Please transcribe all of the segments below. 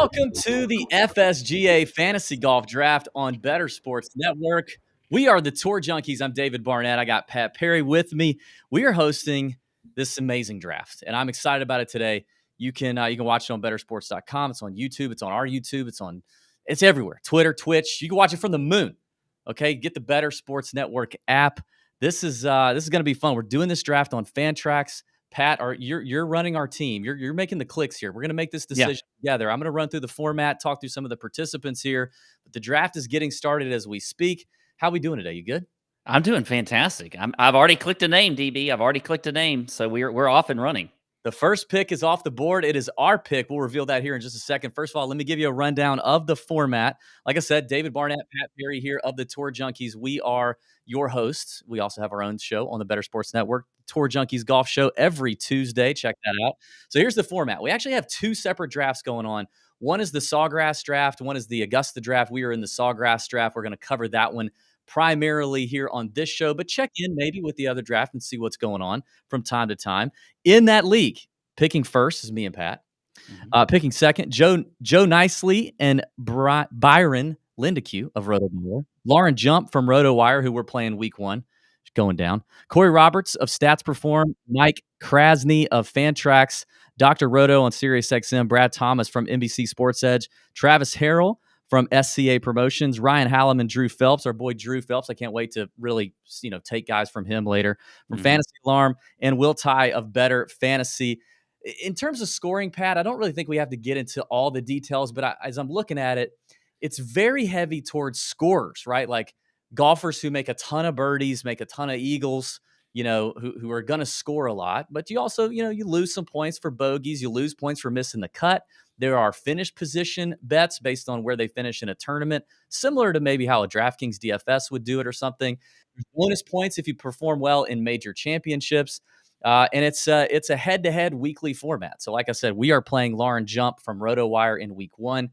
Welcome to the F.S.G.A. Fantasy Golf Draft on Bettor Sports Network. We are the Tour Junkies. I'm David Barnett. I got Pat Perry with me. We are hosting this amazing draft, and I'm excited about it today. You can watch it on bettorsports.com. It's on YouTube. It's on our YouTube. It's everywhere. Twitter, Twitch. You can watch it from the moon. Okay, get the Bettor Sports Network app. This is going to be fun. We're doing this draft on Fantrax. Pat, you're running our team. You're making the clicks here. We're going to make this decision together. I'm going to run through the format, talk through some of the participants here. But the draft is getting started as we speak. How are we doing today? You good? I'm doing fantastic. I've already clicked a name, DB. I've already clicked a name, so we're off and running. The first pick is off the board. It is our pick. We'll reveal that here in just a second. First of all, let me give you a rundown of the format. Like I said, David Barnett, Pat Perry here of the Tour Junkies. We are your hosts. We also have our own show on the Bettor Sports Network, Tour Junkies Golf Show, every Tuesday. Check that out. So here's the format. We actually have two separate drafts going on. One is the Sawgrass draft. One is the Augusta draft. We are in the Sawgrass draft. We're going to cover that one primarily here on this show, but check in maybe with the other draft and see what's going on from time to time. In that league, picking first is me and Pat. Picking second, Joe Nicely and Byron Lindeque of RotoWire. Lauren Jump from RotoWire, who we're playing week one, going down. Corey Roberts of Stats Perform. Mike Krasny of Fantrax. Dr. Roto on SiriusXM. Brad Thomas from NBC Sports Edge. Travis Harrell from F.S.G.A. Promotions, Ryan Hallam and Drew Phelps, our boy Drew Phelps. I can't wait to really, take guys from him later. From Fantasy Alarm, and Will Ty of Bettor Fantasy. In terms of scoring, Pat, I don't really think we have to get into all the details, but as I'm looking at it, it's very heavy towards scorers, right? Like golfers who make a ton of birdies, make a ton of eagles, who are going to score a lot. But you also, you lose some points for bogeys. You lose points for missing the cut. There are finish position bets based on where they finish in a tournament, similar to maybe how a DraftKings DFS would do it or something. There's bonus points if you perform well in major championships. And it's a head-to-head weekly format. So like I said, we are playing Lauren Jump from RotoWire in week one.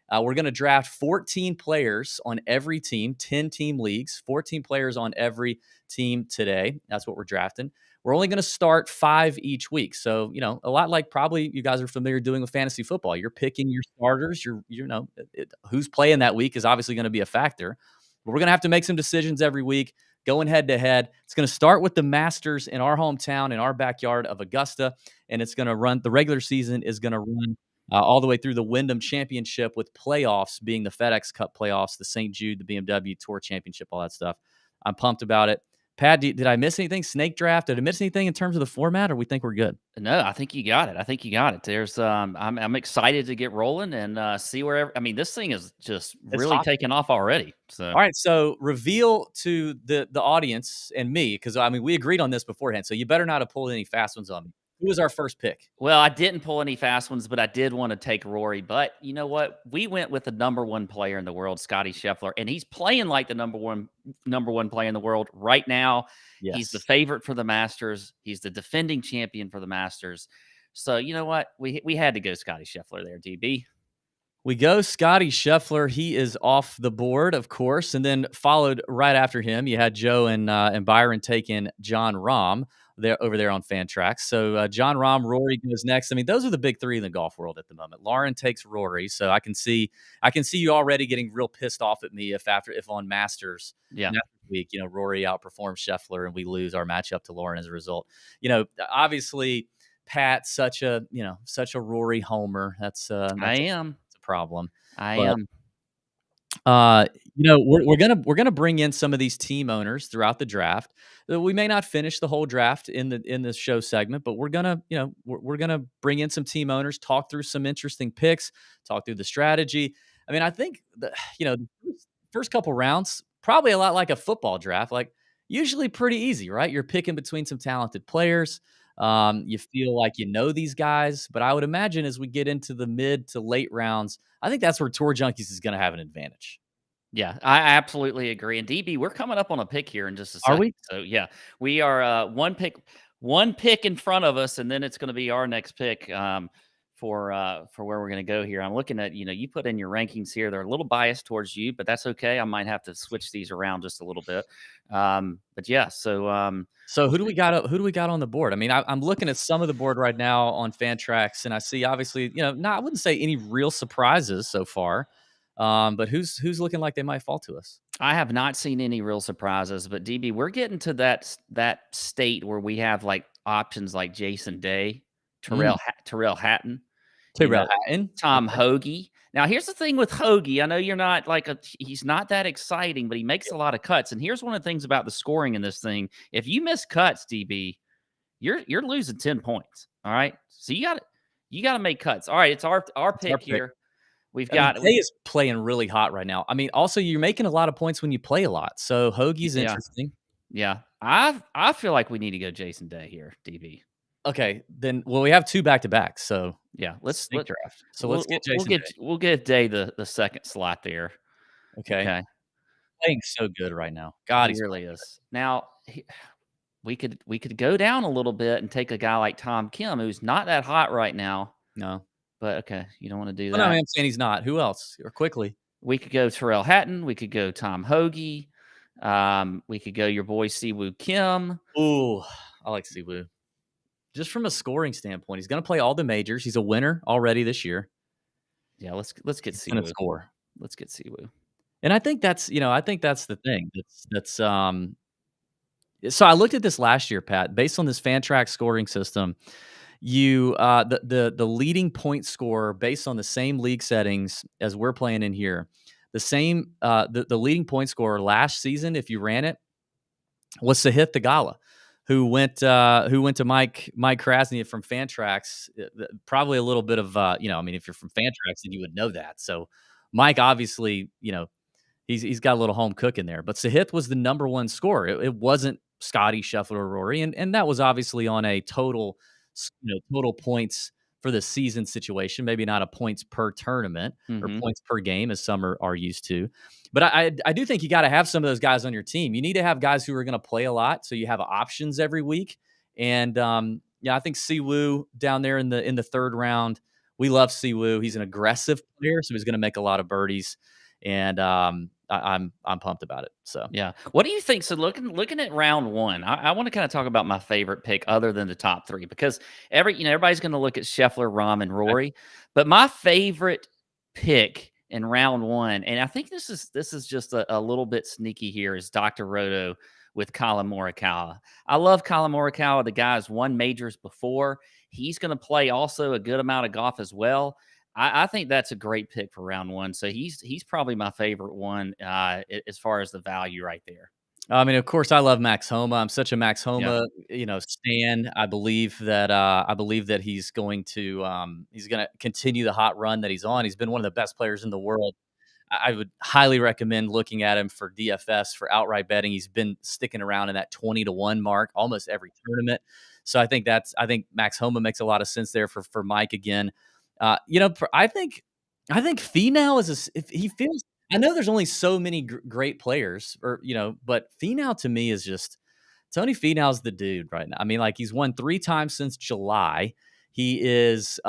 We're going to draft 14 players on every team, 10-team leagues, 14 players on every team today. That's what we're drafting. We're only going to start 5 each week. So, a lot like probably you guys are familiar doing with fantasy football. You're picking your starters. Who's playing that week is obviously going to be a factor. But we're going to have to make some decisions every week, going head-to-head. It's going to start with the Masters in our hometown, in our backyard of Augusta, and it's going to run – the regular season is going to run all the way through the Wyndham Championship, with playoffs being the FedEx Cup playoffs, the St. Jude, the BMW Tour Championship, all that stuff. I'm pumped about it. Pat, did I miss anything? Snake draft? Did I miss anything in terms of the format, or we think we're good? No, I think you got it. There's I'm excited to get rolling and see wherever. I mean, this thing is just really taking off already. So all right, so reveal to the audience and me, because we agreed on this beforehand, so you better not have pulled any fast ones on me. Who was our first pick? Well, I didn't pull any fast ones, but I did want to take Rory. But you know what? We went with the number one player in the world, Scottie Scheffler, and he's playing like the number one player in the world right now. Yes. He's the favorite for the Masters. He's the defending champion for the Masters. So you know what? We had to go Scottie Scheffler there, DB. We go Scottie Scheffler. He is off the board, of course, and then followed right after him. You had Joe and Byron taking Jon Rahm over there on Fantrax. So Jon Rahm, Rory goes next. Those are the big three in the golf world at the moment. Lauren takes Rory, so I can see you already getting real pissed off at me if on Masters next week, Rory outperforms Scheffler and we lose our matchup to Lauren as a result. Obviously Pat, such a Rory homer. That's I am. Problem. We're gonna bring in some of these team owners throughout the draft. We may not finish the whole draft in this show segment, but we're gonna bring in some team owners, talk through some interesting picks, talk through the strategy. I think the first couple rounds probably a lot like a football draft, like usually pretty easy, right? You're picking between some talented players. You feel like these guys, but I would imagine as we get into the mid to late rounds, I think that's where Tour Junkies is going to have an advantage. Yeah, I absolutely agree. And DB, we're coming up on a pick here in just a second. Are we? So yeah, we are one pick in front of us, and then it's going to be our next pick. for where we're going to go here. I'm looking at, you put in your rankings here. They're a little biased towards you, but that's okay. I might have to switch these around just a little bit. But yeah, So we'll who do we see. got? Who do we got on the board? I mean, I'm looking at some of the board right now on Fantrax, and I see obviously, I wouldn't say any real surprises so far, but who's looking like they might fall to us? I have not seen any real surprises, but DB, we're getting to that state where we have like options like Jason Day, Mm, Terrell Hatton, you Tyrell know, Hatton. Tom Okay. Hoagie. Now, here's the thing with Hoagie. I know you're not like he's not that exciting, but he makes a lot of cuts. And here's one of the things about the scoring in this thing: if you miss cuts, DB, you're losing 10 points. All right, so you got to make cuts. All right, it's our It's our pick pick. here. We've I mean, got Day is playing really hot right now. I mean, also you're making a lot of points when you play a lot. So Hoagie's yeah. interesting. Yeah, I feel like we need to go Jason Day here, DB. Okay, then we have two back to back, so Yeah, snake draft. So let's get Jason Day. we'll give Day the second slot there. Okay, Okay, playing so good right now. God, he he's really playing good. is. Now we could go down a little bit and take a guy like Tom Kim, who's not that hot right now. No, But okay, you don't want to do no, that. I'm saying he's not. Who else? Or quickly. We could go Terrell Hatton. We could go Tom Hoagie. We could go your boy Siwoo Kim. Ooh, I like Siwoo. Just from a scoring standpoint, he's going to play all the majors. He's a winner already this year. Yeah, let's get He's going to Siwoo. score. Let's get Siwoo. And I think that's the thing. So I looked at this last year, Pat, based on this Fantrax scoring system. The leading point scorer based on the same league settings as we're playing in here, the leading point scorer last season, if you ran it, was Sahith Theegala, who went to Mike Krasny from Fantrax. Probably a little bit of I mean, if you're from Fantrax, then you would know that. So Mike obviously, he's got a little home cook in there. But Sahith was the number one scorer. It wasn't Scotty, Scheffler, or Rory, and that was obviously on a total points for the season situation. Maybe not a points per tournament or Mm-hmm. points per game as some are used to. But I do think you got to have some of those guys on your team. You need to have guys who are going to play a lot, so you have options every week. And yeah, I think Siwoo down there in the third round. We love Siwoo. He's an aggressive player, so he's going to make a lot of birdies. And I'm pumped about it. So Yeah. What do you think? So looking at round one, I want to kind of talk about my favorite pick other than the top three because everybody's going to look at Scheffler, Rahm, and Rory, but my favorite pick in round one, and I think this is just a little bit sneaky here, is Dr. Roto with Colin Morikawa. I love Colin Morikawa. The guy's won majors before. He's going to play also a good amount of golf as well. I think that's a great pick for round one. So he's probably my favorite one as far as the value right there. I mean, of course, I love Max Homa. I'm such a Max Yeah. Homa, stan. I believe that he's going to continue the hot run that he's on. He's been one of the best players in the world. I would highly recommend looking at him for DFS for outright betting. He's been sticking around in that 20-1 mark almost every tournament. So I think Max Homa makes a lot of sense there for Mike again. I think Finau if he feels. I know there's only so many great players, but Finau to me is just Tony Finau's the dude right now. I mean, like he's won 3 times since July. He's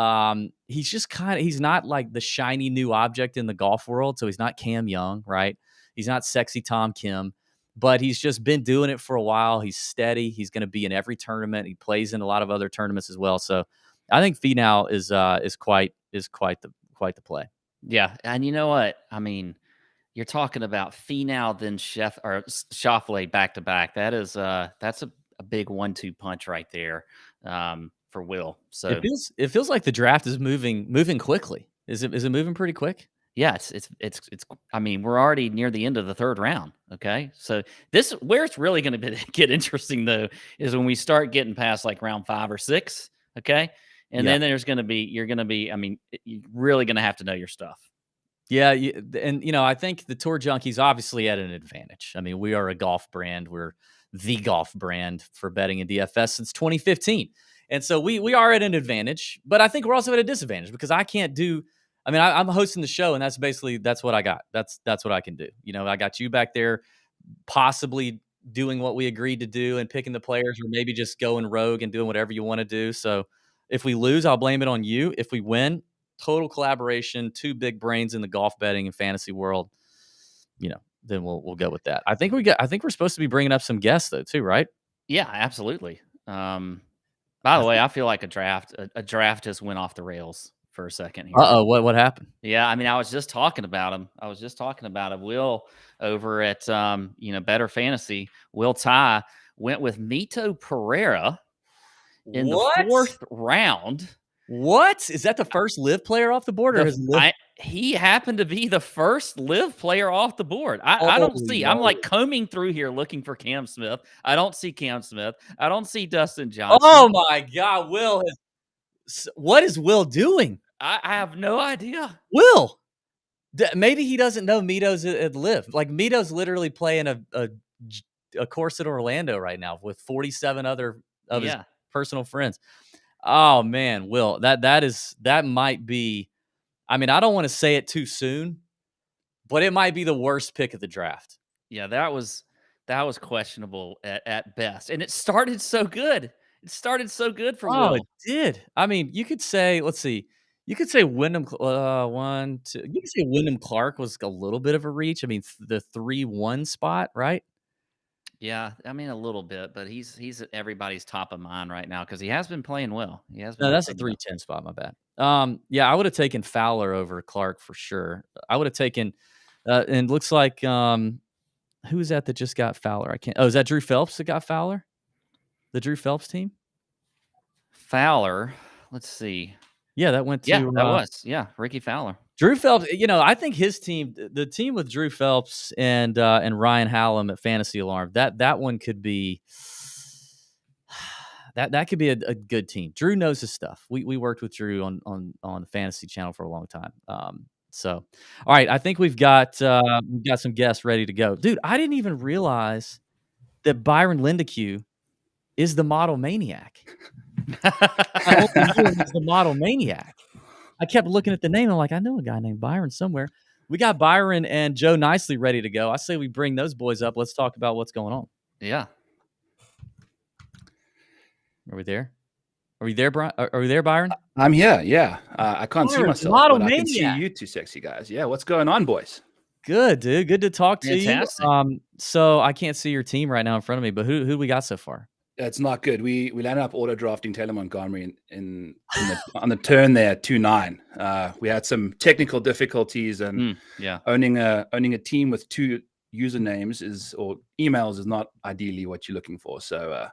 just he's not like the shiny new object in the golf world. So he's not Cam Young, right? He's not sexy Tom Kim, but he's just been doing it for a while. He's steady. He's going to be in every tournament. He plays in a lot of other tournaments as well. So I think Finau is quite the play. Yeah. And you know what? I mean, you're talking about Finau then Schauffele back to back. That's a big 1-2 punch right there for Will. So It feels like the draft is moving quickly. Is it moving pretty quick? yeah, it's. I mean, we're already near the end of the third round. Okay, so this where it's really going to get interesting though is when we start getting past like round 5 or 6. Okay, and Yeah. then you're going to be. I mean, you're really going to have to know your stuff. Yeah, and I think the Tour Junkies obviously at an advantage. I mean, we are a golf brand. We're the golf brand for betting in DFS since 2015, and so we are at an advantage. But I think we're also at a disadvantage because I can't do. I mean, I'm hosting the show, and that's what I got. That's what I can do. I got you back there, possibly doing what we agreed to do and picking the players, or maybe just going rogue and doing whatever you want to do. So If we lose, I'll blame it on you. If we win, total collaboration, two big brains in the golf betting and fantasy world. Then we'll go with that. I think we're supposed to be bringing up some guests though too, right? Yeah, absolutely. By the way, I feel like a draft just went off the rails for a second here. What happened? Yeah, I mean, I was just talking about him. Will over at Bettor Fantasy. Will Ty went with Mito Pereira in the 4th round. What? Is that the first live player off the board, or he happened to be the first live player off the board. I don't see. I'm like combing through here looking for Cam Smith. I don't see Cam Smith. I don't see Dustin Johnson. Oh my God, Will! What is Will doing? I have no idea. Will, maybe he doesn't know Mito's at live. Like Mito's literally playing a course at Orlando right now with 47 other of his personal friends. Oh man, Will, that might be. I mean, I don't want to say it too soon, but it might be the worst pick of the draft. Yeah, that was questionable at best, and it started so good. It started so good for Will. It did. I mean, you could say, let's see, you could say Wyndham. You could say Wyndham Clark was a little bit of a reach. I mean, the 3-1 spot, right? Yeah, I mean a little bit, but he's at everybody's top of mind right now because he has been playing well. No, that's a 3-10 spot. My bad. Yeah, I would have taken Fowler over Clark for sure. I would have taken, and looks like who is that just got Fowler? I can't. Oh, is that Drew Phelps that got Fowler? The Drew Phelps team? Fowler. Let's see. Yeah, that went to. Yeah, that was. Yeah, Ricky Fowler. Drew Phelps, I think his team, the team with Drew Phelps and Ryan Hallam at Fantasy Alarm, that one could be that could be a good team. Drew knows his stuff. We worked with Drew on the Fantasy Channel for a long time. So, all right, I think we've got some guests ready to go, dude. I didn't even realize that Byron Lindeque is the model maniac. I only knew him as the model maniac. I kept looking at the name. I'm like, I know a guy named Byron somewhere. We got Byron and Joe Nicely ready to go. I say we bring those boys up. Let's talk about what's going on. Yeah. Are we there? Are we there, Brian? Are we there, Byron? I'm here. Yeah. I can't see myself, but I can see you two sexy guys. Yeah. What's going on, boys? Good, dude. Good to talk to Fantastic. you. So I can't see your team right now in front of me, but who we got so far? It's not good. We landed up auto drafting Taylor Montgomery on the turn there 2-9. We had some technical difficulties, and owning a team with two usernames or emails is not ideally what you're looking for. So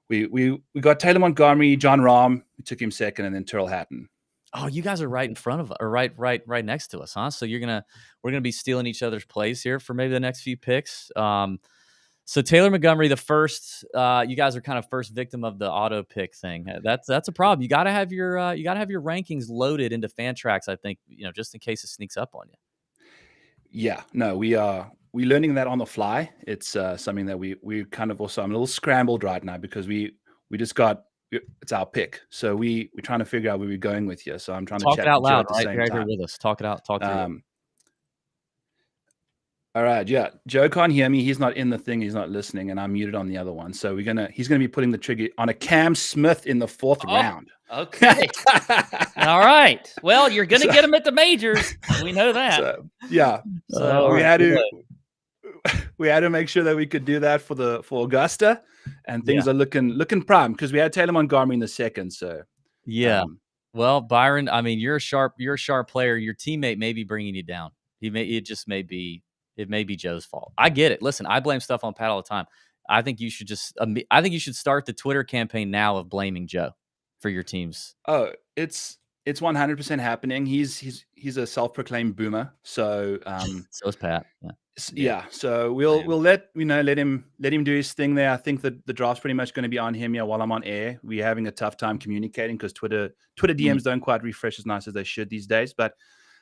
we got Taylor Montgomery, John Rahm. We took him second, and then Tyrrell Hatton. Oh, you guys are right in front of us, or right next to us, huh? So we're gonna be stealing each other's plays here for maybe the next few picks. So Taylor Montgomery, the first, you guys are kind of first victim of the auto pick thing. That's a problem. You got to have your rankings loaded into Fantrax. I think just in case it sneaks up on you. Yeah, no, we're learning that on the fly. It's something that we kind of also. I'm a little scrambled right now because we just got it's our pick, so we're trying to figure out where we're going with here. So I'm trying to talk chat it out loud, at the same right time. here with us. Talk it out. Talk to you. All right, yeah. Joe can't hear me. He's not in the thing. He's not listening, and I'm muted on the other one. So he's gonna be putting the trigger on a Cam Smith in the 4th round. Okay. All right. Well, you're gonna get him at the majors. We know that. So, yeah. So we had to make sure that we could do that for Augusta, and things are looking prime because we had Taylor Montgomery in the 2nd. So yeah. Well, Byron, I mean, you're a sharp player. Your teammate may be bringing you down. It may be Joe's fault. I get it. Listen, I blame stuff on Pat all the time. I think you should start the Twitter campaign now of blaming Joe for your teams. Oh, it's 100% happening. He's a self-proclaimed boomer. So so is Pat. Yeah. So we'll let him do his thing there. I think that the draft's pretty much going to be on him while I'm on air. We're having a tough time communicating because Twitter DMs don't quite refresh as nice as they should these days. But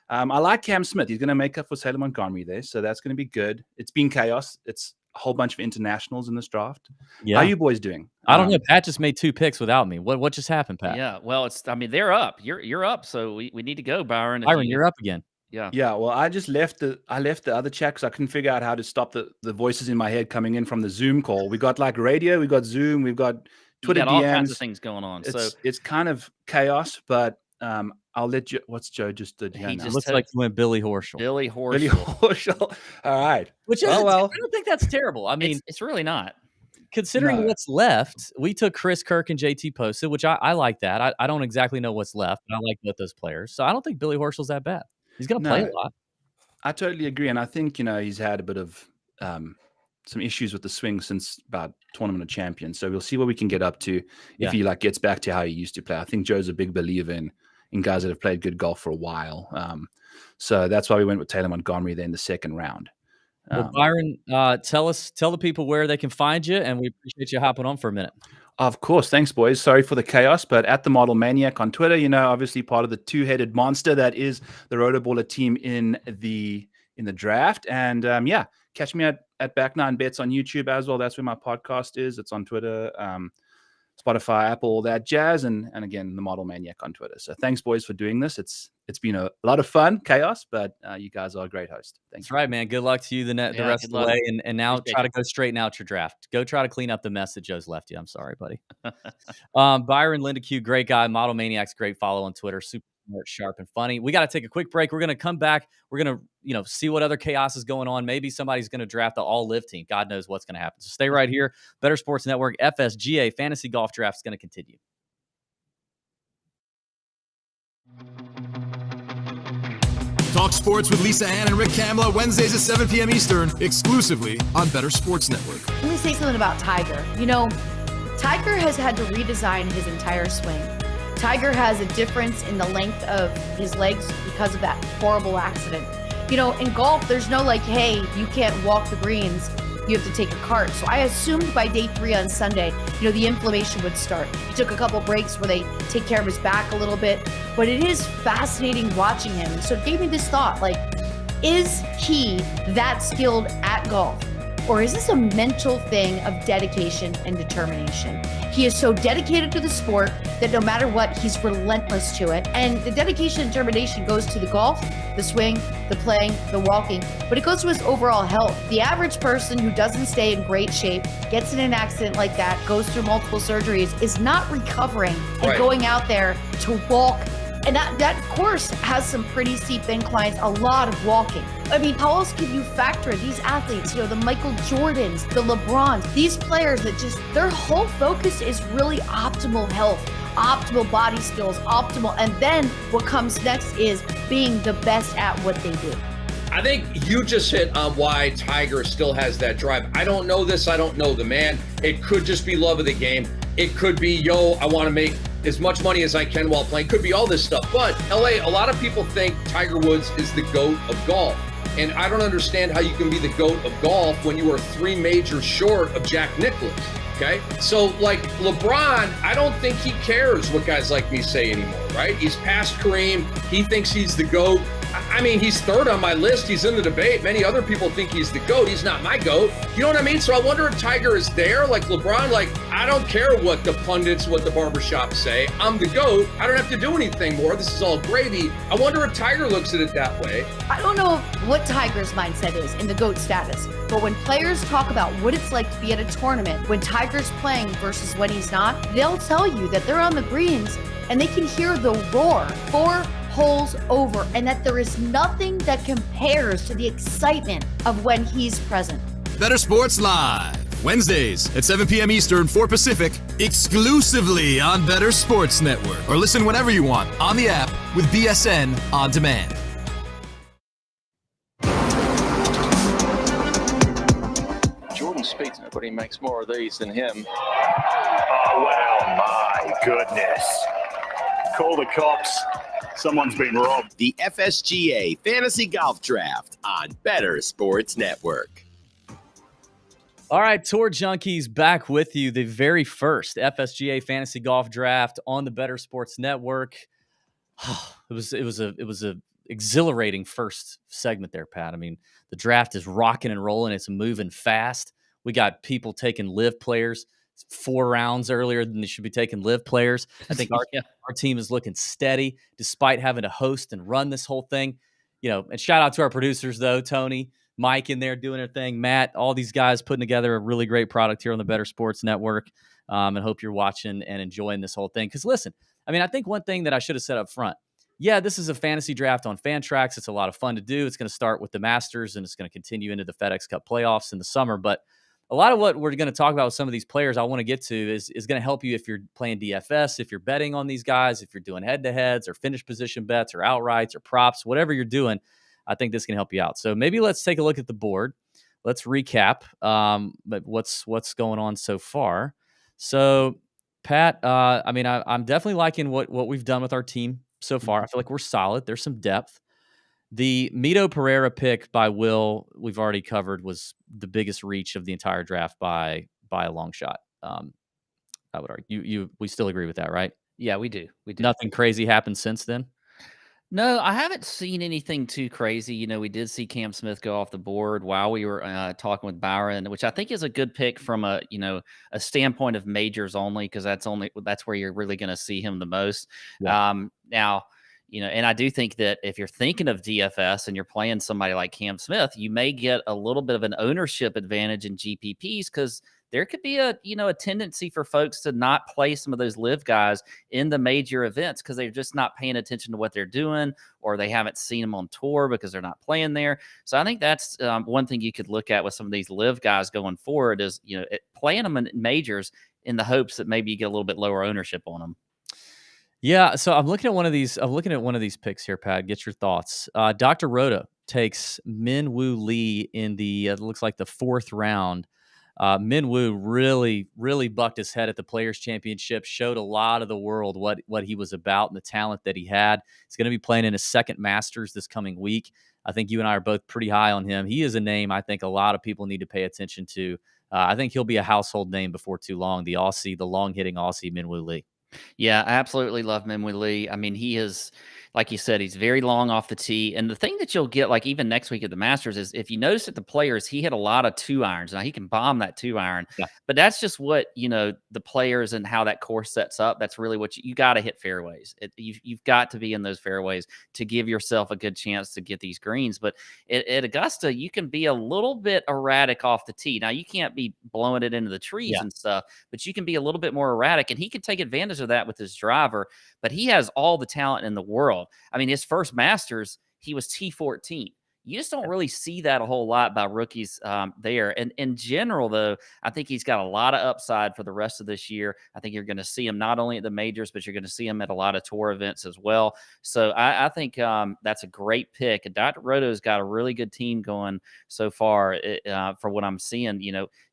I like Cam Smith. He's going to make up for Taylor Montgomery there, so that's going to be good. It's been chaos. It's a whole bunch of internationals in this draft. Yeah. How are you boys doing? I don't know. Pat just made 2 picks without me. What just happened, Pat? Yeah. Well, they're up. You're up. So we need to go, Byron. Byron, you're up again. Yeah. Yeah. Well, I just left the other chat because I couldn't figure out how to stop the voices in my head coming in from the Zoom call. We got like radio, we got Zoom, we've got Twitter you got all DMs, kinds of things going on. It's kind of chaos, but I'll let you. What's Joe just did here now? Looks like you went Billy Horschel. Billy Horschel. Billy Horschel. All right. Which is, I don't think that's terrible. I mean, it's really not. Considering what's left, we took Chris Kirk and JT Posted, which I like that. I don't exactly know what's left, but I like both those players. So I don't think Billy Horschel's that bad. He's going to play a lot. I totally agree. And I think, he's had a bit of some issues with the swing since about Tournament of Champions. So we'll see what we can get up to if he gets back to how he used to play. I think Joe's a big believer in guys that have played good golf for a while. So that's why we went with Taylor Montgomery there in the second round. Well, Byron, tell the people where they can find you, and we appreciate you hopping on for a minute. Of course. Thanks, boys. Sorry for the chaos, but at the Model Maniac on Twitter, obviously part of the two-headed monster that is the Rotoballer team in the draft. And catch me at Back Nine Bets on YouTube as well. That's where my podcast is. It's on Twitter, Spotify, Apple, all that jazz, and again, the Model Maniac on Twitter. So thanks, boys, for doing this. It's been a lot of fun, chaos, but you guys are a great host. Thanks. That's right, man. Good luck to you the rest of the way, and now try to go straighten out your draft. Go try to clean up the mess that Joe's left you. I'm sorry, buddy. Byron Lindeque, great guy. Model Maniac's great follow on Twitter. Super smart, sharp, and funny. We got to take a quick break. We're going to come back. We're going to see what other chaos is going on. Maybe somebody's going to draft the all-live team. God knows what's going to happen. So stay right here. Bettor Sports Network, F.S.G.A. Fantasy Golf Draft is going to continue. Talk sports with Lisa Ann and Rick Kamla, Wednesdays at 7 p.m. Eastern, exclusively on Bettor Sports Network. Let me say something about Tiger. Tiger has had to redesign his entire swing. Tiger has a difference in the length of his legs because of that horrible accident. In golf, there's no hey, you can't walk the greens. You have to take a cart. So I assumed by day 3 on Sunday, the inflammation would start. He took a couple breaks where they take care of his back a little bit, but it is fascinating watching him. So it gave me this thought, is he that skilled at golf? Or is this a mental thing of dedication and determination? He is so dedicated to the sport that no matter what, he's relentless to it. And the dedication and determination goes to the golf, the swing, the playing, the walking, but it goes to his overall health. The average person who doesn't stay in great shape, gets in an accident like that, goes through multiple surgeries, is not recovering and going out there to walk. And that course has some pretty steep inclines, a lot of walking. I mean, how else can you factor in these athletes, the Michael Jordans, the LeBrons, these players that their whole focus is really optimal health, optimal body skills, and then what comes next is being the best at what they do. I think you just hit on why Tiger still has that drive. I don't know this. I don't know the man. It could just be love of the game. It could be, I want to make as much money as I can while playing. Could be all this stuff. But LA, a lot of people think Tiger Woods is the GOAT of golf. And I don't understand how you can be the GOAT of golf when you are 3 majors short of Jack Nicklaus. Okay? So LeBron, I don't think he cares what guys like me say anymore, right? He's past Kareem. He thinks he's the GOAT. I mean, he's 3rd on my list. He's in the debate. Many other people think he's the GOAT. He's not my GOAT. You know what I mean? So I wonder if Tiger is there, like LeBron, I don't care what the pundits, what the barbershops say. I'm the GOAT. I don't have to do anything more. This is all gravy. I wonder if Tiger looks at it that way. I don't know what Tiger's mindset is in the GOAT status, but when players talk about what it's like to be at a tournament, when Tiger's playing versus when he's not, they'll tell you that they're on the greens and they can hear the roar 4 holes over, and that there is nothing that compares to the excitement of when he's present. Bettor Sports Live, Wednesdays at 7 p.m. Eastern, 4 Pacific, exclusively on Bettor Sports Network. Or listen whenever you want on the app with BSN On Demand. Jordan Spieth, nobody makes more of these than him. Oh, well, my goodness. Call the cops. Someone's been robbed. The F.S.G.A. Fantasy Golf Draft on Bettor Sports Network. All right, Tour Junkies back with you. The very first F.S.G.A. Fantasy Golf Draft on the Bettor Sports Network. It was a exhilarating first segment there, Pat. I mean, the draft is rocking and rolling. It's moving fast. We got people taking live players 4 rounds earlier than they should be taking live players. I think our team is looking steady despite having to host and run this whole thing. And shout out to our producers though, Tony, Mike in there doing her thing, Matt, all these guys putting together a really great product here on the Bettor Sports Network. And hope you're watching and enjoying this whole thing. Because listen, I mean, I think one thing that I should have said up front, yeah, this is a fantasy draft on Fantrax. It's a lot of fun to do. It's going to start with the Masters and it's going to continue into the FedEx Cup playoffs in the summer. But a lot of what we're going to talk about with some of these players I want to get to is going to help you if you're playing DFS, if you're betting on these guys, if you're doing head-to-heads or finish position bets or outrights or props, whatever you're doing. I think this can help you out. So maybe let's take a look at the board. Let's recap what's going on so far. So, Pat, I mean, I'm definitely liking what we've done with our team so far. I feel like we're solid. There's some depth. The Mito Pereira pick by Will, we've already covered, was the biggest reach of the entire draft by a long shot. I would argue. We still agree with that, right? Yeah, we do. We do. Nothing crazy happened since then? No, I haven't seen anything too crazy. You know, we did see Cam Smith go off the board while we were talking with Byron, which I think is a good pick from a standpoint of majors only, because that's where you're really going to see him the most. Yeah. Now, and I do think that if you're thinking of DFS and you're playing somebody like Cam Smith, you may get a little bit of an ownership advantage in GPPs, because there could be a tendency for folks to not play some of those live guys in the major events because they're just not paying attention to what they're doing, or they haven't seen them on tour because they're not playing there. So I think that's one thing you could look at with some of these live guys going forward is, playing them in majors in the hopes that maybe you get a little bit lower ownership on them. Yeah, so I'm looking at one of these picks here, Pat. Get your thoughts. Dr. Rhoda takes Min Woo Lee in the looks like the 4th round. Min Woo really bucked his head at the Players Championship, showed a lot of the world what he was about and the talent that he had. He's going to be playing in his 2nd Masters this coming week. I think you and I are both pretty high on him. He is a name I think a lot of people need to pay attention to. I think he'll be a household name before too long. The long-hitting Aussie Min Woo Lee. Yeah, I absolutely love Min Woo Lee. I mean, he is, like you said, he's very long off the tee. And the thing that you'll get, like even next week at the Masters, is if you notice at the Players, he hit a lot of 2-irons. Now, he can bomb that 2-iron. Yeah. But that's just what, the Players and how that course sets up. That's really what you got to hit fairways. You've got to be in those fairways to give yourself a good chance to get these greens. But at Augusta, you can be a little bit erratic off the tee. Now, you can't be blowing it into the trees and stuff, but you can be a little bit more erratic. And he can take advantage of that with his driver. But he has all the talent in the world. I mean, his first Masters, he was T14. You just don't really see that a whole lot by rookies there. And in general, though, I think he's got a lot of upside for the rest of this year. I think you're going to see him not only at the majors, but you're going to see him at a lot of tour events as well. So I think that's a great pick. And Dr. Roto's got a really good team going so far for what I'm seeing.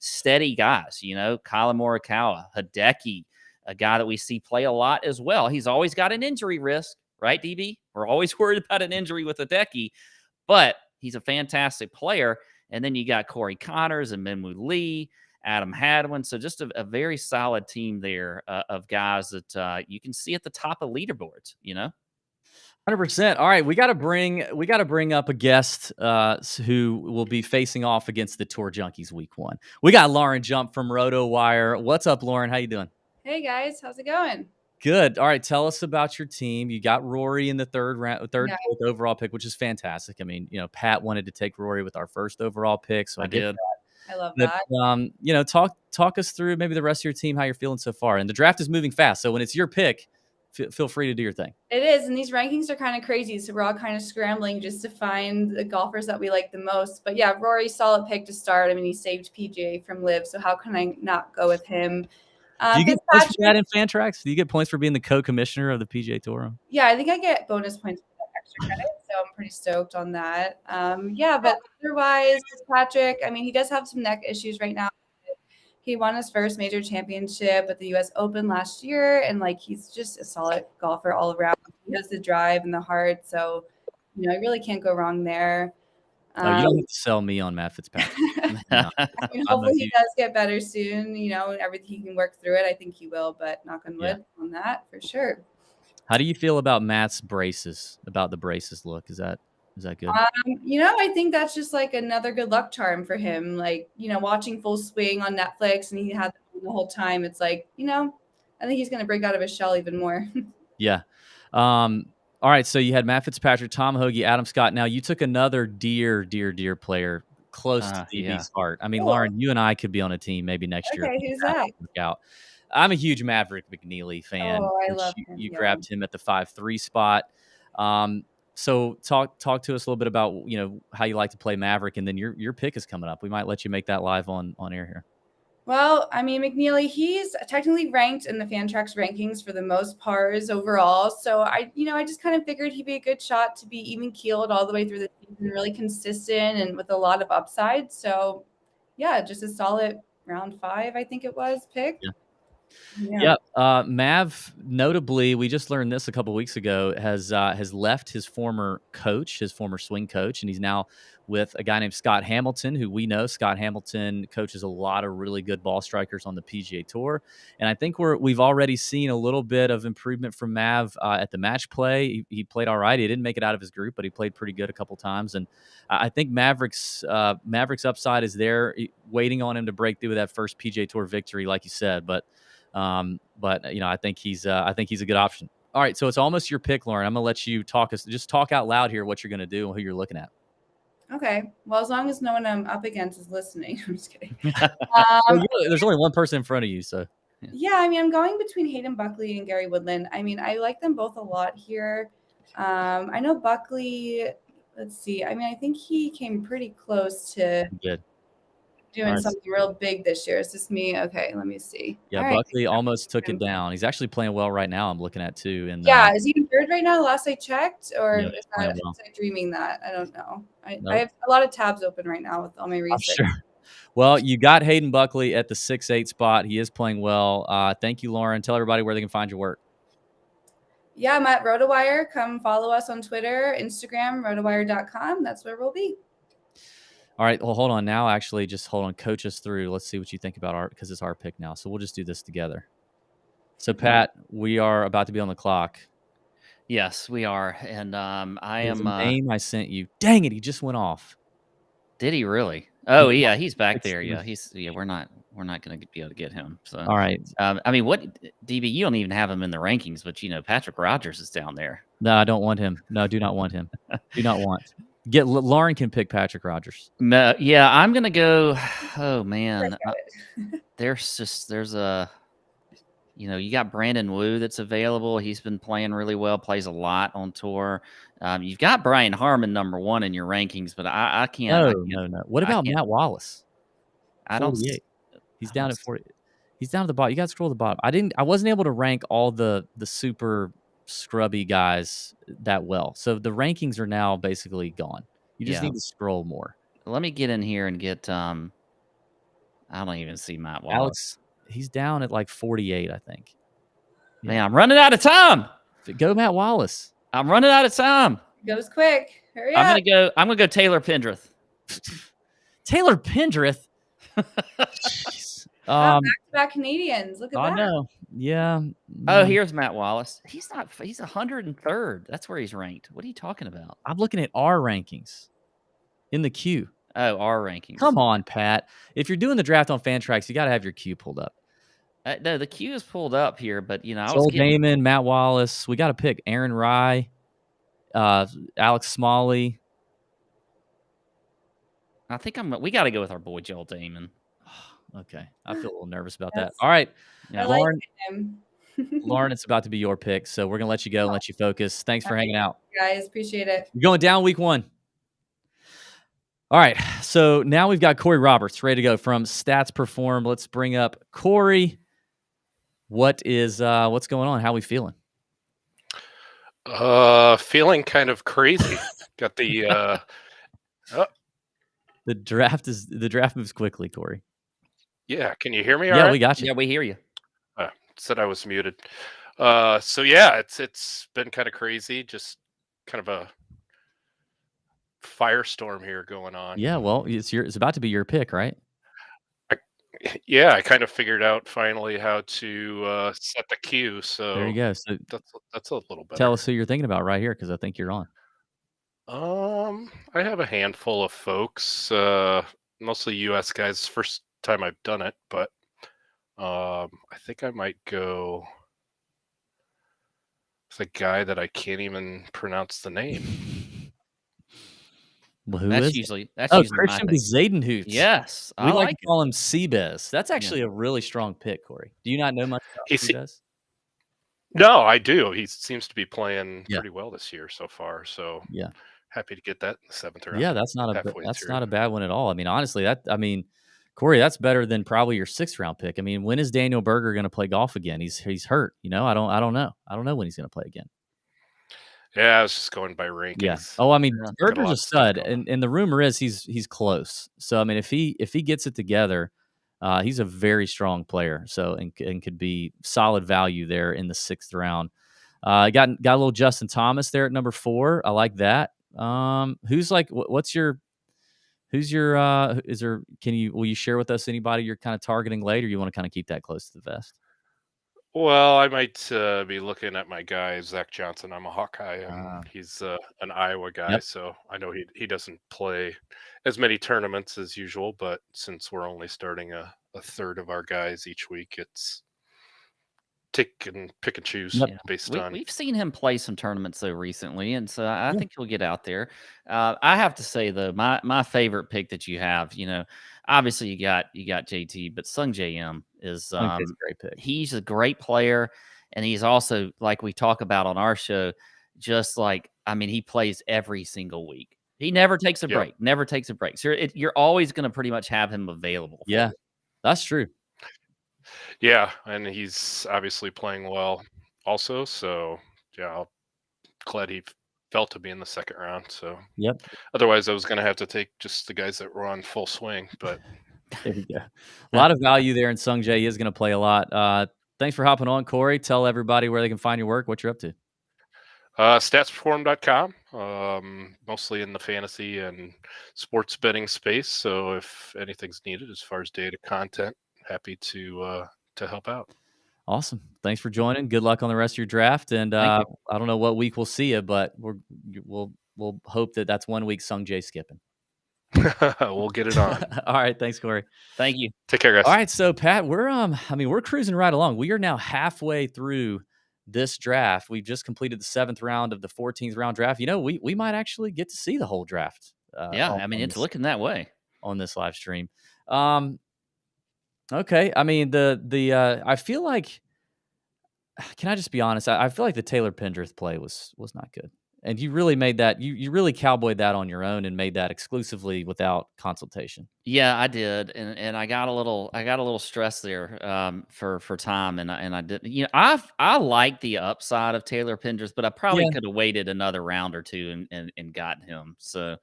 Steady guys, Kyler Morikawa, Hideki, a guy that we see play a lot as well. He's always got an injury risk, right, DB? We're always worried about an injury with Hideki, but he's a fantastic player. And then you got Corey Connors and Min Woo Lee, Adam Hadwin. So just a very solid team there of guys that you can see at the top of leaderboards, 100%. All right, we got to bring up a guest who will be facing off against the Tour Junkies week 1. We got Lauren Jump from RotoWire. What's up, Lauren? How you doing? Hey guys, how's it going? Good. All right, tell us about your team. You got Rory in the third overall pick, which is fantastic. I mean, Pat wanted to take Rory with our first overall pick, so I did. I love that. Talk us through maybe the rest of your team, how you're feeling so far. And the draft is moving fast, so when it's your pick, feel free to do your thing. It is, and these rankings are kind of crazy, so we're all kind of scrambling just to find the golfers that we like the most. But yeah, Rory's solid pick to start. I mean, he saved PGA from Liv, so how can I not go with him? Do you get points for that in Fantrax? Do you get points for being the co-commissioner of the PGA Tour? Yeah, I think I get bonus points for that extra credit, so I'm pretty stoked on that. But otherwise, Patrick, I mean, he does have some neck issues right now. He won his first major championship at the U.S. Open last year, and he's just a solid golfer all around. He has the drive and the heart, so I really can't go wrong there. You don't have to sell me on Matt Fitzpatrick. I mean, hopefully he does get better soon. Everything he can work through it. I think he will, but knock on wood on that for sure. How do you feel about Matt's braces? About the braces look? Is that good? I think that's just another good luck charm for him. Watching Full Swing on Netflix, and he had them the whole time. It's I think he's going to break out of his shell even more. Yeah. All right, so you had Matt Fitzpatrick, Tom Hoagie, Adam Scott. Now you took another dear player close to DB's Yeah. heart. I mean, Cool. Lauren, you and I could be on a team maybe next year. Okay, if the who's draft that? doesn't work out. I'm a huge Maverick McNeely fan. Oh, I which love you, him. you Yeah. grabbed him at the 5'3" spot. So talk to us a little bit about how you like to play Maverick, and then your pick is coming up. We might let you make that live on air here. Well, I mean, McNeely, he's technically ranked in the Fantrax rankings for the most pars overall. So I just kind of figured he'd be a good shot to be even keeled all the way through the season, really consistent and with a lot of upside. So yeah, just a solid round 5, I think it was, pick. Yeah. Yep. Mav, notably, we just learned this a couple weeks ago, has left his former coach, his former swing coach, and he's now with a guy named Scott Hamilton, who we know. Scott Hamilton coaches a lot of really good ball strikers on the PGA Tour, and I think we've already seen a little bit of improvement from Mav at the match play. He played all right. He didn't make it out of his group, but he played pretty good a couple times, and I think Maverick's upside is there, waiting on him to break through with that first PGA Tour victory, like you said, but I think he's a good option. All right, so it's almost your pick, Lauren. I'm gonna let you talk out loud here what you're gonna do and who you're looking at. Okay. Well, as long as no one I'm up against is listening. I'm just kidding. There's only one person in front of you, so. Yeah, I mean, I'm going between Hayden Buckley and Gary Woodland. I mean, I like them both a lot here. I know Buckley, let's see. I mean, I think he came pretty close to doing something real big this year. It's just me. Okay, let me see. Yeah, all Buckley almost took it down. He's actually playing well right now, I'm looking at too. And is he in third right now, last I checked? Or is I dreaming that? I don't know. I have a lot of tabs open right now with all my research. Sure. Well, you got Hayden Buckley at the 6'8" spot. He is playing well. Thank you, Lauren. Tell everybody where they can find your work. Yeah, I'm at RotoWire. Come follow us on Twitter, Instagram, rotowire.com. That's where we'll be. All right. Well, hold on now. Actually, just hold on. Coach us through. Let's see what you think about because it's our pick now. So we'll just do this together. So, Pat, we are about to be on the clock. Yes, we are. And There's a name I sent you. Dang it. He just went off. Did he really? Oh, yeah. He's back there. Yeah. We're not going to be able to get him. So, all right. I mean, what, DB, you don't even have him in the rankings, but, Patrick Rogers is down there. No, I don't want him. No, do not want him. Do not want. Lauren can pick Patrick Rogers. No, yeah, I'm gonna go. Oh man, there's a, you got Brandon Wu that's available. He's been playing really well. Plays a lot on tour. You've got Brian Harmon #1 in your rankings, but I can't. No. What about Matt Wallace? I don't. He's down at 40. He's down at the bottom. You got to scroll to the bottom. I wasn't able to rank all the super scrubby guys that well. So the rankings are now basically gone. You just need to scroll more. Let me get in here and get I don't even see Matt Wallace. Alex, he's down at like 48, I think. Yeah. Man, I'm running out of time. Go Matt Wallace. I'm running out of time. Goes quick. Hurry up. I'm gonna go Taylor Pendrith. Taylor Pendrith. Back-to-back Canadians. Look at that. I know. Yeah. Oh, here's Matt Wallace. He's 103rd. That's where he's ranked. What are you talking about? I'm looking at our rankings in the queue. Oh, our rankings. Come on, Pat. If you're doing the draft on Fantrax, you got to have your queue pulled up. No, the queue is pulled up here, but Joel Damon, Matt Wallace. We got to pick Aaron Rye, Alex Smalley. I think we got to go with our boy Joel Damon. Okay, I feel a little nervous about that. All right, Lauren. Lauren, it's about to be your pick, so we're gonna let you go and let you focus. Thanks for hanging out, guys. Appreciate it. You're going down week 1. All right, so now we've got Corey Roberts ready to go from Stats Perform. Let's bring up Corey. What's going on? How are we feeling? Feeling kind of crazy. Got the the draft moves quickly, Corey. Yeah, can you hear me? Yeah, we got you. Yeah, we hear you. Said I was muted. So yeah, it's been kind of crazy. Just kind of a firestorm here going on. Yeah, well, it's about to be your pick, right? I kind of figured out finally how to set the queue. So there you go. So that's a little better. Tell us who you're thinking about right here, because I think you're on. I have a handful of folks, mostly U.S. guys. First time I've done it, but I think I might go with a guy that I can't even pronounce the name. Well, who That's is it? usually that's Oh, usually my Christian thing. Bezadenhout. Yes, We I like to like it. call him Seabez. That's actually a really strong pick, Corey. Do you not know much about He se- Seabez? no, I do. He seems to be playing Yeah. pretty well this year so far. So Yeah. happy to get that in the 7th round. Yeah, Halfway that's through. not a bad one at all. I mean, honestly, Corey, that's better than probably your 6th round pick. I mean, when is Daniel Berger going to play golf again? He's hurt. I don't know. I don't know when he's going to play again. Yeah, I was just going by Yeah. rankings. Oh, I mean, Yeah. Got a Berger's lot a of stuff stud, going on. and the rumor is he's close. So I mean, if he gets it together, he's a very strong player. So and could be solid value there in the 6th round. Got a little Justin Thomas there at number 4. I like that. Who's like what's your Who's your will you share with us anybody you're kind of targeting late, or you want to kind of keep that close to the vest? Well, I might be looking at my guy, Zach Johnson. I'm a Hawkeye, and he's an Iowa guy, Yep. so I know he doesn't play as many tournaments as usual, but since we're only starting a third of our guys each week, it's pick and choose Yep. based on. We've seen him play some tournaments though recently, and so I think he'll get out there. I have to say though, my favorite pick that you have, obviously you got JT, but Sung JM is I think that's a great pick. he's a great player, and he's also, like we talk about on our show, just like, I mean, he plays every single week. He never takes a Yep. break. Never takes a break. So you're always going to pretty much have him available. for Yeah, you. that's true. Yeah, and he's obviously playing well also. So yeah, I'm glad he fell to me in the 2nd round. So Yep. otherwise, I was going to have to take just the guys that were on full swing. But There you go. A lot of value there, and Sung Jae is going to play a lot. Thanks for hopping on, Corey. Tell everybody where they can find your work, what you're up to. statsperform.com, mostly in the fantasy and sports betting space. So if anything's needed as far as data content, happy to help out. Awesome. Thanks for joining. Good luck on the rest of your draft. And I don't know what week we'll see you, but we'll hope that that's one week Sung Jae skipping. We'll get it on. All right. Thanks, Corey. Thank you. Take care, guys. All right. So Pat, we're cruising right along. We are now halfway through this draft. We've just completed the 7th round of the 14th round draft. We might actually get to see the whole draft. It's looking that way on this live stream. Okay. I mean, I feel like, can I just be honest? I feel like the Taylor Pendrith play was not good. And you really made that, you really cowboyed that on your own and made that exclusively without consultation. Yeah, I did, and I got a little stressed there for time, and I didn't. I like the upside of Taylor Pendrith, but I probably could have waited another round or two and gotten him. So,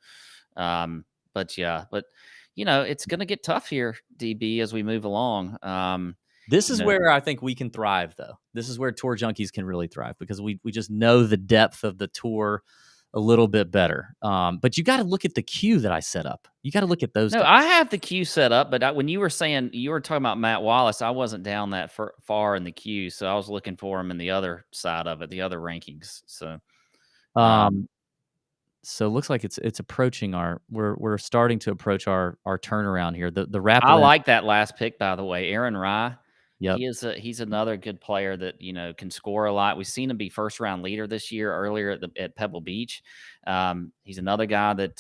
but it's gonna get tough here, DB, as we move along. This is where I think we can thrive, though. This is where Tour Junkies can really thrive, because we just know the depth of the tour a little bit better. But you got to look at the queue that I set up. You got to look at those. No, I have the queue set up, but when you were talking about Matt Wallace, I wasn't down that far in the queue, so I was looking for him in the other side of it, the other rankings. So, so it looks like it's approaching we're starting to approach our turnaround here. The rapid. I like that last pick, by the way, Aaron Rye. Yep. He's another good player that can score a lot. We've seen him be 1st round leader this year earlier at Pebble Beach. He's another guy that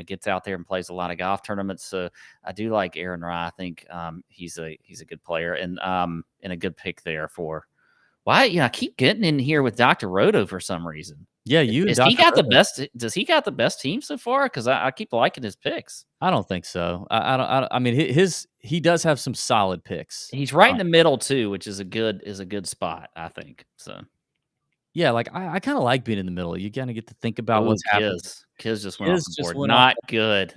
gets out there and plays a lot of golf tournaments. So I do like Aaron Rye. I think he's a good player and a good pick there for why I keep getting in here with Dr. Roto for some reason. Yeah, Does he got the best team so far? Because I keep liking his picks. I don't think so. I mean, he does have some solid picks. He's right in the middle too, which is a good spot, I think. So, yeah, like I kind of like being in the middle. You kind of get to think about what's happening. Kiz just went off the board.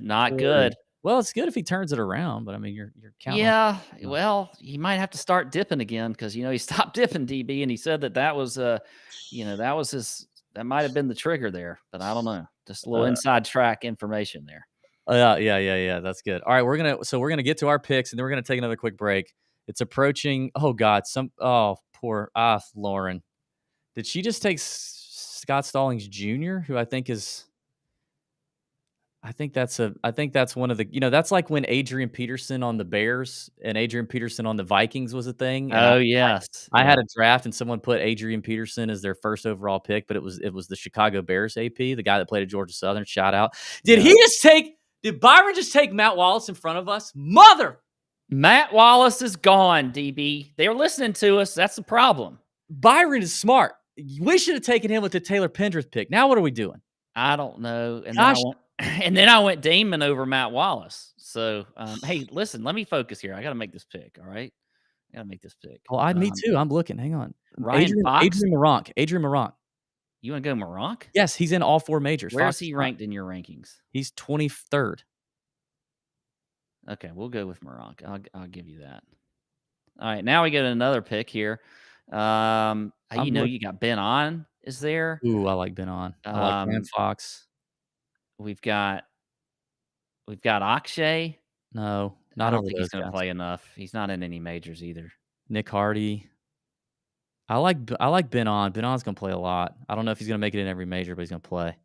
Not good. Well, it's good if he turns it around, but I mean, you're counting. Yeah, well, he might have to start dipping again because he stopped dipping, DB, and he said that was that might have been the trigger there, but I don't know. Just a little inside track information there. Yeah. That's good. All right, we're gonna get to our picks, and then we're gonna take another quick break. It's approaching. Oh God, poor Lauren. Did she just take Scott Stallings Jr., who I think is? I think that's one of the, that's like when Adrian Peterson on the Bears and Adrian Peterson on the Vikings was a thing. And Oh, yes. I had a draft and someone put Adrian Peterson as their first overall pick, but it was the Chicago Bears AP, the guy that played at Georgia Southern. Shout out. Did Byron just take Matt Wallace in front of us? Matt Wallace is gone, DB. They're listening to us. That's the problem. Byron is smart. We should have taken him with the Taylor Pendrith pick. Now what are we doing? I don't know. And then I went Damon over Matt Wallace. So, hey, listen, let me focus here. I got to make this pick. All right. I got to make this pick. Well, me too. I'm looking. Hang on. Ryan Fox? Adrian Moronk. You want to go Moronk? Yes, he's in all 4 majors. Where is he ranked in your rankings? He's 23rd. Okay, we'll go with Moronk. I'll give you that. All right, now we get another pick here. You got Ben On is there. Ooh, I like Ben On. I like Ryan Fox. We've got Akshay. No, I don't think he's going to play enough. He's not in any majors either. Nick Hardy. I like Ben On. Ben On's going to play a lot. I don't know if he's going to make it in every major, but he's going to play.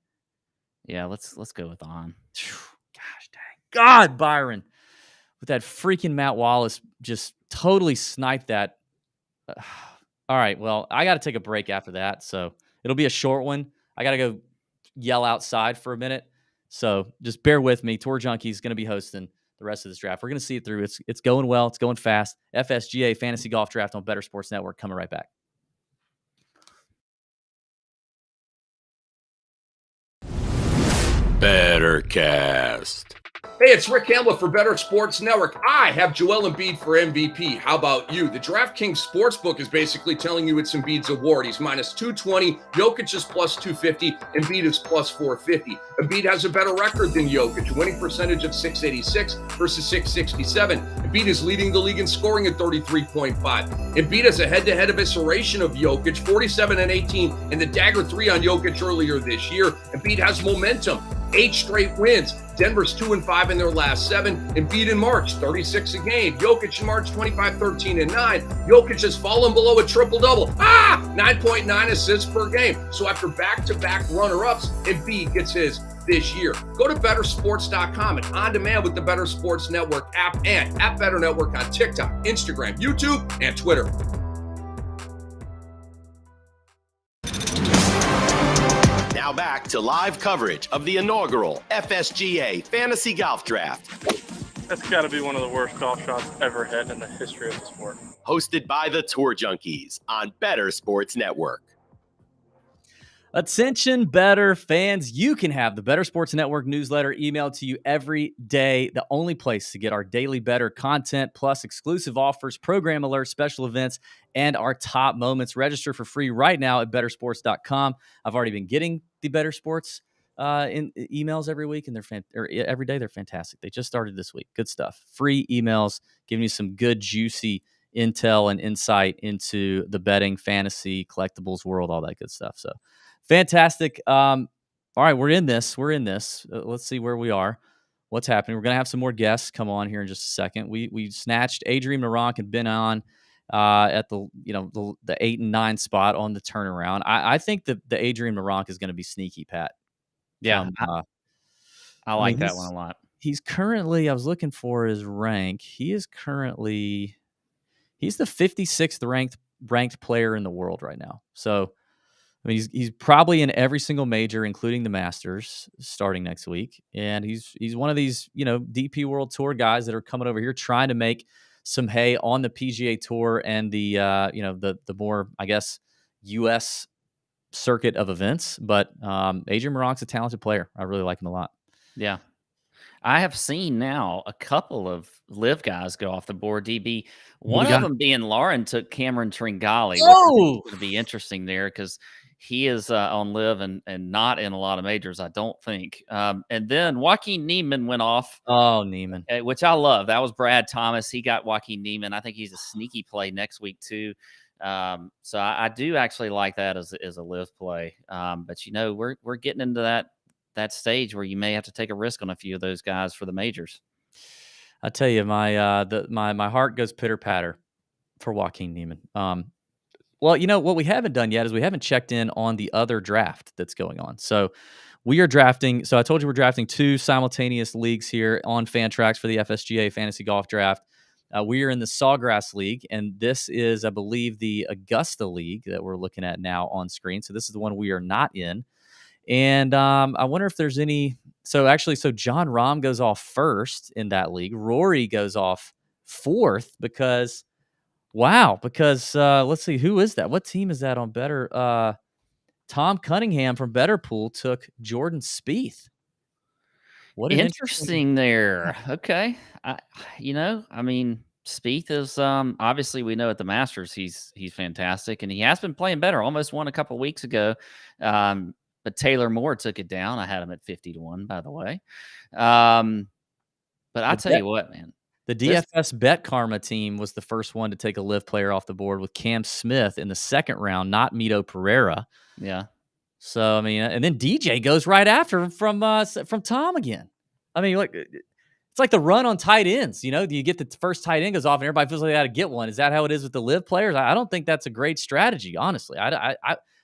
Yeah, let's go with On. Gosh dang. God, Byron. With that freaking Matt Wallace just totally sniped that. All right, well, I got to take a break after that, so it'll be a short one. I got to go yell outside for a minute. So just bear with me. Tour Junkies is going to be hosting the rest of this draft. We're going to see it through. It's going well. It's going fast. F.S.G.A. Fantasy Golf Draft on Bettor Sports Network. Coming right back. Bettorcast. Hey, it's Rick Hamlet for Bettor Sports Network. I have Joel Embiid for MVP. How about you? The DraftKings Sportsbook is basically telling you it's Embiid's award. He's minus 220. Jokic is plus 250. Embiid is plus 450. Embiid has a better record than Jokic, winning percentage of 686 versus 667. Embiid is leading the league in scoring at 33.5. Embiid has a head-to-head evisceration of Jokic, 47-18, and the dagger 3 on Jokic earlier this year. Embiid has momentum, 8 straight wins. Denver's 2-5 in their last 7. Embiid in March, 36 a game. Jokic in March, 25, 13, and 9. Jokic has fallen below a triple-double. 9.9 assists per game. So after back-to-back runner-ups, Embiid gets his this year. Go to bettorsports.com and on demand with the Bettor Sports Network app and at Bettor Network on TikTok, Instagram, YouTube, and Twitter. Now back to live coverage of the inaugural F.S.G.A. Fantasy Golf Draft. That's got to be one of the worst golf shots ever hit in the history of the sport. Hosted by the Tour Junkies on Bettor Sports Network. Attention, Bettor fans. You can have the Bettor Sports Network newsletter emailed to you every day. The only place to get our daily Bettor content, plus exclusive offers, program alerts, special events, and our top moments. Register for free right now at bettorsports.com. I've already been getting the Bettor Sports in emails every week, and every day. They're fantastic. They just started this week. Good stuff. Free emails giving you some good, juicy intel and insight into the betting, fantasy, collectibles world, all that good stuff. So fantastic. All right, we're in this. Let's see where we are. What's happening? We're going to have some more guests come on here in just a second. We snatched Adrian Moronk and Ben On at the 8 and 9 spot on the turnaround. I think the Adrian Moronk is going to be sneaky, Pat. Yeah, I like that one a lot. He's currently, I was looking for his rank. He's the 56th ranked player in the world right now. So, I mean, he's probably in every single major, including the Masters, starting next week. And he's one of these, DP World Tour guys that are coming over here trying to make some hay on the PGA Tour and the more, I guess, U.S. circuit of events. But Adrian Moronk's a talented player. I really like him a lot. Yeah. I have seen now a couple of live guys go off the board, DB. One of them being Lauren took Cameron Tringali, which is going to be interesting there because he is on live and not in a lot of majors, I don't think. And then Joaquin Niemann went off. Oh, Niemann. Which I love. That was Brad Thomas. He got Joaquin Niemann. I think he's a sneaky play next week too. So I do actually like that as a live play. But we're getting into that stage where you may have to take a risk on a few of those guys for the majors. I tell you, my heart goes pitter patter for Joaquin Niemann. Well, what we haven't done yet is we haven't checked in on the other draft that's going on. So we are drafting. So I told you we're drafting 2 simultaneous leagues here on Fantrax for the FSGA Fantasy Golf Draft. We are in the Sawgrass League, and this is, I believe, the Augusta League that we're looking at now on screen. So this is the one we are not in. And I wonder if there's any. So John Rahm goes off first in that league. Rory goes off fourth because let's see, who is that? What team is that on Bettor? Tom Cunningham from Bettor Pool took Jordan Spieth. What an interesting there. Okay. I mean, Spieth is obviously, we know at the Masters he's fantastic, and he has been playing better. Almost won a couple weeks ago. But Taylor Moore took it down. I had him at 50-1, by the way. But I'll tell you what, man. The DFS Bet Karma team was the first one to take a live player off the board with Cam Smith in the second round, not Mito Pereira. Yeah. So, I mean, and then DJ goes right after from Tom again. I mean, it's like the run on tight ends. You get the first tight end goes off and everybody feels like they got to get one. Is that how it is with the live players? I don't think that's a great strategy, honestly.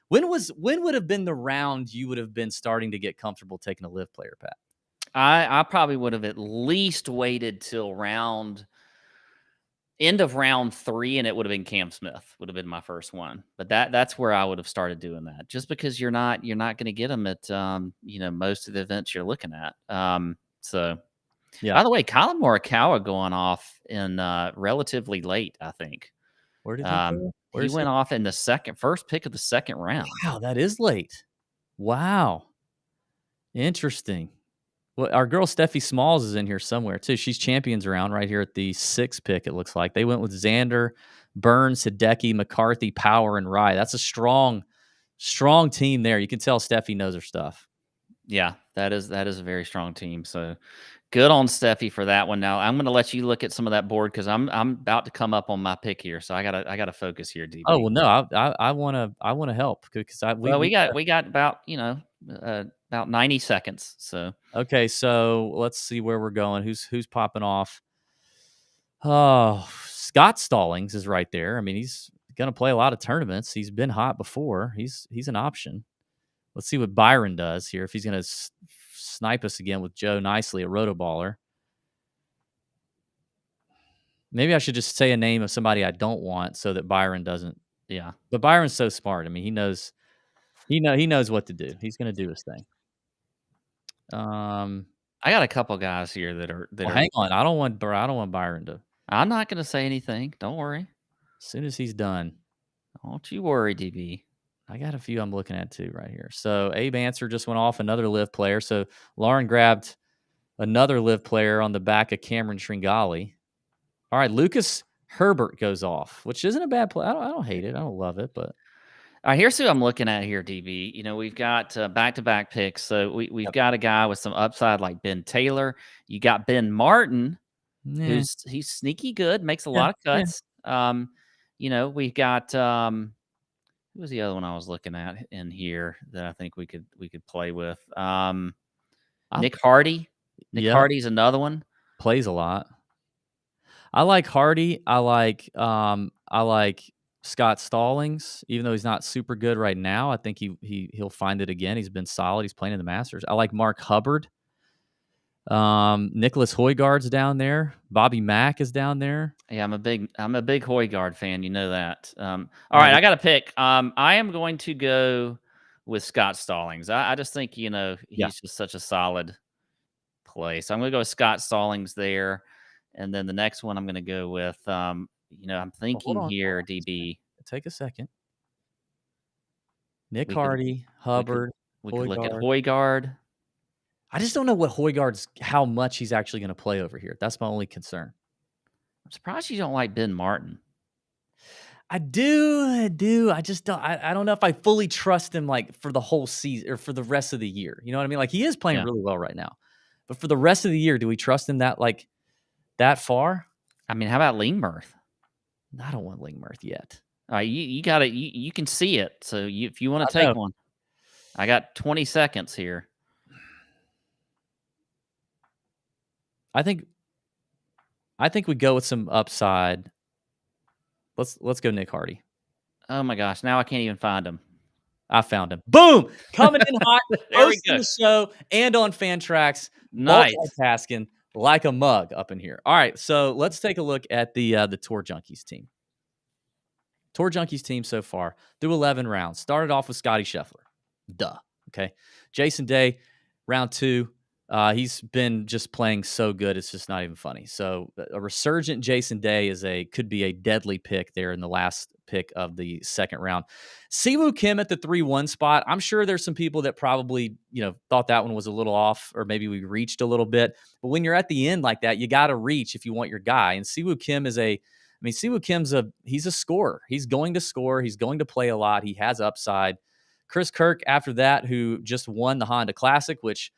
When would have been the round you would have been starting to get comfortable taking a live player, Pat? I probably would have at least waited till end of round 3, and it would have been Cam Smith would have been my first one. But that's where I would have started doing that, just because you're not going to get them at most of the events you're looking at. So yeah. By the way, Colin Morikawa going off in relatively late, I think. Where did he go? He went off in the first pick of the second round. Wow, that is late. Wow, interesting. Well, our girl Steffi Smalls is in here somewhere too. She's champions round right here at the 6th pick. It looks like they went with Xander, Burns, Hideki, McCarthy, Power, and Rye. That's a strong team there. You can tell Steffi knows her stuff. Yeah, that is a very strong team. So good on Steffi for that one. Now I'm going to let you look at some of that board because I'm about to come up on my pick here. So I gotta focus here, DB. Oh well, no, I want to help because we got about about 90 seconds. So okay, so let's see where we're going. Who's popping off? Oh, Scott Stallings is right there. I mean, he's going to play a lot of tournaments. He's been hot before. He's an option. Let's see what Byron does here. If he's going to snipe us again with Joe Nicely, a rotoballer. Maybe I should just say a name of somebody I don't want so that Byron doesn't. Yeah, but Byron's so smart. I mean, he knows what to do. He's going to do his thing. I got a couple guys here that are. Hang on, I don't want Byron to. I'm not going to say anything. Don't worry. As soon as he's done, don't you worry, DB. I got a few I'm looking at too right here. So Abe Answer just went off, another live player. So Lauren grabbed another live player on the back of Cameron Tringali. All right, Lucas Herbert goes off, which isn't a bad play. I don't hate it. I don't love it, but. All right, here's who I'm looking at here, DB. We've got back-to-back picks. So we've got a guy with some upside like Ben Taylor. You got Ben Martin, he's sneaky good, makes a lot of cuts. Yeah. We've got who was the other one I was looking at in here that I think we could play with? Nick Hardy. Nick Hardy's another one. Plays a lot. I like Hardy. I like Scott Stallings, even though he's not super good right now. I think he'll find it again. He's been solid. He's playing in the Masters. I like Mark Hubbard. Nicholas Højgaard's down there. Bobby Mack is down there. Yeah, I'm a big Højgaard fan. You know that. All right, I got to pick. I am going to go with Scott Stallings. I just think he's just such a solid play. So I'm going to go with Scott Stallings there, and then the next one I'm going to go with. I'm thinking here, DB. Take a second. Nick Hardy, Hubbard. We could look at Højgaard. I just don't know how much he's actually going to play over here. That's my only concern. I'm surprised you don't like Ben Martin. I do. I just don't. I don't know if I fully trust him for the whole season or for the rest of the year. You know what I mean? He is playing really well right now, but for the rest of the year, do we trust him that far? I mean, how about Lingmerth? I don't want Lingmerth yet. All right, you got it. You can see it. So if you want to take one, I got 20 seconds here. I think we go with some upside. Let's go Nick Hardy. Oh my gosh! Now I can't even find him. I found him. Boom! Coming in hot, There we hosting go. the show and on Fantrax. Nice. Multitasking like a mug up in here. All right, so let's take a look at the Tour Junkies team. Tour Junkies team so far through 11 rounds. Started off with Scotty Scheffler. Duh. Okay. Jason Day, round 2. He's been just playing so good, it's just not even funny. So a resurgent Jason Day could be a deadly pick there in the last pick of the second round. Siwoo Kim at the 3-1 spot. I'm sure there's some people that probably, thought that one was a little off, or maybe we reached a little bit. But when you're at the end like that, you got to reach if you want your guy. And Siwoo Kim Siwoo Kim's he's a scorer. He's going to score. He's going to play a lot. He has upside. Chris Kirk after that, who just won the Honda Classic, which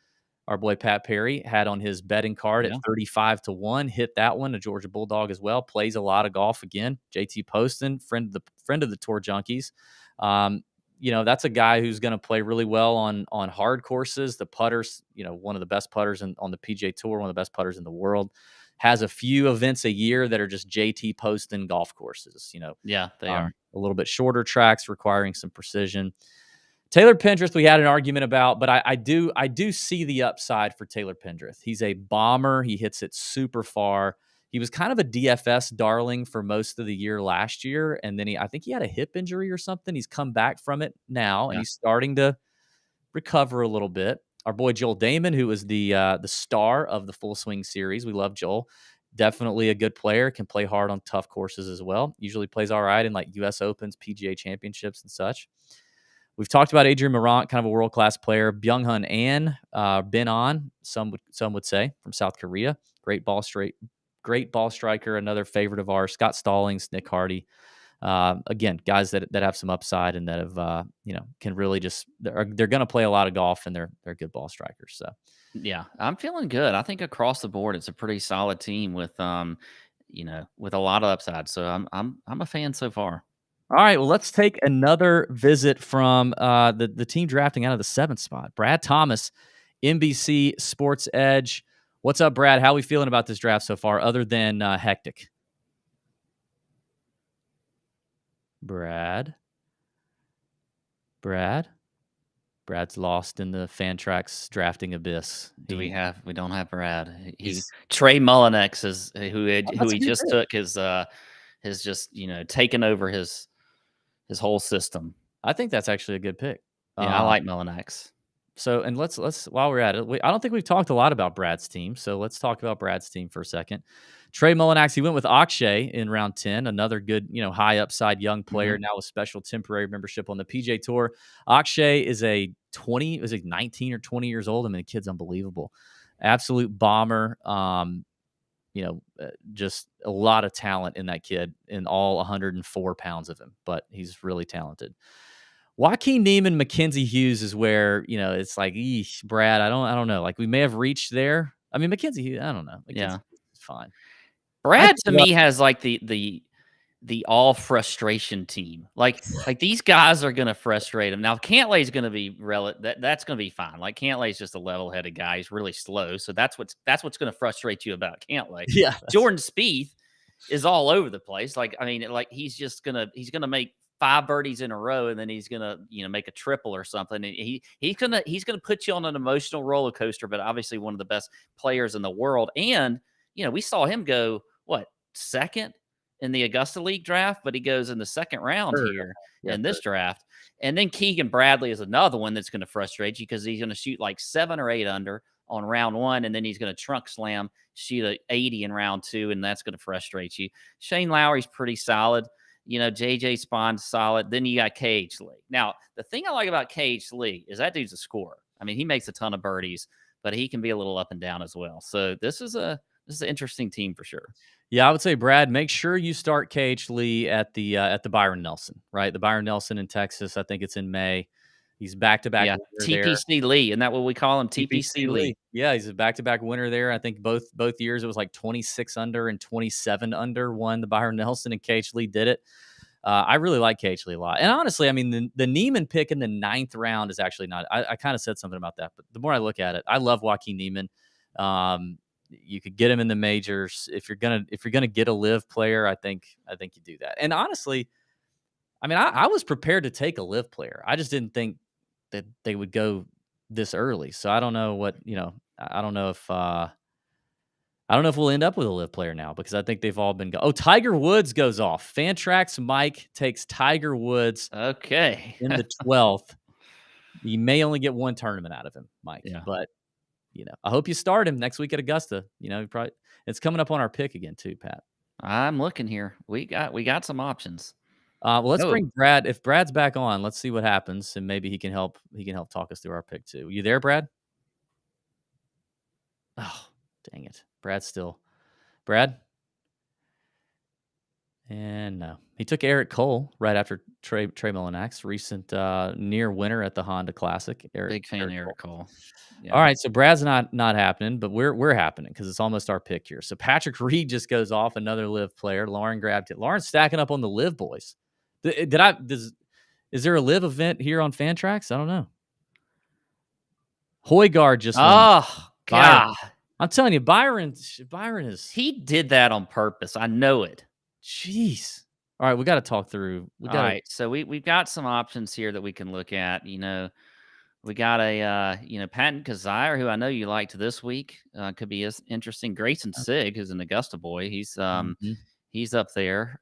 our boy Pat Perry had on his betting card at 35-1. Hit that one, a Georgia Bulldog as well. Plays a lot of golf again. JT Poston, friend of the Tour Junkies. That's a guy who's going to play really well on hard courses. The putters, one of the best putters on the PGA Tour, one of the best putters in the world. Has a few events a year that are just JT Poston golf courses. Yeah, they are a little bit shorter tracks requiring some precision. Taylor Pendrith, we had an argument about, but I do see the upside for Taylor Pendrith. He's a bomber. He hits it super far. He was kind of a DFS darling for most of the year last year, and then I think he had a hip injury or something. He's come back from it now, and he's starting to recover a little bit. Our boy Joel Damon, who was the star of the Full Swing series. We love Joel. Definitely a good player. Can play hard on tough courses as well. Usually plays all right in like U.S. Opens, PGA Championships, and such. We've talked about Adrian Morant, kind of a world-class player. Byung-Hun An, been on, some would say, from South Korea. Great ball striker, another favorite of ours. Scott Stallings, Nick Hardy. Again, guys that have some upside and that have, can really just, they're going to play a lot of golf, and they're good ball strikers. So, yeah, I'm feeling good. I think across the board, it's a pretty solid team with, with a lot of upside. So I'm a fan so far. All right, well, let's take another visit from the team drafting out of the 7th spot. Brad Thomas, NBC Sports Edge. What's up, Brad? How are we feeling about this draft so far, other than hectic? Brad's lost in the Fantrax drafting abyss. We don't have Brad. Trey Mullinex is who he just took has just taken over his whole system. I think that's actually a good pick. Yeah, I like Mullinex. So, and let's while we're at it, I don't think we've talked a lot about Brad's team. So let's talk about Brad's team for a second. Trey Mullinax, he went with F.S.G.A in round 10, another good, high upside young player, now with special temporary membership on the PGA Tour. F.S.G.A is a 19 or 20 years old. I mean, the kid's unbelievable. Absolute bomber. Just a lot of talent in that kid, in all 104 pounds of him, but he's really talented. Joaquin Niemann, Mackenzie Hughes is where, it's like, eesh, Brad, I don't know. Like, we may have reached there. I mean, Mackenzie Hughes, I don't know. Mackenzie Hughes is fine. Brad to me has like the all frustration team. Like these guys are going to frustrate him. Now Cantlay's going to be that's going to be fine. Like Cantlay's just a level-headed guy. He's really slow, so that's what's going to frustrate you about Cantlay. Yeah, Jordan Spieth is all over the place. Like he's gonna make 5 birdies in a row, and then he's gonna make a triple or something. And he's gonna put you on an emotional roller coaster. But obviously one of the best players in the world. And we saw him go second in the Augusta League draft, but he goes in the second round here in this draft. And then Keegan Bradley is another one that's going to frustrate you because he's going to shoot like 7 or 8 under on round 1, and then he's going to trunk slam, shoot a 80 in round 2, and that's going to frustrate you. Shane Lowry's pretty solid. JJ Spawn's solid. Then you got KH Lee. Now, the thing I like about KH Lee is that dude's a scorer. I mean, he makes a ton of birdies, but he can be a little up and down as well. So this is an interesting team for sure. Yeah, I would say, Brad, make sure you start KH Lee at the Byron Nelson, right? The Byron Nelson in Texas. I think it's in May. He's back-to-back. Yeah, TPC Lee. Isn't that what we call him? TPC Lee. Yeah, he's a back-to-back winner there. I think both years it was like 26 under and 27 under won the Byron Nelson, and KH Lee did it. I really like KH Lee a lot. And honestly, I mean, the Niemann pick in the 9th round is actually not – I kind of said something about that. But the more I look at it, I love Joaquin Niemann. You could get him in the majors if you're gonna get a live player. I think you do that. And honestly, I mean, I was prepared to take a live player. I just didn't think that they would go this early. So I don't know what, I don't know if we'll end up with a live player now because I think they've all been Tiger Woods goes off. Fantrax Mike takes Tiger Woods Okay. in the 12th. You may only get one tournament out of him, Mike. Yeah. But I hope you start him next week at Augusta. It's coming up on our pick again too, Pat. I'm looking here. We got some options. Well, let's bring Brad. If Brad's back on, let's see what happens, and maybe he can help. He can help talk us through our pick too. You there, Brad? Oh, dang it, Brad. And no, he took Eric Cole right after Trey Mullinax, recent near winner at the Honda Classic. Big fan of Eric Cole. Yeah. All right, so Brad's not happening, but we're happening because it's almost our pick here. So Patrick Reed just goes off, another live player. Lauren grabbed it. Lauren's stacking up on the live boys. Is there a live event here on Fantrax? I don't know. Højgaard just God. I'm telling you, Byron is. He did that on purpose. I know it. Jeez. All right, we got to talk through. All right, so we've got some options here that we can look at. We got a Patton Kazire, who I know you liked this week. Could be as interesting. Grayson Sigg, who's an Augusta boy. He's up there.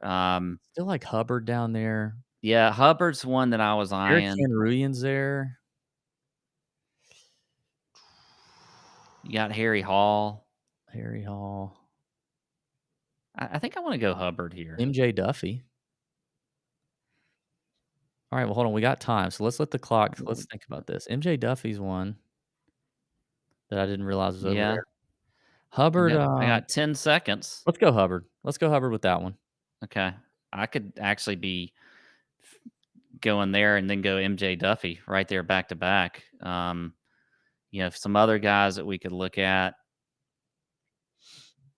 Still like Hubbard down there. Yeah, Hubbard's one that I was eyeing. Eric Ruyan's there. You got Harry Hall. I think I want to go Hubbard here. MJ Duffy. All right, well, hold on. We got time, so let's let the clock. Let's think about this. MJ Duffy's one that I didn't realize was over there. Hubbard. I got 10 seconds. Let's go Hubbard. Let's go Hubbard with that one. Okay, I could actually be going there and then go MJ Duffy right there back to back. Some other guys that we could look at.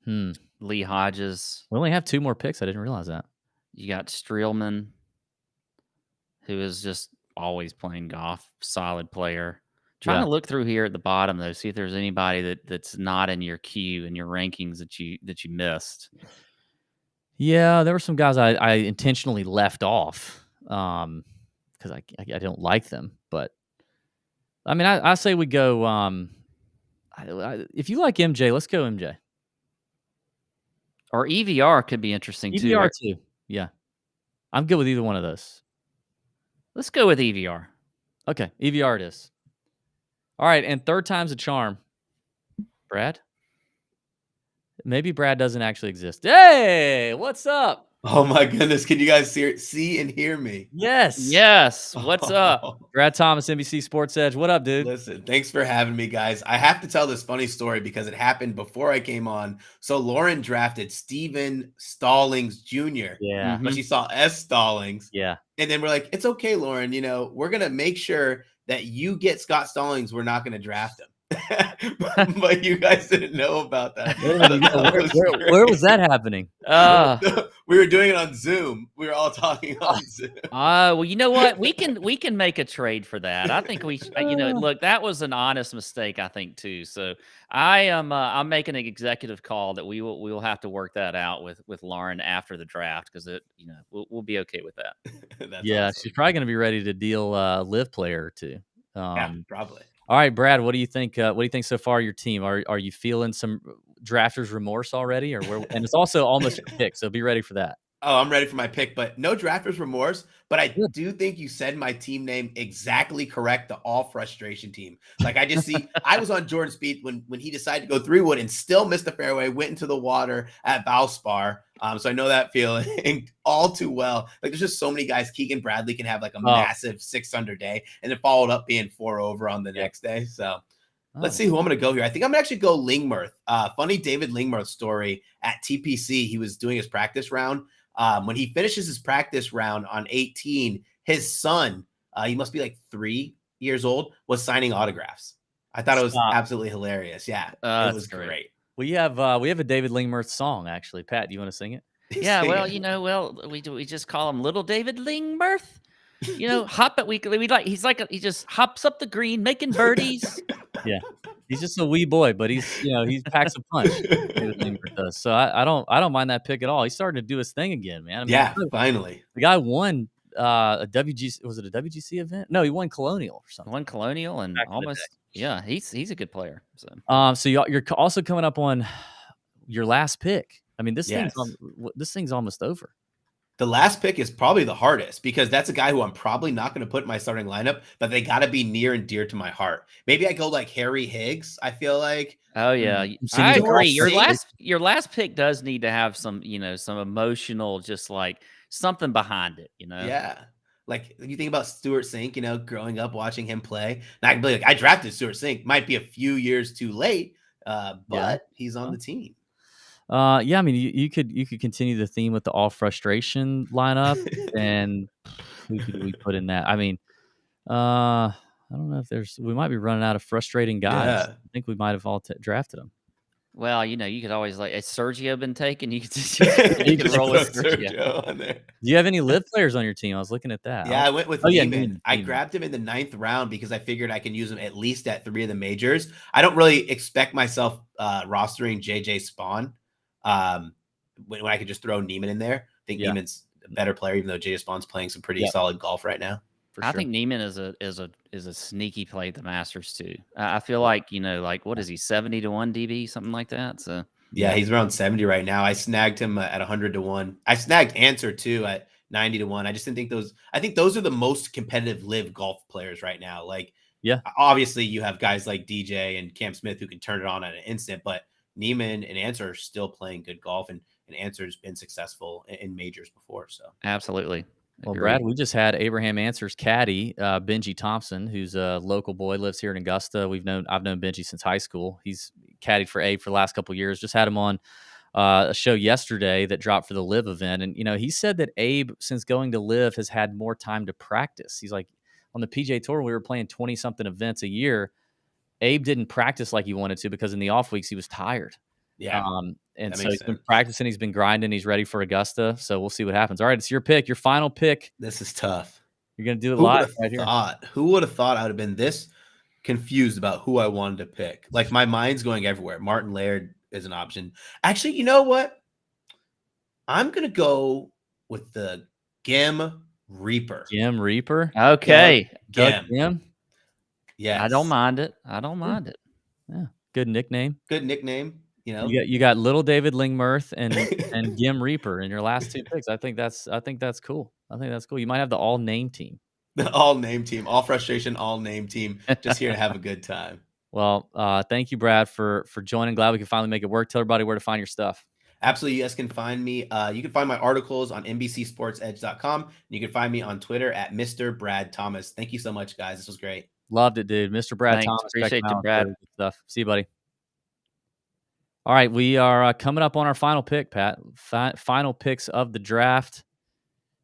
Lee Hodges. We only have 2 more picks. I didn't realize that. You got Streelman, who is just always playing golf. Solid player. Trying to look through here at the bottom though, see if there's anybody that's not in your queue in your rankings that you missed. Yeah, there were some guys I intentionally left off because I don't like them. But I mean, I say we go. If you like MJ, let's go MJ. Or EVR could be interesting too. EVR too. Yeah, I'm good with either one of those. Let's go with EVR. Okay, EVR it is. All right, and third time's a charm. Brad? Maybe Brad doesn't actually exist. Hey, what's up? Oh my goodness. Can you guys see and hear me? Yes. What's up? Brad Thomas, NBC Sports Edge. What up, dude? Listen, thanks for having me, guys. I have to tell this funny story because it happened before I came on. So Lauren drafted Steven Stallings Jr. Yeah. But she saw S. Stallings. Yeah. And then we're like, it's okay, Lauren. We're going to make sure that you get Scott Stallings. We're not going to draft him. but you guys didn't know about that. Where was that happening? We were doing it on Zoom. We were all talking on Zoom. Well, you know what? We can make a trade for that. I think we, look, that was an honest mistake, I think too. So I'm making an executive call that we will have to work that out with Lauren after the draft because we'll be okay with that. Yeah, awesome. She's probably going to be ready to deal live player or two. Yeah, probably. All right, Brad, what do you think? What do you think so far? Your team, are you feeling some drafters remorse already, or where? And it's also almost your pick, so be ready for that. Oh, I'm ready for my pick, but no drafters remorse. But I do think you said my team name exactly correct. The all frustration team. Like I just see, I was on Jordan Spieth when he decided to go 3-wood and still missed the fairway, went into the water at Valspar. So I know that feeling all too well. Like there's just so many guys. Keegan Bradley can have like a massive 6-under day, and then followed up being 4 over on the next day. So let's see who I'm going to go here. I think I'm going to actually go Lingmerth. Funny David Lingmerth story at TPC. He was doing his practice round. When he finishes his practice round on 18, his son, he must be like 3 years old, was signing autographs. I thought it was absolutely hilarious. Yeah, it was great. We have a David Lingmerth song actually. Pat, do you want to sing it? Yeah, well, we just call him Little David Lingmerth. Hop it. We like he just hops up the green, making birdies. Yeah, he's just a wee boy, but he packs a punch. David Lingmerth does. So I don't mind that pick at all. He's starting to do his thing again, man. Finally, the guy won a WGC. Was it a WGC event? No, he won Colonial or something. Won Colonial and almost. Yeah, he's a good player. So you're also coming up on your last pick. I mean, this thing's almost over. The last pick is probably the hardest because that's a guy who I'm probably not going to put in my starting lineup, but they got to be near and dear to my heart. Maybe I go like Harry Higgs. I feel like. Oh yeah, I agree. Your last pick does need to have some, some emotional, just like something behind it. Yeah. Like you think about Stuart Sink, growing up watching him play. And I can be like, I drafted Stuart Sink. Might be a few years too late, but he's on the team. I mean, you could continue the theme with the all frustration lineup, and who could we put in that? I mean, I don't know if we might be running out of frustrating guys. Yeah. I think we might have all drafted them. Well, you could always has Sergio been taken? You could roll with Sergio on there. Do you have any live players on your team? I was looking at that. Yeah, I went with Neiman. I grabbed him in the 9th round because I figured I can use him at least at 3 of the majors. I don't really expect myself rostering JJ Spawn when I could just throw Neiman in there. I think Neiman's a better player, even though JJ Spawn's playing some pretty solid golf right now. I think Neiman is a sneaky play at the Masters too. I feel like what is he 70-1 DB, something like that. So yeah, he's around 70 right now. I snagged him at 100-1. I snagged Answer too at 90-1. I just didn't think those. I think those are the most competitive live golf players right now. Like, obviously you have guys like DJ and Cam Smith who can turn it on at an instant, but Neiman and Answer are still playing good golf, and Answer's been successful in majors before. So absolutely. Well, Brad, we just had Abraham Answer's caddy, Benji Thompson, who's a local boy, lives here in Augusta. I've known Benji since high school. He's caddied for Abe for the last couple of years. Just had him on a show yesterday that dropped for the Live event. And, he said that Abe, since going to Live, has had more time to practice. He's like, on the PGA Tour, we were playing 20-something events a year. Abe didn't practice like he wanted to because in the off weeks he was tired. Yeah. And so he's been practicing, he's been grinding, he's ready for Augusta. So we'll see what happens. All right, it's your pick, your final pick. This is tough. You're going to do it live right here. Who would have thought I would have been this confused about who I wanted to pick? Like my mind's going everywhere. Martin Laird is an option. Actually, you know what? I'm going to go with the Gim Reaper. Gim Reaper? Okay. Gim? Yeah. I don't mind it. Yeah. Good nickname. You got Little David Lingmirth and Gim Reaper in your last 2 picks. I think that's cool. You might have the all name team. The all name team, all frustration, all name team. Just here to have a good time. Well, thank you, Brad, for joining. Glad we can finally make it work. Tell everybody where to find your stuff. Absolutely. You guys can find me. You can find my articles on NBCSportsEdge.com. You can find me on Twitter at Mr. Brad Thomas. Thank you so much, guys. This was great. Loved it, dude. Mr. Brad Thomas. Appreciate you, Brad. Stuff. See you, buddy. All right, we are coming up on our final pick, Pat. Final picks of the draft,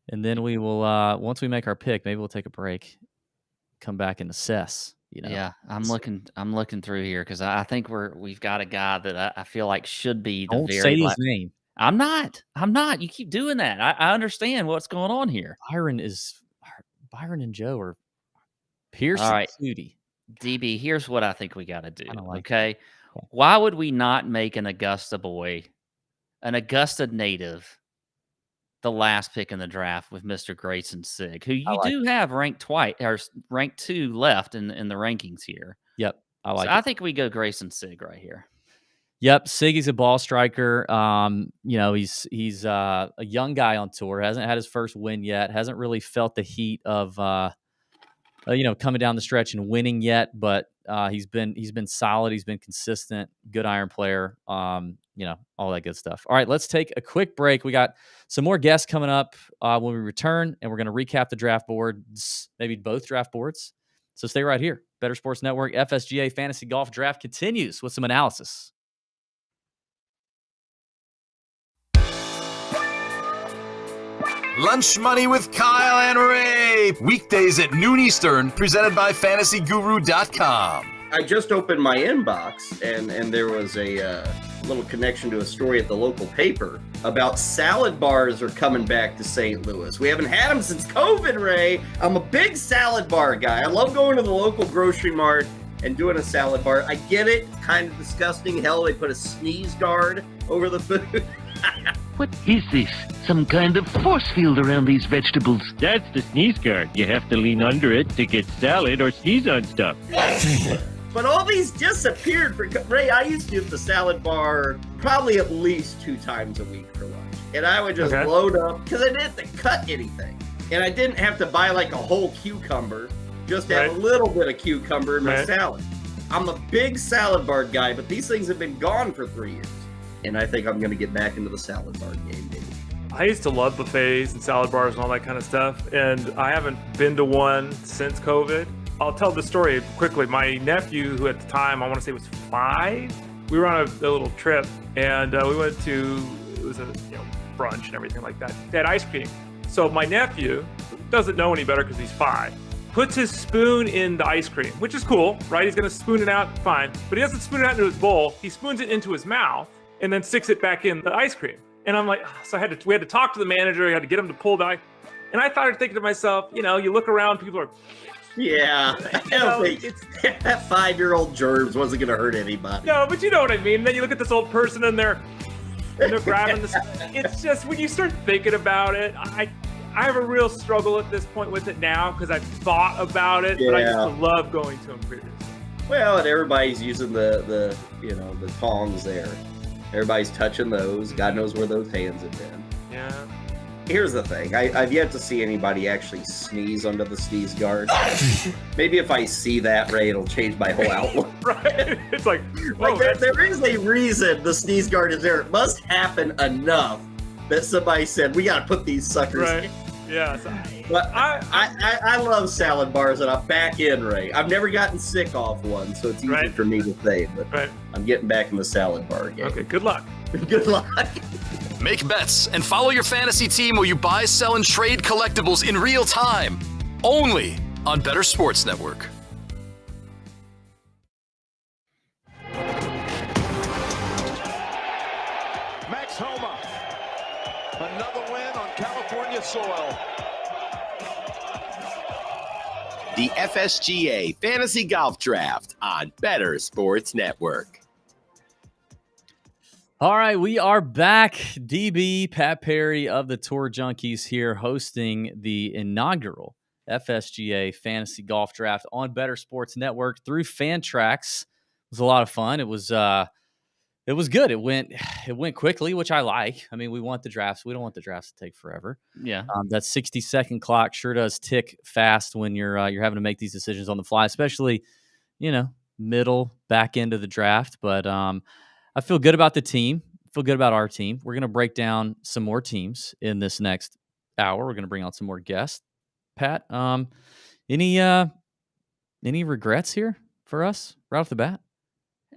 and then we will. Once we make our pick, maybe we'll take a break, come back and assess. Yeah, I'm looking through here because I think we've got a guy that I feel like should be. Don't say his name. I'm not. You keep doing that. I understand what's going on here. Byron and Joe are Pierce. All right, Sudi. DB. Here's what I think we got to do. Okay. Why would we not make an Augusta boy, an Augusta native, the last pick in the draft with Mr. Grayson Sigg, who you do have ranked 2 left in the rankings here? Yep, I think we go Grayson Sigg right here. Yep, Siggy's a ball striker. He's a young guy on tour. Hasn't had his first win yet. Hasn't really felt the heat of coming down the stretch and winning yet, but he's been solid. He's been consistent, good iron player, all that good stuff. All right, let's take a quick break. We got some more guests coming up when we return, and we're going to recap the draft boards, maybe both draft boards. So stay right here. Bettor Sports Network, F.S.G.A. Fantasy Golf Draft continues with some analysis. Lunch Money with Kyle and Ray. Weekdays at noon Eastern, presented by FantasyGuru.com. I just opened my inbox, and there was a little connection to a story at the local paper about salad bars are coming back to St. Louis. We haven't had them since COVID, Ray. I'm a big salad bar guy. I love going to the local grocery mart and doing a salad bar. I get it. It's kind of disgusting. Hell, they put a sneeze guard over the food. What is this? Some kind of force field around these vegetables. That's the sneeze guard. You have to lean under it to get salad or sneeze on stuff. But all these disappeared. Ray, I used to do the salad bar probably at least 2 times a week for lunch. And I would just load up because I didn't have to cut anything. And I didn't have to buy like a whole cucumber, just have a little bit of cucumber in my salad. I'm a big salad bar guy, but these things have been gone for 3 years. And I think I'm going to get back into the salad bar game, maybe. I used to love buffets and salad bars and all that kind of stuff, and I haven't been to one since COVID. I'll tell the story quickly. My nephew, who at the time, I want to say was 5, we were on a little trip, and we went to, it was a brunch and everything like that. They had ice cream. So my nephew doesn't know any better because he's 5. Puts his spoon in the ice cream, which is cool, right? He's going to spoon it out, fine. But he doesn't spoon it out into his bowl. He spoons it into his mouth and then sticks it back in the ice cream. And I'm like, so we had to talk to the manager. I had to get him to pull back. And I started thinking to myself, you look around, people are. Yeah, that 5-year-old germs wasn't going to hurt anybody. No, but you know what I mean. Then you look at this old person and they're grabbing this. It's just when you start thinking about it, I have a real struggle at this point with it now because I've thought about it, but I used to love going to them previously. Well, and everybody's using the tongs there. Everybody's touching those. God knows where those hands have been. Yeah. Here's the thing. I've yet to see anybody actually sneeze under the sneeze guard. Maybe if I see that, Ray, it'll change my whole outlook. Right? It's like there is a reason the sneeze guard is there. It must happen enough that somebody said, we got to put these suckers in. Yeah. But I love salad bars, and I'm back in, Ray. I've never gotten sick off one, so it's easy for me to say, but I'm getting back in the salad bar game. Okay, good luck. Good luck. Make bets and follow your fantasy team while you buy, sell, and trade collectibles in real time. Only on Bettor Sports Network. Max Homa. Another win on California soil. The F.S.G.A. Fantasy Golf Draft on Bettor Sports Network. All right, we are back. DB, Pat Perry of the Tour Junkies here hosting the inaugural F.S.G.A. Fantasy Golf Draft on Bettor Sports Network through Fantrax. It was a lot of fun. It was good. It went quickly, which I like. I mean, we want the drafts. We don't want the drafts to take forever. Yeah. That 60-second clock sure does tick fast when you're having to make these decisions on the fly, especially, middle, back end of the draft. But I feel good about the team. I feel good about our team. We're going to break down some more teams in this next hour. We're going to bring on some more guests. Pat, any regrets here for us right off the bat?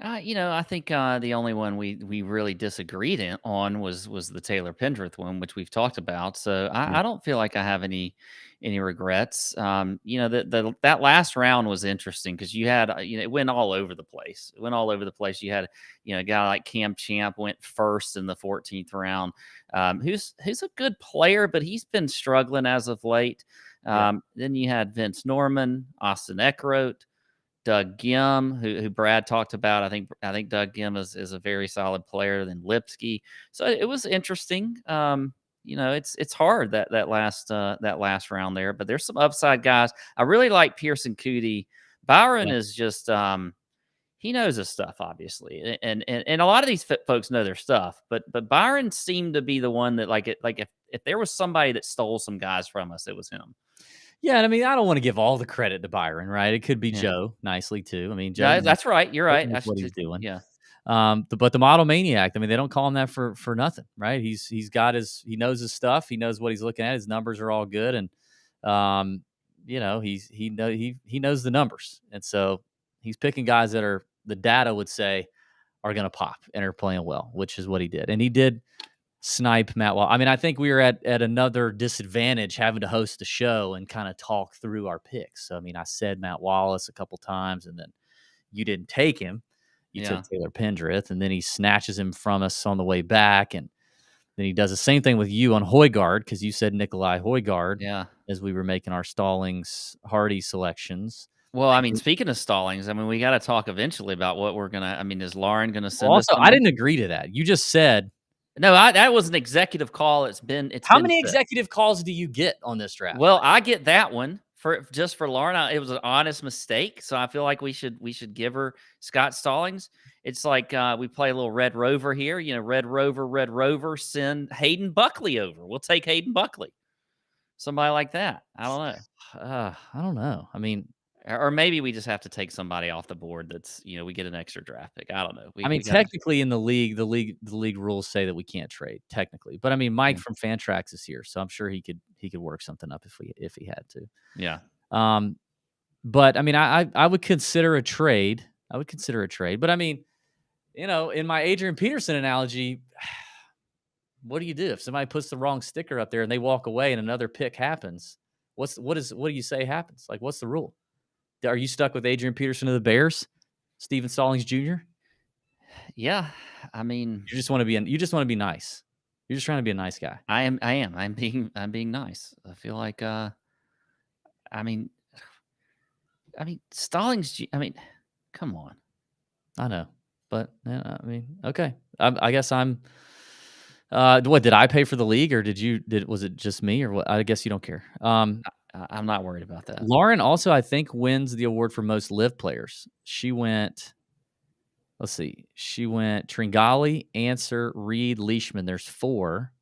I think the only one we really disagreed on was the Taylor Pendrith one, which we've talked about. So I don't feel like I have any regrets. That last round was interesting because you had it went all over the place. You had a guy like Cam Champ went first in the 14th round, who's a good player, but he's been struggling as of late. Then you had Vince Norman, Austin Eckroat, Doug Gim, who Brad talked about. I think Doug Gim is a very solid player. Then Lipsky. So it was interesting. It's hard that last round there, but there's some upside guys. I really like Pearson Coody. Byron is just he knows his stuff, obviously, and a lot of these folks know their stuff. But Byron seemed to be the one that if there was somebody that stole some guys from us, it was him. Yeah, and I mean, I don't want to give all the credit to Byron, right? It could be Joe nicely too. I mean, Joe. That's right. You're right. That's what he's doing. Yeah. But the model maniac, I mean, they don't call him that for nothing, right? He knows his stuff. He knows what he's looking at. His numbers are all good, and he knows the numbers, and so he's picking guys that are the data would say are going to pop and are playing well, which is what he did, and he did snipe Matt Wallace. I mean, I think we were at another disadvantage having to host the show and kind of talk through our picks. So, I mean, I said Matt Wallace a couple times, and then you didn't take him. You took Taylor Pendrith, and then he snatches him from us on the way back, and then he does the same thing with you on Højgaard because you said Nikolai Højgaard as we were making our Stallings Hardy selections. Well, I mean, speaking of Stallings, I mean, we got to talk eventually about what we're going to – I mean, is Lauren going to send us? Also, I didn't agree to that. You just said No, that was an executive call. How many executive calls do you get on this draft? Well, I get that one for Lauren. It was an honest mistake, so I feel like we should give her Scott Stallings. It's like we play a little Red Rover here. Red Rover, send Hayden Buckley over. We'll take Hayden Buckley. Somebody like that. I don't know. I don't know. I mean, or maybe we just have to take somebody off the board that's, we get an extra draft pick. I don't know. Technically in the league rules say that we can't trade technically. But I mean, Mike from Fantrax is here, so I'm sure he could work something up if he had to. Yeah. But I mean, I would consider a trade. But I mean, in my Adrian Peterson analogy, what do you do if somebody puts the wrong sticker up there and they walk away and another pick happens? What do you say happens? Like, what's the rule? Are you stuck with Adrian Peterson of the Bears, Steven Stallings Jr.? Yeah, I mean, you just want to be nice. You're just trying to be a nice guy. I am. I'm being nice. I feel like, I mean, Stallings. I mean, come on. I know, but I mean, okay. I guess I'm. What did I pay for the league, or was it just me, or what? I guess you don't care. I'm not worried about that. Lauren also, I think, wins the award for most live players. She went. Let's see. She went Tringali, Answer, Reed, Leishman. There's 4.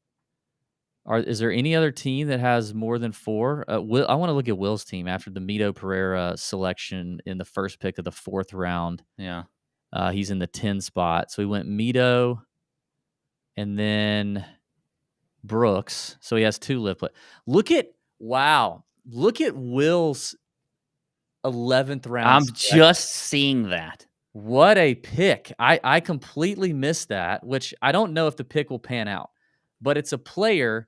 Is there any other team that has more than 4? I want to look at Will's team after the Mito Pereira selection in the first pick of the 4th round. Yeah. He's in the 10 spot. So he went Mito and then Brooks. So he has 2 live play. Look at Will's 11th round. I'm just seeing that. What a pick. I completely missed that, which I don't know if the pick will pan out, but it's a player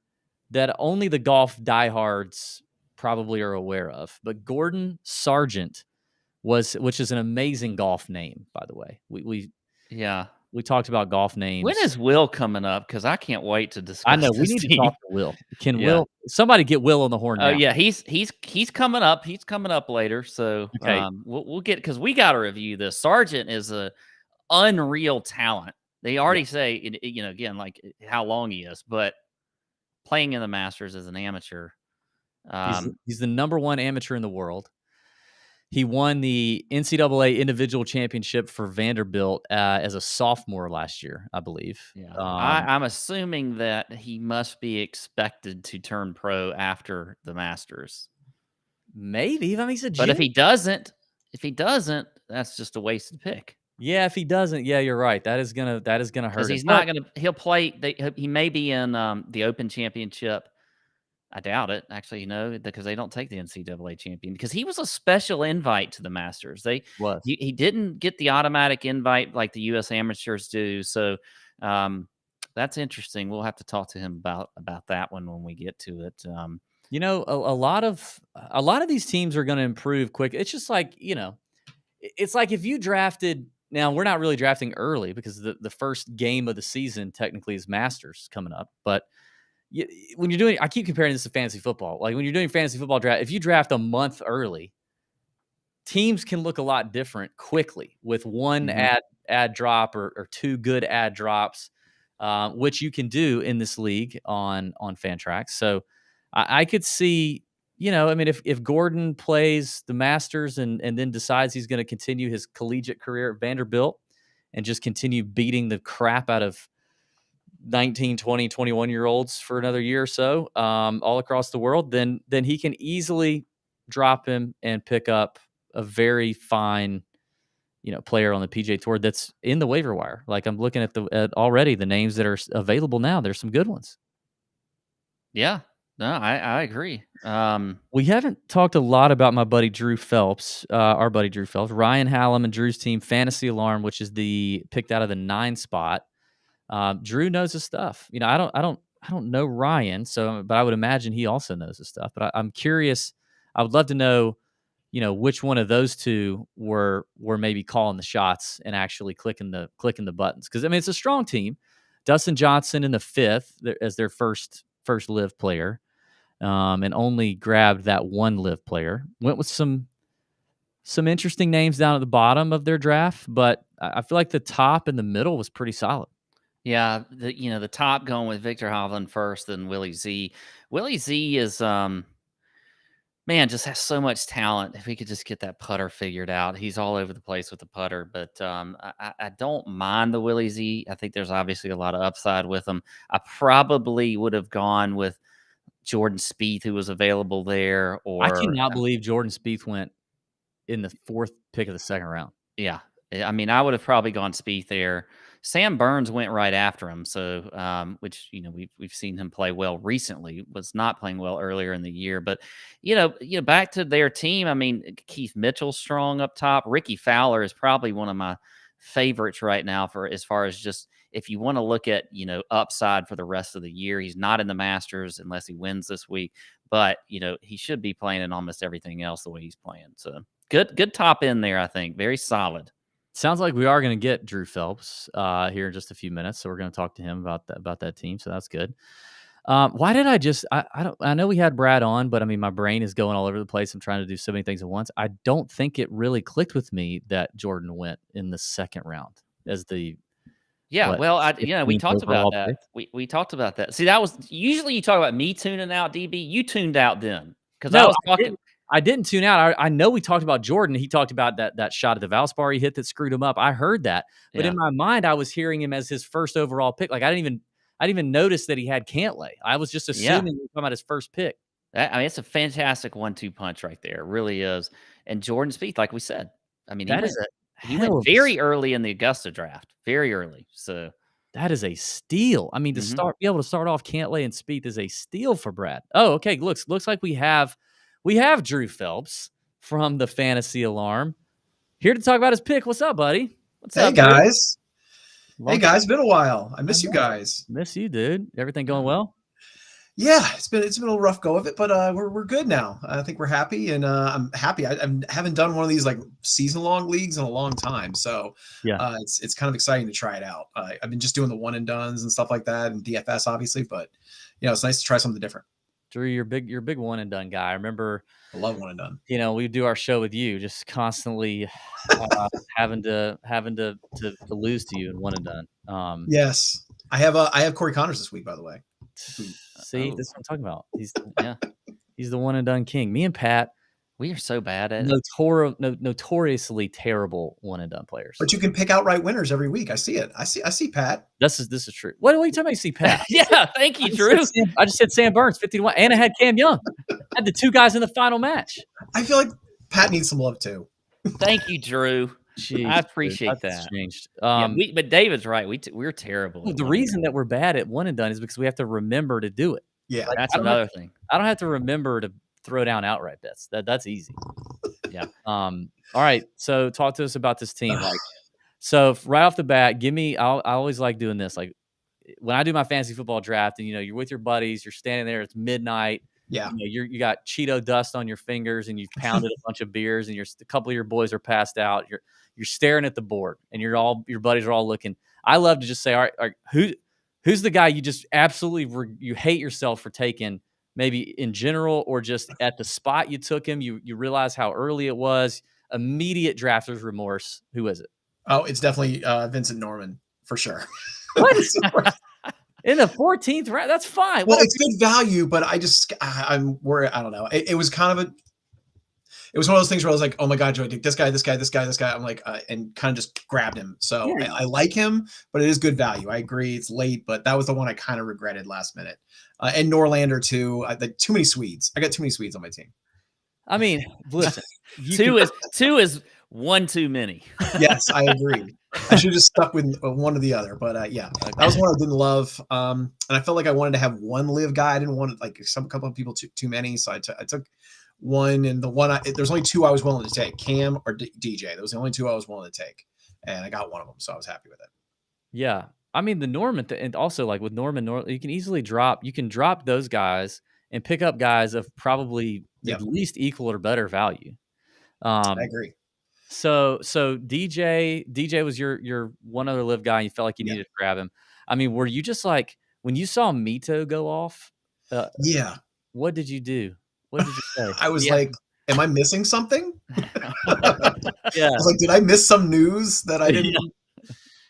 that only the golf diehards probably are aware of. But Gordon Sargent which is an amazing golf name, by the way. We talked about golf names. When is Will coming up? Because I can't wait to discuss. I know we need to talk to Will. Will somebody get Will on the horn? Oh yeah, he's coming up. He's coming up later. So okay. We'll get, because we got to review this. Sargent is a unreal talent. They already say again, like how long he is, but playing in the Masters as an amateur. He's the number 1 amateur in the world. He won the NCAA individual championship for Vanderbilt as a sophomore last year, I believe. Yeah. I'm assuming that he must be expected to turn pro after the Masters. Maybe. I mean, he's a But if he doesn't, that's just a wasted pick. Yeah, if he doesn't, you're right. That is gonna hurt. Because he's not gonna. He'll play. He may be in the Open Championship. I doubt it, actually, because they don't take the NCAA champion, because he was a special invite to the Masters. He didn't get the automatic invite like the U.S. amateurs do. So that's interesting. We'll have to talk to him about that one when we get to it. A lot of these teams are going to improve quick. It's just like, it's like if you drafted. Now, we're not really drafting early because the first game of the season technically is Masters coming up, but when you're doing, I keep comparing this to fantasy football. Like when you're doing fantasy football draft, if you draft a month early, teams can look a lot different quickly with one ad drop or 2 good ad drops, which you can do in this league on Fantrax. So I could see, if Gordon plays the Masters and then decides he's going to continue his collegiate career at Vanderbilt and just continue beating the crap out of 19, 20, 21-year-olds for another year or so, all across the world, then he can easily drop him and pick up a very fine, player on the PGA Tour that's in the waiver wire. Like I'm looking at already the names that are available now. There's some good ones. Yeah, no, I agree. We haven't talked a lot about my buddy Drew Phelps, our buddy Drew Phelps, Ryan Hallam and Drew's team, Fantasy Alarm, which is picked out of the 9 spot. Drew knows his stuff. I don't know Ryan, but I would imagine he also knows his stuff. But I'm curious. I would love to know, which one of those 2 were maybe calling the shots and actually clicking the buttons. Because it's a strong team. Dustin Johnson in the 5th as their first live player, and only grabbed that 1 live player. Went with some interesting names down at the bottom of their draft, but I feel like the top and the middle was pretty solid. Yeah, the top going with Victor Hovland first, then Willie Z. Willie Z is man, just has so much talent. If he could just get that putter figured out, he's all over the place with the putter. But I don't mind the Willie Z. I think there's obviously a lot of upside with him. I probably would have gone with Jordan Spieth, who was available there. Or I cannot believe Jordan Spieth went in the 4th pick of the 2nd round. Yeah. I mean, I would have probably gone Spieth there. Sam Burns went right after him, so which we've seen him play well recently. Was not playing well earlier in the year, but back to their team. I mean, Keith Mitchell's strong up top. Ricky Fowler is probably one of my favorites right now for as far as just if you want to look at upside for the rest of the year. He's not in the Masters unless he wins this week, but he should be playing in almost everything else the way he's playing. So good top end there. I think very solid. Sounds like we are going to get Drew Phelps here in just a few minutes, so we're going to talk to him about that team. So that's good. Why did I know we had Brad on, but I mean my brain is going all over the place. I'm trying to do so many things at once. I don't think it really clicked with me that Jordan went in the 2nd round as the we talked about that. We talked about that. See, that was usually you talk about me tuning out, DB. You tuned out then because I was talking. I didn't tune out. I know we talked about Jordan. He talked about that shot at the Valspar he hit that screwed him up. I heard that. But in my mind, I was hearing him as his first overall pick. Like I didn't even notice that he had Cantlay. I was just assuming he was talking about his first pick. I mean, it's a fantastic 1-2 punch right there. It really is. And Jordan Spieth, like we said, I mean, he went very early in the Augusta draft. Very early. So that is a steal. I mean, be able to start off Cantlay and Spieth is a steal for Brad. Oh, okay. Looks like we have Drew Phelps from the Fantasy Alarm here to talk about his pick. What's up, buddy? What's up, guys? Hey, guys. Been a while. I miss you guys. Miss you, dude. Everything going well? Yeah, it's been a little rough go of it, but we're good now. I think we're happy, and I'm happy. I haven't done one of these like season-long leagues in a long time, so yeah, it's kind of exciting to try it out. I've been just doing the one and dones and stuff like that, and DFS obviously, but it's nice to try something different. Drew, you're big one and done guy. I remember I love one and done. We do our show with you, just constantly having to lose to you in one and done. Yes, I have Corey Connors this week, by the way. See, this is what I'm talking about. He's the one and done king. Me and Pat, we are so bad at notoriously terrible one and done players. But you can pick outright winners every week. I see it. I see Pat. This is true. What are you talking about? You see Pat? Yeah, thank you, Drew. I just said Sam Burns 51, and I had Cam Young. I had the 2 guys in the final match. I feel like Pat needs some love too. Thank you, Drew. Jeez, I appreciate that. Changed. But David's right. We're terrible. The reason that we're bad at one and done is because we have to remember to do it. Yeah, that's another thing. I don't have to remember to throw down outright bets. That's easy. Yeah. All right. So talk to us about this team. So right off the bat, I always like doing this. Like when I do my fantasy football draft, and you're with your buddies, you're standing there, it's midnight. Yeah. You got Cheeto dust on your fingers, and you've pounded a bunch of beers, and a couple of your boys are passed out. You're staring at the board, and your buddies are all looking. I love to just say, all right, who's the guy you just absolutely you hate yourself for taking, maybe in general or just at the spot you took him. You realize how early it was. Immediate drafter's remorse. Who is it? Oh, it's definitely Vincent Norman for sure. What? In the 14th round? That's fine. Well, it's good value, but I'm worried. I don't know. It was kind of it was one of those things where I was like, oh my God, Joe, this guy. I'm like, and kind of just grabbed him. So yeah. I like him, but it is good value. I agree. It's late, but that was the one I kind of regretted last minute. And Norlander too. Too many Swedes. I got too many Swedes on my team. I mean, listen, two is one too many. Yes, I agree. I should have just stuck with one or the other, but that was one I didn't love. And I felt like I wanted to have one live guy. I didn't want couple of people too many, so I took one, and the one there's only 2 I was willing to take, Cam or DJ. Those were the only 2 I was willing to take, and I got one of them, so I was happy with it. Yeah, I mean the Norman, and also like with Norman, you can easily drop those guys and pick up guys of probably at least equal or better value. I agree. So DJ was your one other live guy, and you felt like you needed to grab him. I mean, were you just like when you saw Mito go off? What did you do? What did you say? I was like, am I missing something? Yeah. I was like, did I miss some news that I didn't?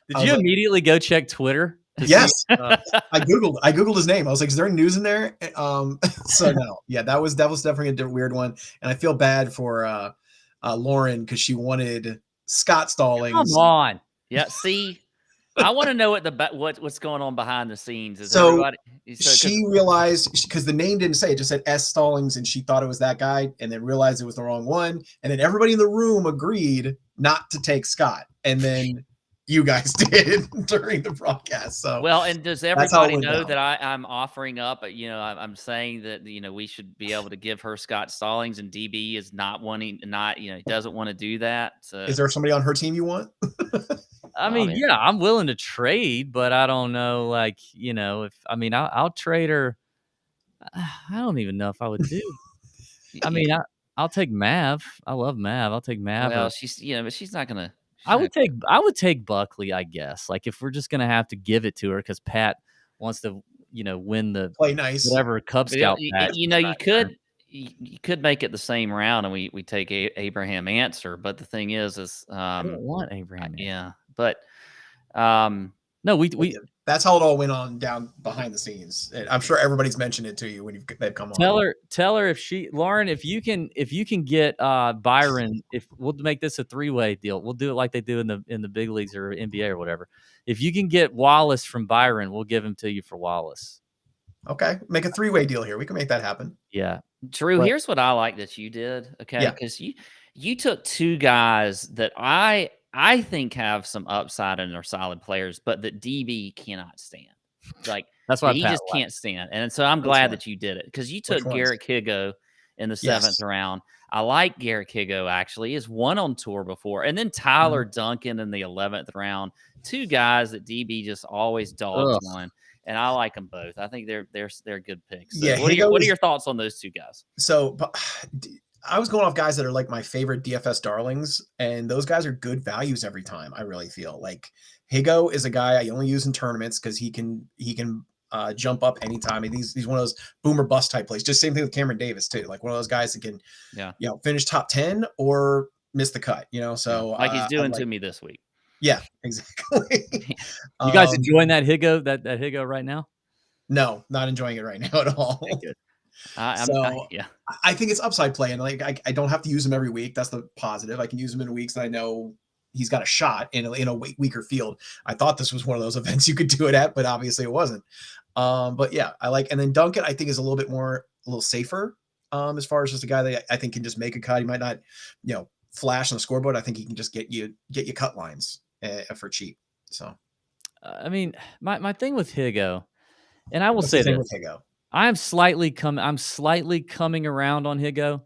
Did you immediately go check Twitter? Yes, I googled his name. I was like, "Is there news in there?" So no, yeah, that was definitely a weird one, and I feel bad for Lauren because she wanted Scott Stallings. Come on, yeah. See, I want to know what's going on behind the scenes. Is So everybody? she realized because the name didn't say it, just said S. Stallings, and she thought it was that guy, and then realized it was the wrong one, and then everybody in the room agreed not to take Scott, and then you guys did during the broadcast. So well, and does everybody know that I'm offering up? I'm saying that we should be able to give her Scott Stallings, and DB is not wanting, he doesn't want to do that. So. Is there somebody on her team you want? I mean, yeah, I'm willing to trade, but I don't know, I'll trade her. I don't even know if I would do. I mean, I'll take Mav. I love Mav. I'll take Mav. Well, but she's not gonna. I would take Buckley, I guess. Like if we're just gonna have to give it to her because Pat wants to, win the play nice whatever Cub Scout. You could make it the same round, and we take Abraham Answer. But the thing is I don't want Abraham. Yeah, but no, we that's how it all went on down behind the scenes. I'm sure everybody's mentioned it to you when they've come on. Tell her Lauren, if you can get Byron, if we'll make this a 3-way deal, we'll do it like they do in the big leagues or NBA or whatever. If you can get Wallace from Byron, we'll give him to you for Wallace. Okay, make a 3-way deal here. We can make that happen. Yeah, Drew. But here's what I like that you did. Okay, because you took two guys that I think have some upside and are solid players, but that DB cannot stand. Like that's why he just can't stand. And so I'm glad that you did it because you took Garrett Higo in the 7th round. I like Garrett Higo actually. He's won on tour before, and then Tyler Duncan in the 11th round. Two guys that DB just always dogs on, and I like them both. I think they're good picks. So what are your thoughts on those two guys? So. I was going off guys that are like my favorite DFS darlings, and those guys are good values every time. I really feel like Higo is a guy I only use in tournaments because he can jump up anytime. And he's one of those boomer bust type plays. Just same thing with Cameron Davis too. Like one of those guys that can, finish top 10 or miss the cut. So like he's doing to me this week. Yeah, exactly. You guys enjoying that Higo that Higo right now? No, not enjoying it right now at all. Good. I think it's upside play, and like I don't have to use him every week. That's the positive. I can use him in weeks that I know he's got a shot in a weaker field. I thought this was one of those events you could do it at, but obviously it wasn't. But yeah, I like. And then Duncan, I think is a little safer as far as just a guy that I think can just make a cut. He might not, flash on the scoreboard. I think he can just get you cut lines for cheap. So, I mean, my thing with Higo, and I will say this. With Higo? I'm slightly coming around on Higo,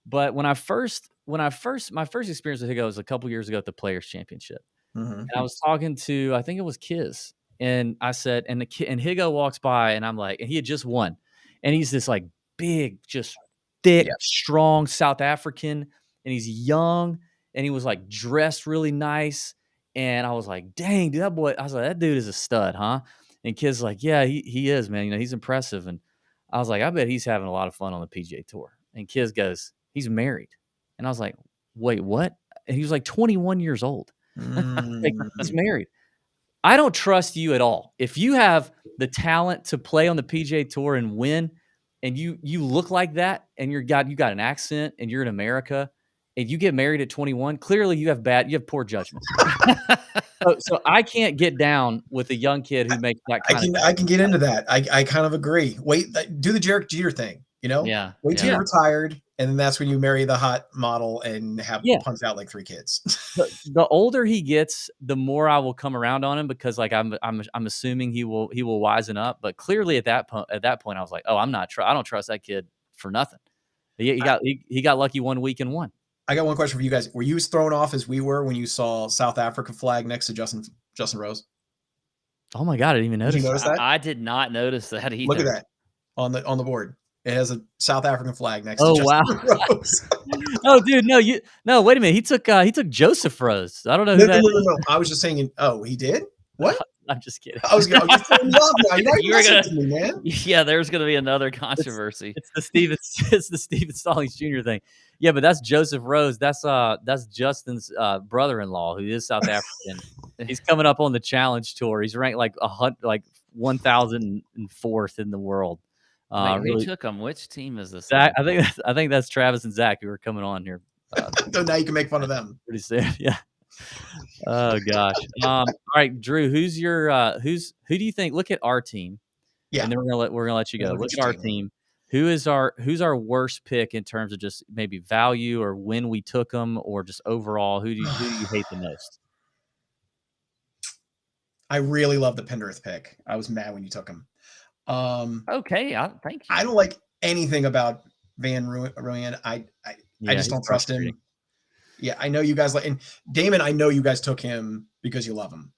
but my first experience with Higo was a couple years ago at the Players Championship. And I was talking to, I think it was Kiz, and I said, and Higo walks by, and I'm like, and he had just won, and he's this like big, just thick, strong South African, and he's young, and he was like dressed really nice, and I was like, dang, dude, that boy, I was like, that dude is a stud, huh? And Kid's like, yeah, he is, man. He's impressive. And I was like, I bet he's having a lot of fun on the PGA Tour. And Kiz goes, he's married. And I was like, wait, what? And he was like 21 years old. Like, he's married. I don't trust you at all. If you have the talent to play on the PGA Tour and win, and you look like that, and you got an accent, and you're in America, and you get married at 21, clearly you have poor judgment. So I can't get down with a young kid who makes that kind of. I can get into that. I kind of agree. Wait, do the Derek Jeter thing. Yeah. Wait till you're retired, and then that's when you marry the hot model and have punched out like 3 kids. The older he gets, the more I will come around on him because, like, I'm assuming he will wisen up. But clearly at that point, I was like, oh, I don't trust that kid for nothing. He got lucky 1 week and won. I got one question for you guys. Were you as thrown off as we were when you saw South Africa flag next to Justin Rose? Oh my God, I didn't even notice. Did you notice that? I did not notice that either. Look at that on the board. It has a South African flag next to Justin Rose. Oh, dude, no, wait a minute. He took Joseph Rose. I don't know who that is. No. I was just saying. Oh, he did? What? I'm just kidding. I was going to love now. You were gonna, to me, man. Yeah, there's going to be another controversy. It's the Steven Stallings Jr. thing. Yeah, but that's Joseph Rose. That's Justin's brother-in-law, who is South African. He's coming up on the Challenge Tour. He's ranked like 1,004th in the world. Wait, really, who took him? Which team is this? Zach, I think that's Travis and Zach who are coming on here. So now you can make fun of them. Pretty soon, yeah. Oh gosh. All right, Drew. Who do you think? Look at our team. Yeah. And then we're gonna let you go. Look at our team. Who's our worst pick in terms of just maybe value or when we took them or just overall? Who do you hate the most? I really love the Penrith pick. I was mad when you took him. Okay, thank you. I don't like anything about Van Rooyen. I just don't trust him. Yeah, I know you guys and Damon, I know you guys took him because you love him,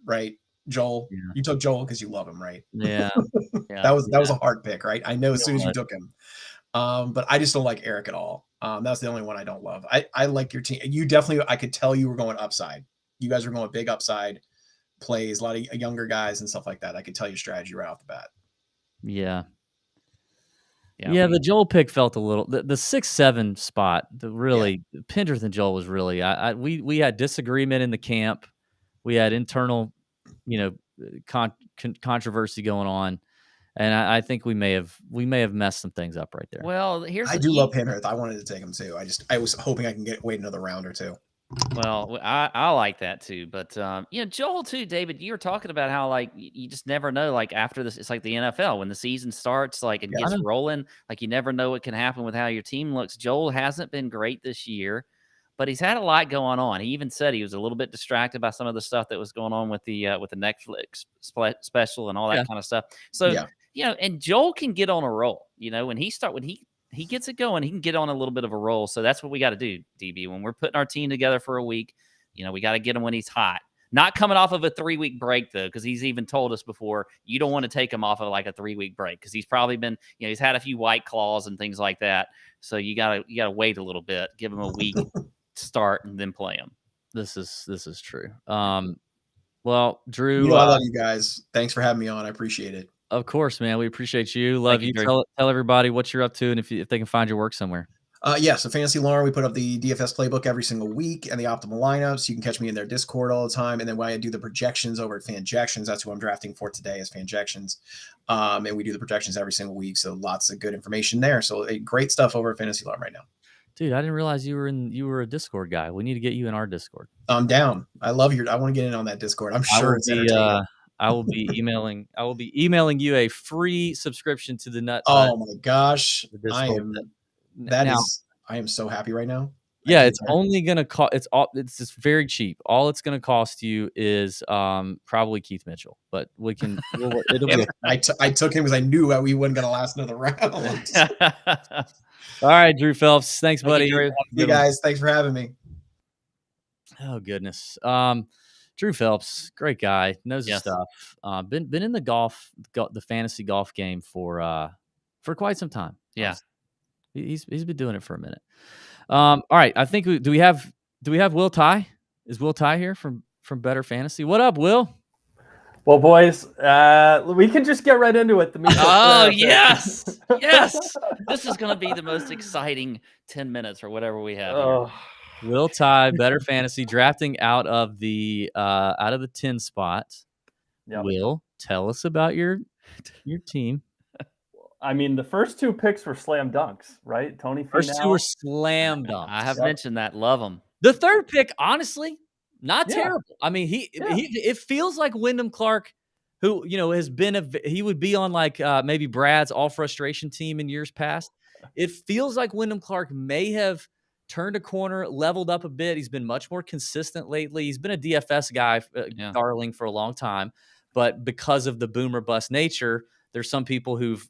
right? Joel, you took Joel because you love him, right? Yeah. That was a hard pick, right? I know as soon as you took him. But I just don't like Eric at all. That's the only one I don't love. I like your team. You definitely, I could tell you were going upside. You guys were going big upside plays, a lot of younger guys and stuff like that. I could tell your strategy right off the bat. Yeah. The Joel pick felt a little the 6-7 spot. Penrith and Joel was really. We had disagreement in the camp. We had internal, controversy going on, and I think we may have messed some things up right there. Well, I do love Penrith. I wanted to take him too. I was hoping I can wait another round or two. Well, I like that too, but Joel too, David. You were talking about how like you just never know. Like after this, it's like the NFL when the season starts, like it gets rolling. Like you never know what can happen with how your team looks. Joel hasn't been great this year, but he's had a lot going on. He even said he was a little bit distracted by some of the stuff that was going on with the Netflix special and all that kind of stuff. So and Joel can get on a roll. When he gets it going, he can get on a little bit of a roll. So that's what we got to do, DB. When we're putting our team together for a week, we got to get him when he's hot. Not coming off of a 3-week break, though, because he's even told us before, you don't want to take him off of like a 3-week break because he's probably been, he's had a few White Claws and things like that. So you gotta wait a little bit, give him a week to start and then play him. This is true. Well, Drew, I love you guys. Thanks for having me on. I appreciate it. Of course, man. We appreciate you. Love you. Tell everybody what you're up to and if they can find your work somewhere. So Fantasy Alarm, we put up the DFS playbook every single week and the optimal lineups. You can catch me in their Discord all the time. And then when I do the projections over at Fanjections, that's who I'm drafting for today is Fanjections. And we do the projections every single week. So lots of good information there. So great stuff over at Fantasy Alarm right now. Dude, I didn't realize you were a Discord guy. We need to get you in our Discord. I'm down. I want to get in on that Discord. I'm sure it's entertaining. I will be emailing you a free subscription to the Nut. Oh my gosh. I am so happy right now. Yeah, it's only gonna cost it's just very cheap. All it's gonna cost you is probably Keith Mitchell, but we can I took him because I knew we wasn't gonna last another round. All right, Drew Phelps. Thanks, buddy. You guys, thanks for having me. Oh goodness. Drew Phelps, great guy, knows his stuff. Been in the fantasy golf game for quite some time. Yeah, he's been doing it for a minute. All right, I think do we have Will Ty? Is Will Ty here from Bettor Fantasy? What up, Will? Well, boys, we can just get right into it. Yes. This is going to be the most exciting 10 minutes or whatever we have. Here. Will Ty, Bettor Fantasy, drafting out of the 10 spot. Yep. Will, tell us about your team. I mean, the first 2 picks were slam dunks, right? Tony Finau. First 2 were slam dunks. I have mentioned that. Love them. The third pick, honestly, not terrible. I mean, it feels like Wyndham Clark, who has been he would be on like maybe Brad's all frustration team in years past. It feels like Wyndham Clark may have turned a corner, leveled up a bit. He's been much more consistent lately. He's been a DFS guy, darling, for a long time. But because of the boomer bust nature, there's some people who've,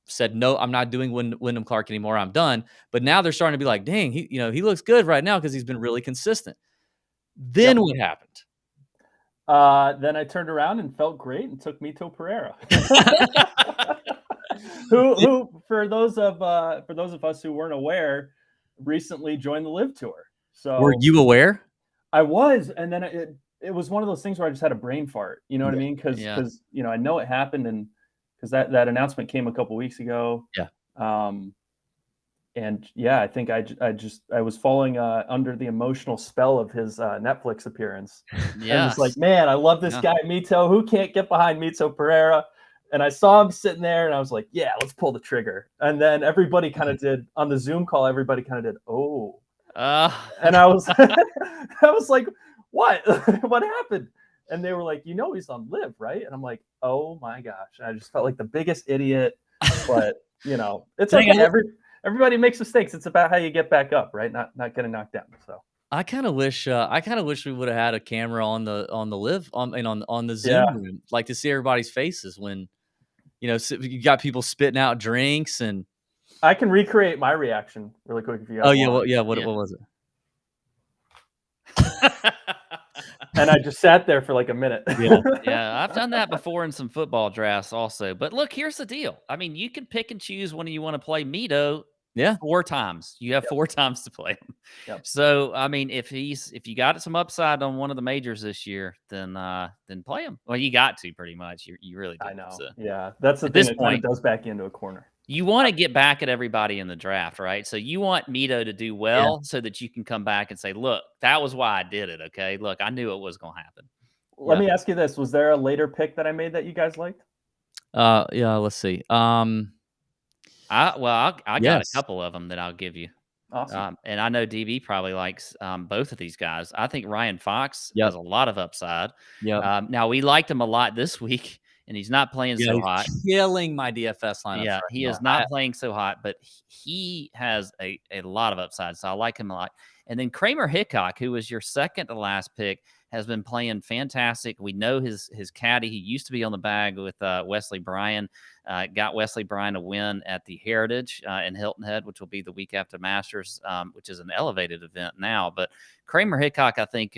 said, no, I'm not doing Wyndham Clark anymore. I'm done. But now they're starting to be like, dang, he looks good right now because he's been really consistent. Then what happened? Then I turned around and felt great and took Mito Pereira. who for those of us who weren't aware, recently joined the Live Tour. So were you aware? I was, and then it was one of those things where I just had a brain fart. You know what I mean? Because you know, I know it happened, and because that announcement came a couple weeks ago. Yeah. And yeah, I think I was falling under the emotional spell of his Netflix appearance. Yeah. And was like, man, I love this guy Mito. Who can't get behind Mito Pereira? And I saw him sitting there, and I was like, yeah, let's pull the trigger. And then everybody kind of did on the Zoom call. Everybody kind of did, oh. And I was I was like, what? What happened? And they were like, you know, he's on Live, right? And I'm like, oh my gosh. And I just felt like the biggest idiot. But you know, it's okay. Everybody makes mistakes. It's about how you get back up, right? Not getting knocked down. So I kind of wish we would have had a camera on the Live on the Zoom room, like to see everybody's faces when, you know, you got people spitting out drinks. And I can recreate my reaction really quick if you guys want. What was it? And I just sat there for like a minute. Yeah, I've done that before in some football drafts also. But look, here's the deal. I mean, you can pick and choose when you want to play Mito. 4 times. You have 4 times to play him. So, I mean, if you got some upside on one of the majors this year, then play him. Well, you got to pretty much. You really do. I know. So, yeah, that's the at thing. this It point, does back you into a corner. You want to get back at everybody in the draft, right? So you want Mito to do well so that you can come back and say, look, that was why I did it. Okay. Look, I knew it was going to happen. Let me ask you this. Was there a later pick that I made that you guys liked? Yeah, let's see. I got a couple of them that I'll give you. Awesome. And I know DB probably likes both of these guys. I think Ryan Fox has a lot of upside. Now we liked him a lot this week, and he's not playing so hot. Killing my DFS lineup. Yeah, he is not playing so hot, but he has a lot of upside. So I like him a lot. And then Kramer Hickok, who was your second to last pick, has been playing fantastic. We know his caddy. He used to be on the bag with Wesley Bryan. Got Wesley Bryan a win at the Heritage in Hilton Head, which will be the week after Masters, which is an elevated event now. But Kramer Hickok, I think,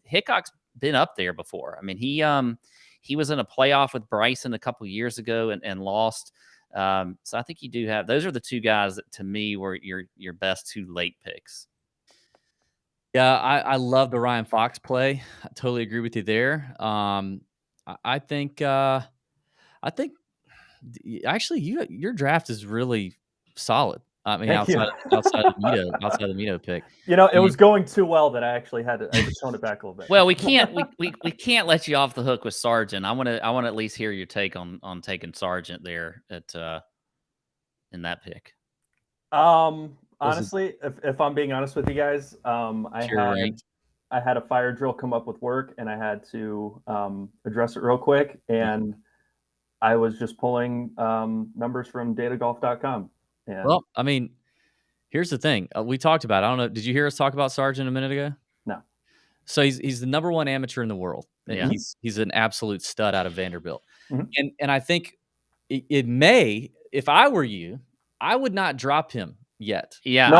Hickok's been up there before. I mean, he was in a playoff with Bryson a couple years ago and lost. So I think you do have those are the 2 guys that to me were your best 2 late picks. Yeah, I love the Ryan Fox play. I totally agree with you there. I think actually your draft is really solid. I mean, outside of the Mito pick. You know, it was going too well that I actually had to tone it back a little bit. Well, we can't let you off the hook with Sargent. I want to at least hear your take on taking Sargent there in that pick. Honestly, if I'm being honest with you guys, I had a fire drill come up with work, and I had to address it real quick, and I was just pulling numbers from datagolf.com. Yeah. Well, I mean, here's the thing. We talked about it. I don't know. Did you hear us talk about Sargent a minute ago? No. So he's the number 1 amateur in the world. And he's an absolute stud out of Vanderbilt. Mm-hmm. And I think it may, if I were you, I would not drop him yet. Yeah. No.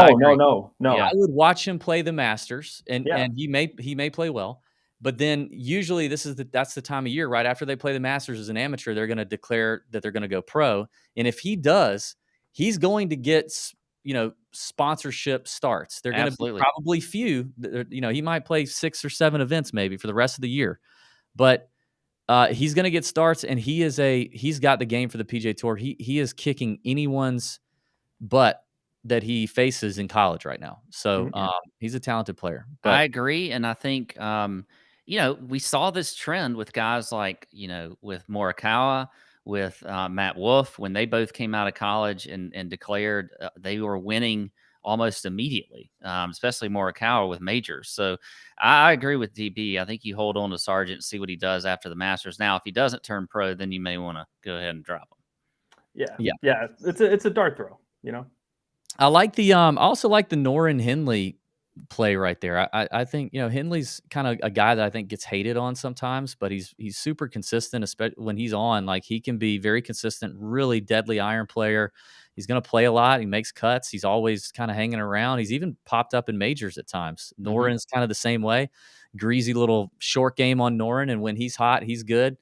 I would watch him play the Masters, and he may play well. But then usually that's the time of year right after they play the Masters as an amateur, they're going to declare that they're going to go pro. And if he does, he's going to get, sponsorship starts. They're going to be probably few. He might play 6 or 7 events maybe for the rest of the year, but he's going to get starts, and he's got the game for the PGA Tour. He is kicking anyone's butt that he faces in college right now. So he's a talented player. But I agree, and I think we saw this trend with guys like with Morikawa, with Matt Wolff, when they both came out of college and declared they were winning almost immediately, especially Morikawa with majors. So I agree with DB. I think you hold on to Sargent and see what he does after the Masters. Now, if he doesn't turn pro, then you may want to go ahead and drop him. Yeah. It's a dart throw, I like I also like the Noren Henley play right there. I think Henley's kind of a guy that I think gets hated on sometimes, but he's super consistent, especially when he's on. Like, he can be very consistent, really deadly iron player. He's going to play a lot. He makes cuts. He's always kind of hanging around. He's even popped up in majors at times. Noren's kind of the same way. Greasy little short game on Noren, and when he's hot, he's good.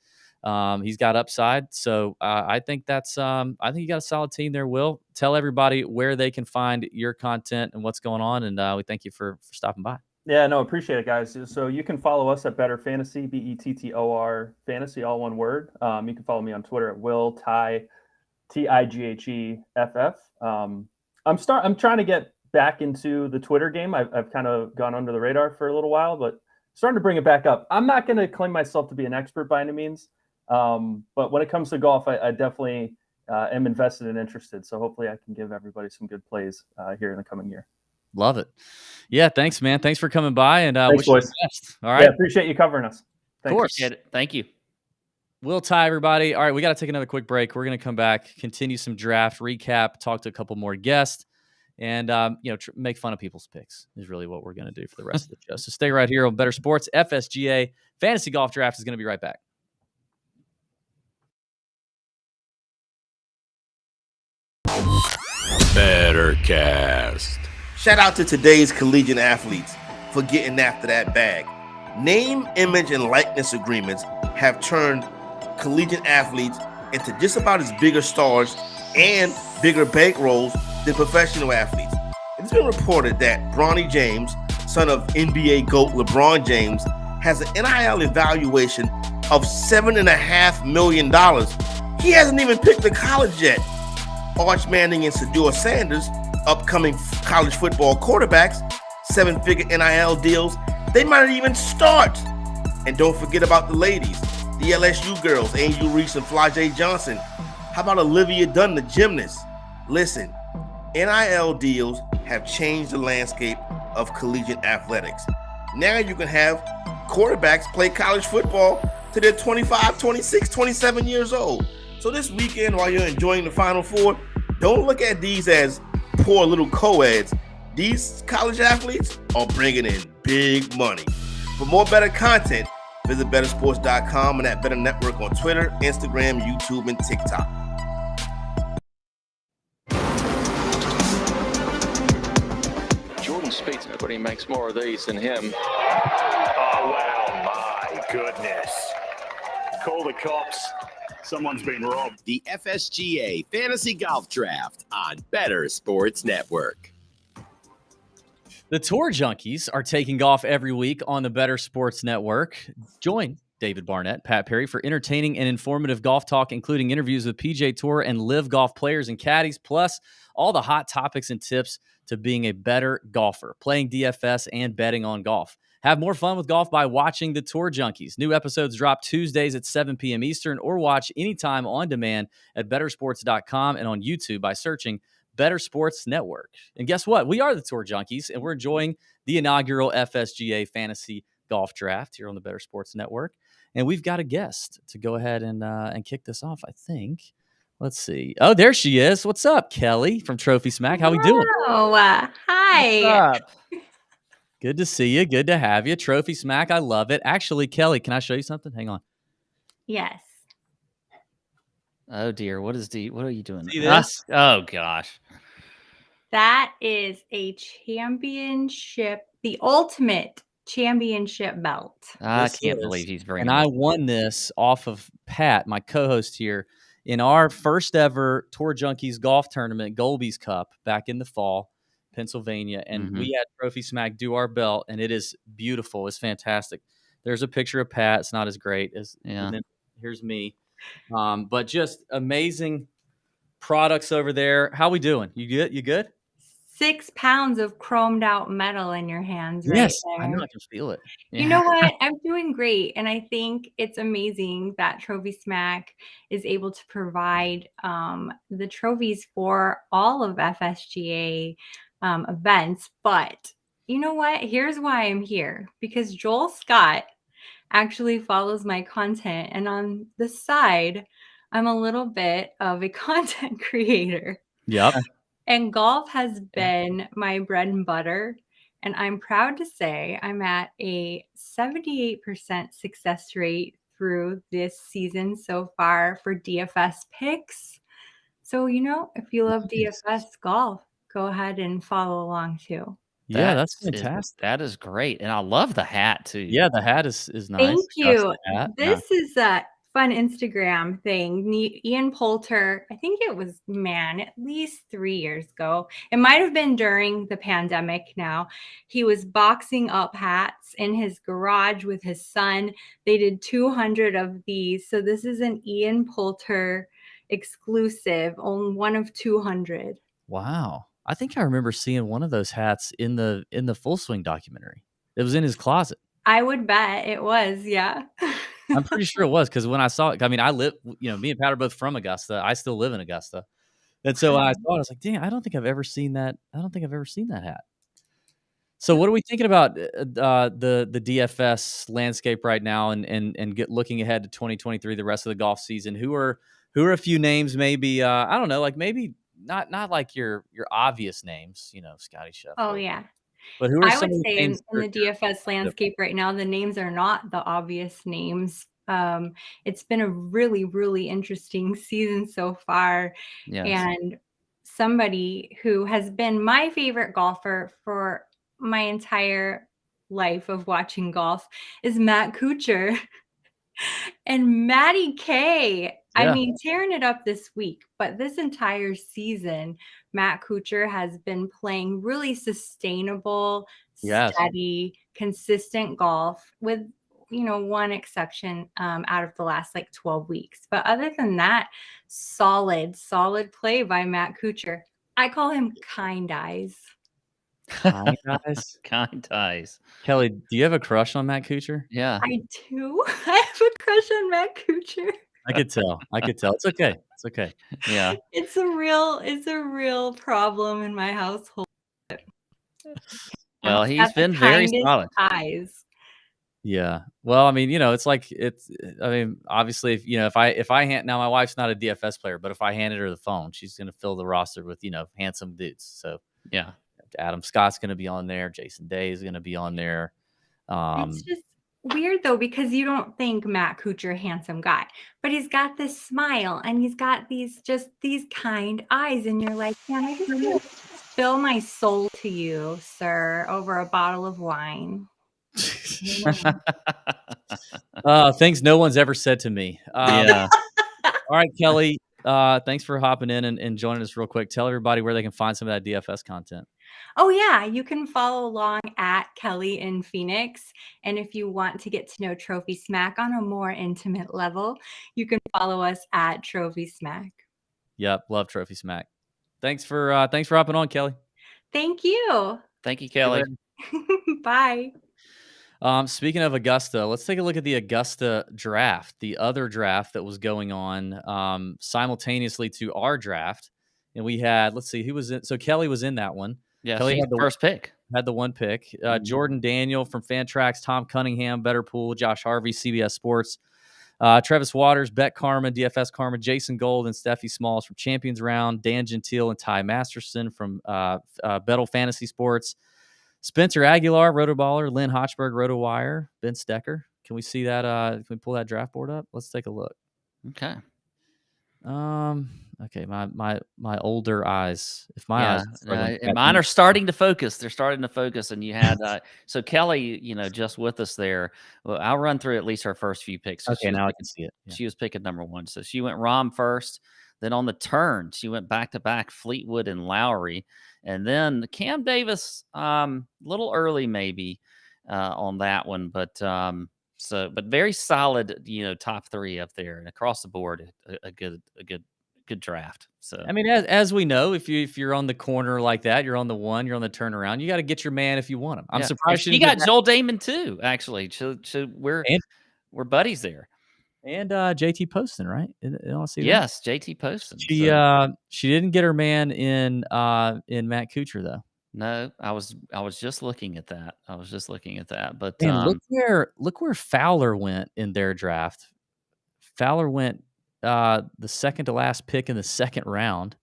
He's got upside. So I think I think you got a solid team there, Will. Tell everybody where they can find your content and what's going on. And we thank you for stopping by. Yeah, no, appreciate it, guys. So you can follow us at Bettor Fantasy, Bettor Fantasy, all one word. You can follow me on Twitter at Will Ty, TIGHEFF. I'm trying to get back into the Twitter game. I've kind of gone under the radar for a little while, but starting to bring it back up. I'm not going to claim myself to be an expert by any means, but when it comes to golf, I definitely am invested and interested. So hopefully I can give everybody some good plays here in the coming year. Love it. Yeah, thanks, man. Thanks for coming by, and thanks, wish you boys. the best. All right. Yeah, appreciate you covering us. Of course. Appreciate it. Thank you. We'll tie everybody. All right, we got to take another quick break. We're going to come back, continue some draft recap, talk to a couple more guests, and make fun of people's picks is really what we're going to do for the rest of the show. So stay right here on Bettor Sports. F.S.G.A. Fantasy Golf Draft is going to be right back. Bettorcast. Shout out to today's collegiate athletes for getting after that bag. Name, image, and likeness agreements have turned collegiate athletes into just about as bigger stars and bigger bankrolls than professional athletes. It's been reported that Bronny James, son of NBA GOAT LeBron James, has an NIL evaluation of $7.5 million. He hasn't even picked a college yet. Arch Manning and Sedeur Sanders, upcoming college football quarterbacks, 7-figure NIL deals, they might not even start. And don't forget about the ladies, the LSU girls, Angel Reese and Flajay Johnson. How about Olivia Dunn, the gymnast? Listen, NIL deals have changed the landscape of collegiate athletics. Now you can have quarterbacks play college football till they're 25, 26, 27 years old. So this weekend, while you're enjoying the Final Four, don't look at these as poor little co-eds. These college athletes are bringing in big money. For more better content, visit bettorsports.com and at Bettor Network on Twitter, Instagram, YouTube, and TikTok. Jordan Spieth, nobody makes more of these than him. Oh, well, my goodness. Call the cops. Someone's been robbed. The F.S.G.A. Fantasy Golf Draft on Bettor Sports Network. The Tour Junkies are taking golf every week on the Bettor Sports Network. Join David Barnett, Pat Perry for entertaining and informative golf talk, including interviews with PGA Tour and Live Golf players and caddies, plus all the hot topics and tips to being a better golfer, playing DFS, and betting on golf. Have more fun with golf by watching the Tour Junkies. New episodes drop Tuesdays at 7 p.m. Eastern, or watch anytime on demand at bettorsports.com and on YouTube by searching Bettor Sports Network. And guess what? We are the Tour Junkies, and we're enjoying the inaugural FSGA Fantasy Golf Draft here on the Bettor Sports Network. And we've got a guest to go ahead and kick this off, I think. Let's see. Oh, there she is. What's up, Kelly from Trophy Smack? How we doing? Oh, hi. What's up? Good to see you. Good to have you. Trophy Smack. I love it. Actually, Kelly, can I show you something? Hang on. Yes. Oh dear. What are you doing? See this? Oh gosh. That is a championship, the ultimate championship belt. I can't believe he's bringing And I this. won this off of Pat, my co-host here, in our first ever Tour Junkies golf tournament, Golby's Cup, back in the fall, Pennsylvania. And we had Trophy Smack do our belt, and it is beautiful. It's fantastic. There's a picture of Pat. It's not as great as and then here's me. But just amazing products over there. How we doing? You good? You good? 6 pounds of chromed out metal in your hands Yes, right there. I know. I can feel it. You know what? I'm doing great. And I think it's amazing that Trophy Smack is able to provide the trophies for all of FSGA events. But you know what? Here's why I'm here. Because Joel Scott actually follows my content. And on the side, I'm a little bit of a content creator. Yep. And golf has been my bread and butter. And I'm proud to say I'm at a 78% success rate through this season so far for DFS picks. So, if you love DFS golf, go ahead and follow along too. Yeah, that's fantastic. That is great. And I love the hat too. Yeah, the hat is nice. Thank you. This is fun Instagram thing. Ian Poulter, I think it was, at least 3 years ago. It might have been during the pandemic now. He was boxing up hats in his garage with his son. They did 200 of these. So this is an Ian Poulter exclusive, on one of 200. Wow. I think I remember seeing one of those hats in the Full Swing documentary. It was in his closet. I would bet it was, yeah. I'm pretty sure it was, because when I saw it, I mean, I live, me and Pat are both from Augusta. I still live in Augusta. And so when I saw it, I was like, dang, I don't think I've ever seen that. I don't think I've ever seen that hat. So what are we thinking about the DFS landscape right now, and looking ahead to 2023, the rest of the golf season? Who are a few names, maybe, I don't know, like maybe not like your obvious names, Scotty Scheffler. Oh, yeah. But who are I some would of the say in names the DFS landscape right now, the names are not the obvious names. It's been a really, really interesting season so far. Yes. And somebody who has been my favorite golfer for my entire life of watching golf is Matt Kuchar. And Matty K. I Yeah. mean, tearing it up this week, but this entire season, Matt Kuchar has been playing really sustainable, Yes. steady, consistent golf, with one exception out of the last 12 weeks. But other than that, solid play by Matt Kuchar. I call him kind eyes. Kind eyes? Kind eyes. Kelly, do you have a crush on Matt Kuchar? Yeah. I do. I have a crush on Matt Kuchar. I could tell. It's okay. It's okay. Yeah. It's a real problem in my household. Well, he's been very solid. Eyes. Yeah. Well, I mean, obviously, if I hand, now my wife's not a DFS player, but if I handed her the phone, she's going to fill the roster with, handsome dudes. So yeah, Adam Scott's going to be on there. Jason Day is going to be on there. It's just weird though, because you don't think Matt Kuchar, handsome guy, but he's got this smile and he's got these kind eyes, and you're like, man, I just want to spill my soul to you, sir, over a bottle of wine. Things no one's ever said to me. Yeah. All right, Kelly. Thanks for hopping in and joining us real quick. Tell everybody where they can find some of that DFS content. Oh, yeah. You can follow along at Kelly in Phoenix. And if you want to get to know Trophy Smack on a more intimate level, you can follow us at Trophy Smack. Yep. Love Trophy Smack. Thanks for hopping on, Kelly. Thank you. Thank you, Kelly. Bye. Speaking of Augusta, let's take a look at the Augusta draft, the other draft that was going on simultaneously to our draft. And we had, let's see, who was in. So Kelly was in that one. Yeah, Kelly had the first pick. Had the one pick. Jordan Daniel from Fantrax, Tom Cunningham, Bettor Pool, Josh Harvey, CBS Sports, Travis Waters, Bet Karma, DFS Karma, Jason Gold, and Steffi Smalls from Champions Round, Dan Gentile and Ty Masterson from Bettle Fantasy Sports, Spencer Aguilar, Rotoballer, Lynn Hochberg, RotoWire, Ben Stecker. Can we see that? Can we pull that draft board up? Let's take a look. Okay. Okay. My older eyes. If my eyes, and mine are starting to focus. They're starting to focus. And you had so Kelly, just with us there. Well, I'll run through at least her first few picks. Okay, now I can see it. Yeah. She was picking number one, so she went Rahm first. Then on the turn, she went back to back Fleetwood and Lowry, and then Cam Davis, little early maybe on that one, but but very solid, top three up there and across the board, a good draft. So I mean, as we know, if you're on the corner like that, you're on the one, you're on the turnaround, you got to get your man if you want him. I'm surprised she got Joel Damon too. Actually, so we're buddies there. And JT Poston, right? Yes, JT Poston. She didn't get her man in Matt Kuchar though. No, I was just looking at that. But man, look where Fowler went in their draft. Fowler went the second to last pick in the second round.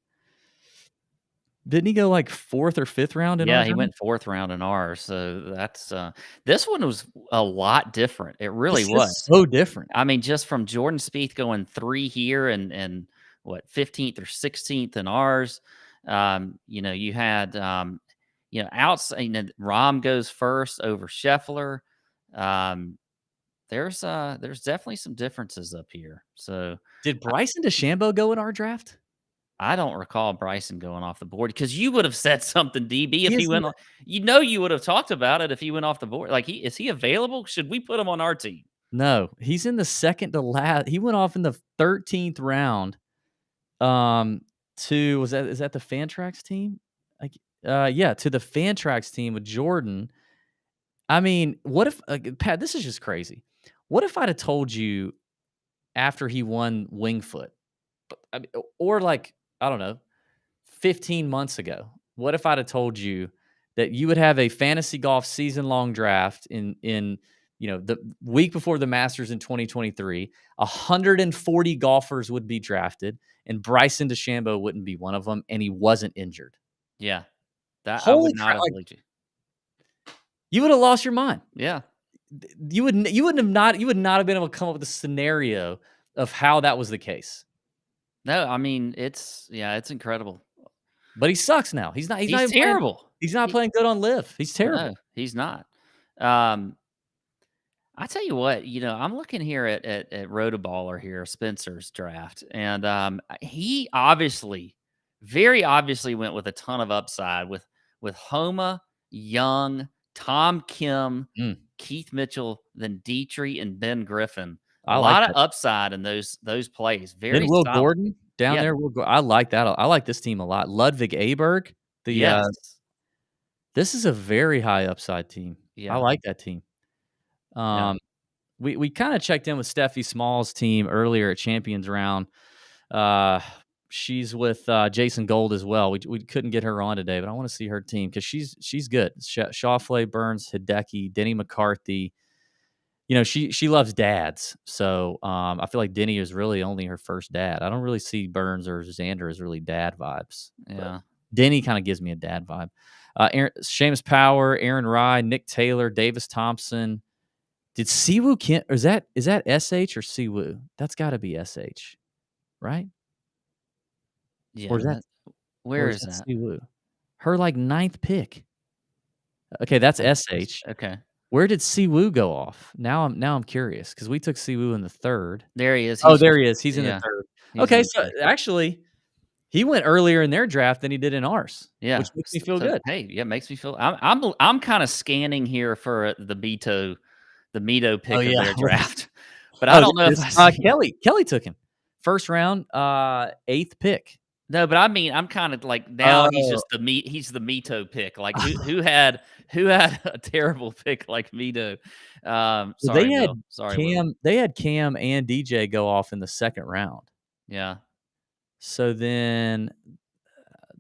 Didn't he go like fourth or fifth round in ours? Yeah, he went fourth round in ours. So that's this one was a lot different. It really was so different. I mean, just from Jordan Spieth going 3 here and what 15th or 16th in ours. You had outside. Rahm goes first over Scheffler. there's definitely some differences up here. So did Bryson DeChambeau go in our draft? I don't recall Bryson going off the board because you would have said something, DB, if he went on. You would have talked about it if he went off the board. Like, is he available? Should we put him on our team? No, he's in the second to last. He went off in the 13th round. Is that the Fantrax team? Like, yeah, to the Fantrax team with Jordan. I mean, what if Pat? This is just crazy. What if I'd have told you after he won Wingfoot, or like I don't know, 15 months ago? What if I'd have told you that you would have a fantasy golf season-long draft in the week before the Masters in 2023, 140 golfers would be drafted, and Bryson DeChambeau wouldn't be one of them, and he wasn't injured. Yeah, that I Holy would not crap, have believed you. You would have lost your mind. Yeah, you would not have been able to come up with a scenario of how that was the case. No, I mean it's incredible. But he sucks now. He's not terrible. He's not playing good on Live. He's terrible. No, he's not. I tell you what, I'm looking here at Rotoballer here, Spencer's draft, and he very obviously went with a ton of upside with Homa, Young, Tom Kim, Keith Mitchell, then Dietrich and Ben Griffin. A lot of upside in those plays. Very then Will solid. Gordon down there. I like that. I like this team a lot. Ludwig Aberg. This is a very high upside team. Yeah. I like that team. We kind of checked in with Steffi Small's team earlier at Champions Round. She's with Jason Gold as well. We couldn't get her on today, but I want to see her team because she's good. Schauffele, Burns, Hideki, Denny McCarthy. She loves dads, so I feel like Denny is really only her first dad. I don't really see Burns or Xander as really dad vibes. Yeah, Denny kind of gives me a dad vibe. Seamus Power, Aaron Rye, Nick Taylor, Davis Thompson. Did Siwoo Kim, or is that SH or Siwoo? That's got to be SH, right? Yeah. Or is that where is that? Siwoo? Her like 9th pick. Okay, that's SH. Okay. Where did Siwoo go off? Now I'm curious because we took Siwoo in the 3rd. There he is. There he is. He's in the 3rd. Okay, so actually, he went earlier in their draft than he did in ours. Yeah, which makes me feel good. Hey, yeah, makes me feel. I'm kind of scanning here for the Mito pick of their draft, but I don't know if Kelly took him 1st round, 8th pick. No, but I mean, I'm kind of like now he's just he's the Mito pick. Like who had a terrible pick like Mito? They had Cam and DJ go off in the 2nd round. Yeah. So then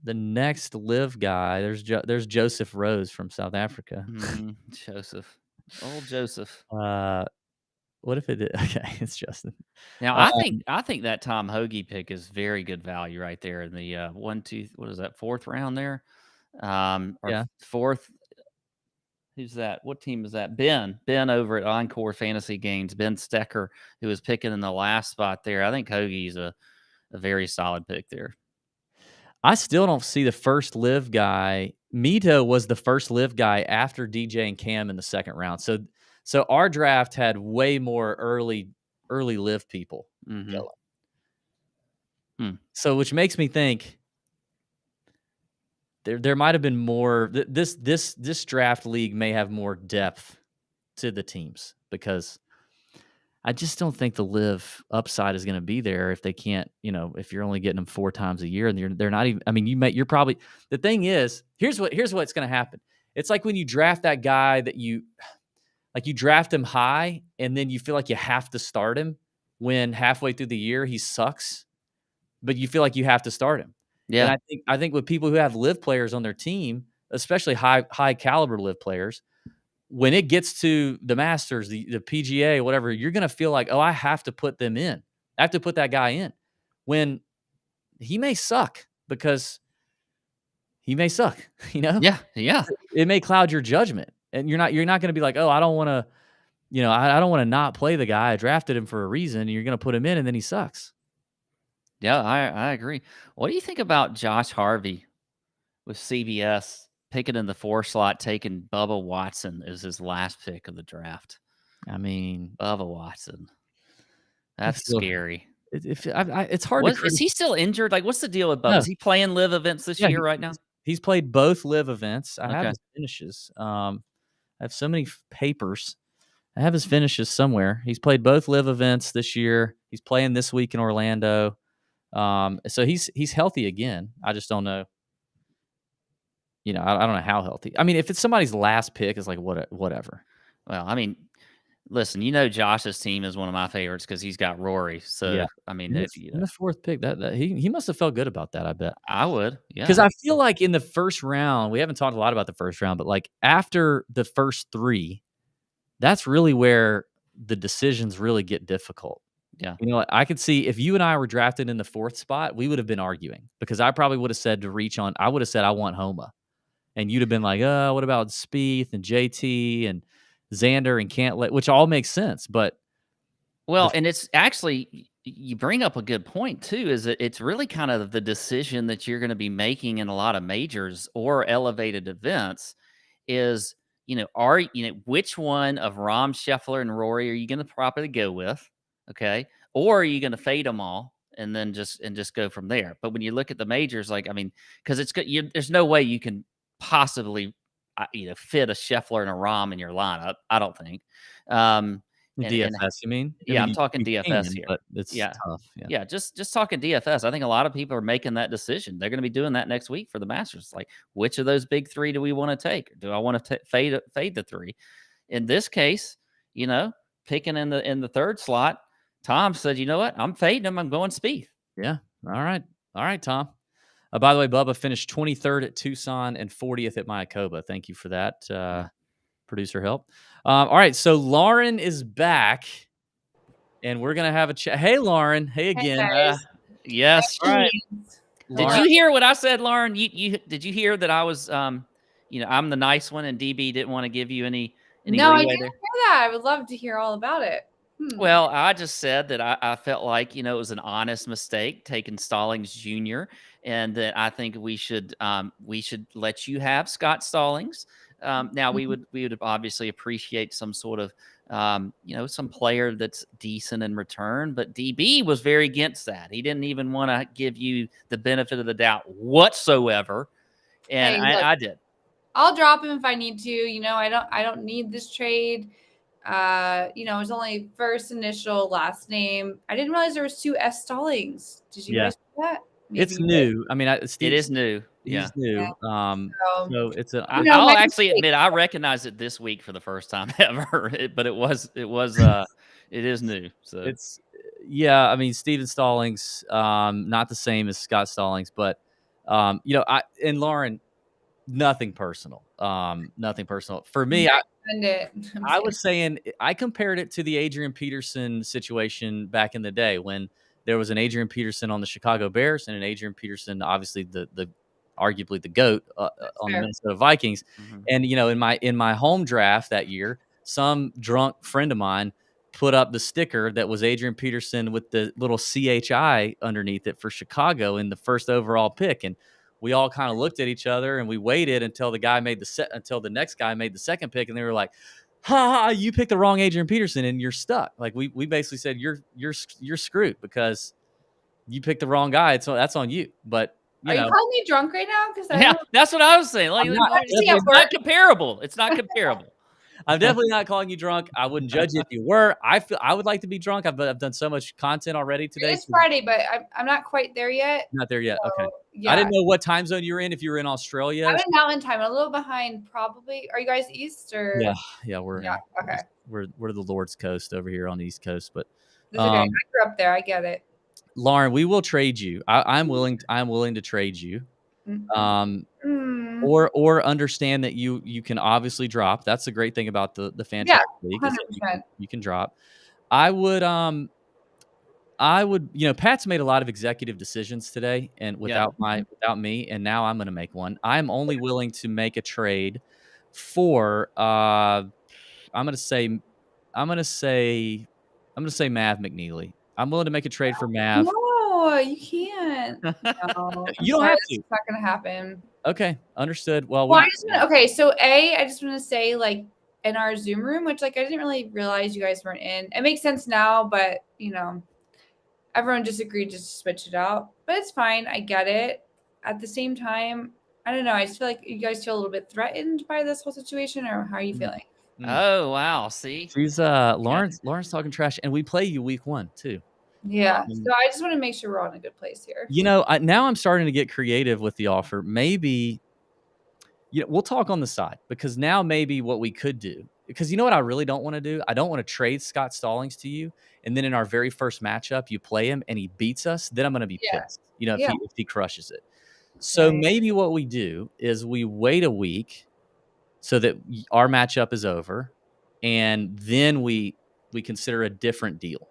the next Live guy, there's Joseph Rose from South Africa. Joseph, old Joseph. What if it did? Okay, it's Justin. Now I think that Tom Hoagie pick is very good value right there in the 4th round there. Or 4th. Who's that? What team is that? Ben over at Encore Fantasy Games. Ben Stecker, who was picking in the last spot there. I think Hoagie's a very solid pick there. I still don't see the first Live guy. Mito was the first Live guy after DJ and Cam in the 2nd round. So our draft had way more early Live people going. So which makes me think there might have been more. This draft league may have more depth to the teams because I just don't think the Live upside is going to be there if they can't. If you're only getting them 4 times a year and they're not even. I mean, you're probably. The thing is, here's what's going to happen. It's like when you draft that guy that you draft him high and then you feel like you have to start him when halfway through the year he sucks, but you feel like you have to start him. Yeah. And I think with people who have Live players on their team, especially high caliber Live players, when it gets to the Masters, the PGA, whatever, you're going to feel like, oh, I have to put them in. I have to put that guy in when he may suck because he may suck, Yeah. Yeah. It may cloud your judgment. And you're not going to be like, oh, I don't want to, I don't want to not play the guy. I drafted him for a reason. And you're going to put him in and then he sucks. Yeah, I agree. What do you think about Josh Harvey with CBS picking in the 4 slot, taking Bubba Watson as his last pick of the draft? I mean, Bubba Watson. That's scary. It's hard to. Is he still injured? Like, what's the deal with Bubba? No. Is he playing live events this year right now? He's played both live events. I have Okay. his finishes. I have so many papers. I have his finishes somewhere. He's played both live events this year. He's playing this week in Orlando. So he's healthy again. I just don't know. I don't know how healthy. I mean, if it's somebody's last pick, it's like whatever. Well, I mean, listen, Josh's team is one of my favorites because he's got Rory. So I mean, in the fourth pick, that he must have felt good about that. I bet I would, yeah. Because I feel like in the first round, we haven't talked a lot about the first round, but like after the first three, that's really where the decisions really get difficult. Yeah. I could see if you and I were drafted in the fourth spot, we would have been arguing because I probably would have said I would have said I want Homa. And you'd have been like, what about Spieth and JT and Xander and Cantlay, which all makes sense. But and it's actually, you bring up a good point too, is that it's really kind of the decision that you're going to be making in a lot of majors or elevated events is, which one of Rahm, Scheffler, and Rory are you going to properly go with? Okay. Or are you going to fade them all and then just go from there? But when you look at the majors, like, I mean, because it's good, there's no way you can possibly fit a Scheffler and a Rahm in your lineup. I don't think. DFS, you mean? Yeah, I'm talking DFS here. But it's tough. Yeah, just talking DFS. I think a lot of people are making that decision. They're going to be doing that next week for the Masters. Like, which of those big three do we want to take? Do I want to fade the three? In this case, picking in the third slot, Tom said, you know what? I'm fading him. I'm going Spieth. Yeah. All right, Tom. By the way, Bubba finished 23rd at Tucson and 40th at Mayakoba. Thank you for that, producer help. All right, so Lauren is back, and we're going to have a chat. Hey, Lauren. Hey again. Yes. All right. Did you hear what I said, Lauren? Did you hear that I was, I'm the nice one, and DB didn't want to give you any No, I leeway didn't hear that. I would love to hear all about it. Well, I just said that I felt like, it was an honest mistake taking Stallings Jr. and that I think we should let you have Scott Stallings. Now we would obviously appreciate some sort of, some player that's decent in return, but DB was very against that. He didn't even want to give you the benefit of the doubt whatsoever. And Hey, look, I did. I'll drop him if I need to. I don't need this trade. It's only first initial, last name. I didn't realize there was 2 S Stallings. Did you guys know that? Maybe it's new. I mean, it is new. He's new. So it's I'll actually admit I recognized it this week for the first time ever. But it is new. So it's I mean, Steven Stallings, not the same as Scott Stallings, but and Lauren, nothing personal. Nothing personal for me. I was saying I compared it to the Adrian Peterson situation back in the day when there was an Adrian Peterson on the Chicago Bears and an Adrian Peterson, obviously the arguably the GOAT on the Minnesota Vikings. Mm-hmm. And in my home draft that year, some drunk friend of mine put up the sticker that was Adrian Peterson with the little CHI underneath it for Chicago in the first overall pick. And we all kind of looked at each other and we waited until until the next guy made the second pick, and they were like, "Ha! You picked the wrong Adrian Peterson, and you're stuck." Like we basically said, "You're screwed because you picked the wrong guy. So that's on you." But are you calling me drunk right now? Because that's what I was saying. Like, it's not comparable. It's not comparable. I'm definitely not calling you drunk. I wouldn't judge you if you were. I would like to be drunk. I've done so much content already today. It's Friday, but I'm not quite there yet. Not there yet. So, okay. Yeah. I didn't know what time zone you were in. If you were in Australia, I'm in Mountain Time. I'm a little behind, probably. Are you guys East or? Yeah, we're okay. We're the Lord's Coast over here on the East Coast, but okay. I grew up there. I get it. Lauren, we will trade you. I'm willing to trade you. Or understand that you can obviously drop. That's the great thing about the fantasy league. 100%. You can drop. I would Pat's made a lot of executive decisions today and without me, and now I'm going to make one. I'm only willing to make a trade for I'm going to say Mav McNeely. I'm willing to make a trade for Mav. No, you can't. No, you don't have to. It's not going to happen. Okay, understood. Well, I just want to say, like, in our Zoom room, which like I didn't really realize you guys weren't in. It makes sense now, but you know, everyone just agreed to switch it out. But it's fine. I get it. At the same time, I don't know. I just feel like you guys feel a little bit threatened by this whole situation, or how are you feeling? Oh wow! See, she's Lauren's talking trash, and we play you week 1 too. Yeah. So I just want to make sure we're all in a good place here. You know, now I'm starting to get creative with the offer. Maybe, you know, we'll talk on the side, because now maybe what we could do, because you know what I really don't want to do? I don't want to trade Scott Stallings to you, and then in our very first matchup, you play him and he beats us. Then I'm going to be pissed, you know, if he crushes it. So maybe what we do is we wait a week so that our matchup is over, and then we consider a different deal.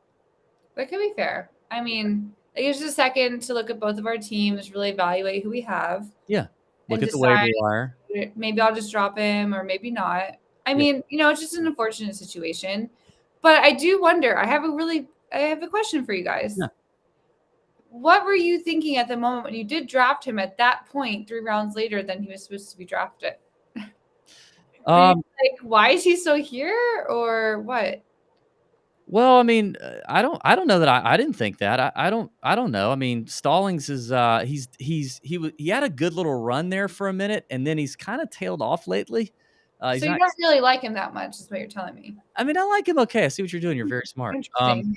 That could be fair. I mean, it gives us a second to look at both of our teams, really evaluate who we have. Yeah. Look and at the waiver decide, wire. Maybe I'll just drop him, or maybe not. I mean, you know, it's just an unfortunate situation. But I do wonder, I have a question for you guys. Yeah. What were you thinking at the moment when you did draft him at that point, 3 rounds later than he was supposed to be drafted? Like, why is he still here, or what? Well, I mean, I don't know that I didn't think that. I don't know. I mean, Stallings is he had a good little run there for a minute, and then he's kind of tailed off lately. So you don't really like him that much, is what you're telling me. I mean, I like him okay. I see what you're doing. You're very smart. Interesting.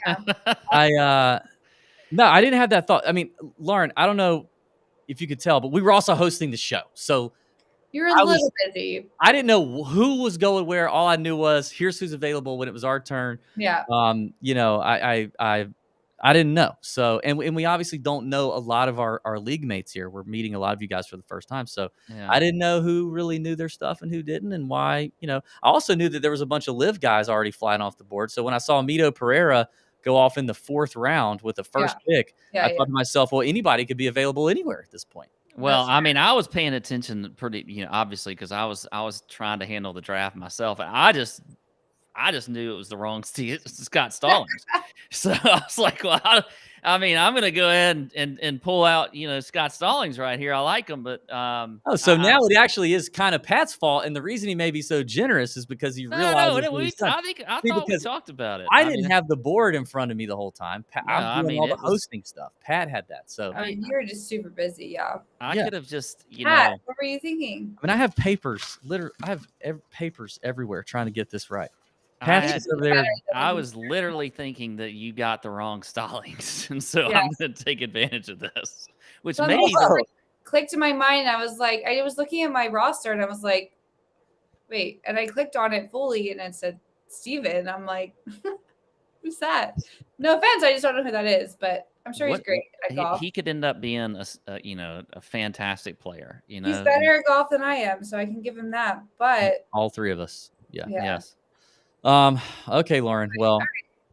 Yeah. No, I didn't have that thought. I mean, Lauren, I don't know if you could tell, but we were also hosting the show, so You're a little busy. I didn't know who was going where. All I knew was here's who's available when it was our turn. Yeah. You know, I didn't know. So, and we obviously don't know a lot of our league mates here. We're meeting a lot of you guys for the first time. So I didn't know who really knew their stuff and who didn't, and why. You know, I also knew that there was a bunch of live guys already flying off the board. So when I saw Mito Pereira go off in the 4th round with the first pick, I thought to myself, well, anybody could be available anywhere at this point. Well, I mean, I was paying attention pretty, you know, obviously, because I was trying to handle the draft myself, and I just knew it was the wrong Scott Stallings. So I was like, well, I mean, I'm going to go ahead and pull out, you know, Scott Stallings right here. I like him, but so now it actually is kind of Pat's fault, and the reason he may be so generous is because he realizes what he's done. I thought we talked about it. I didn't have the board in front of me the whole time. I'm doing all the hosting stuff. Pat had that. So I mean, you're just super busy. Yeah. I could have just, you Pat, know. what were you thinking? I mean, I have papers. Literally, I have papers everywhere trying to get this right. Pat's over there. I was literally thinking that you got the wrong Stallings, and so I'm going to take advantage of this, which So maybe clicked in my mind. I was like, I was looking at my roster, and I was like, wait, and I clicked on it fully, and it said Steven. I'm like, who's that? No offense, I just don't know who that is, but I'm sure he's great at golf. he could end up being a fantastic player. You know, He's better at golf than I am, so I can give him that. But all 3 of us, yes. Okay, Lauren. Well,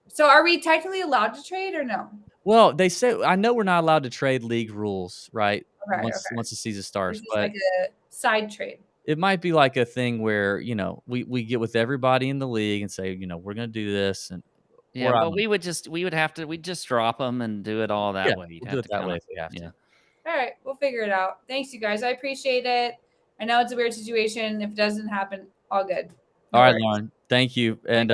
so are we technically allowed to trade or no? Well, they say I know we're not allowed to trade league rules, right? Okay, once the season starts, It's but like a side trade. it might be like a thing where, you know, we get with everybody in the league and say, you know, we're going to do this, and but we'd just drop them and do it all that way. We'll do it that way if we have to. All right, we'll figure it out. Thanks, you guys. I appreciate it. I know it's a weird situation. If it doesn't happen, all good. All right, Lauren. Thank you. And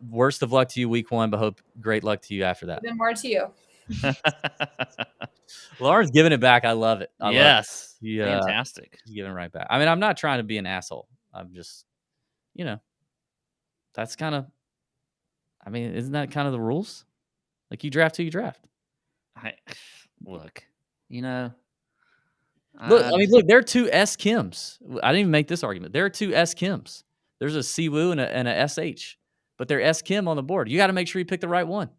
worst of luck to you week 1, but great luck to you after that. Even more to you. Lauren's giving it back. I love it. Yes. Yeah. Fantastic. He's giving it right back. I mean, I'm not trying to be an asshole. I'm just, you know, that's kind of, I mean, isn't that kind of the rules? Like, you draft who you draft. Look, you know. Look, there are 2 S Kims. I didn't even make this argument. There are 2 S Kims. There's a Siwoo and a SH, but they're S Kim on the board. You got to make sure you pick the right one.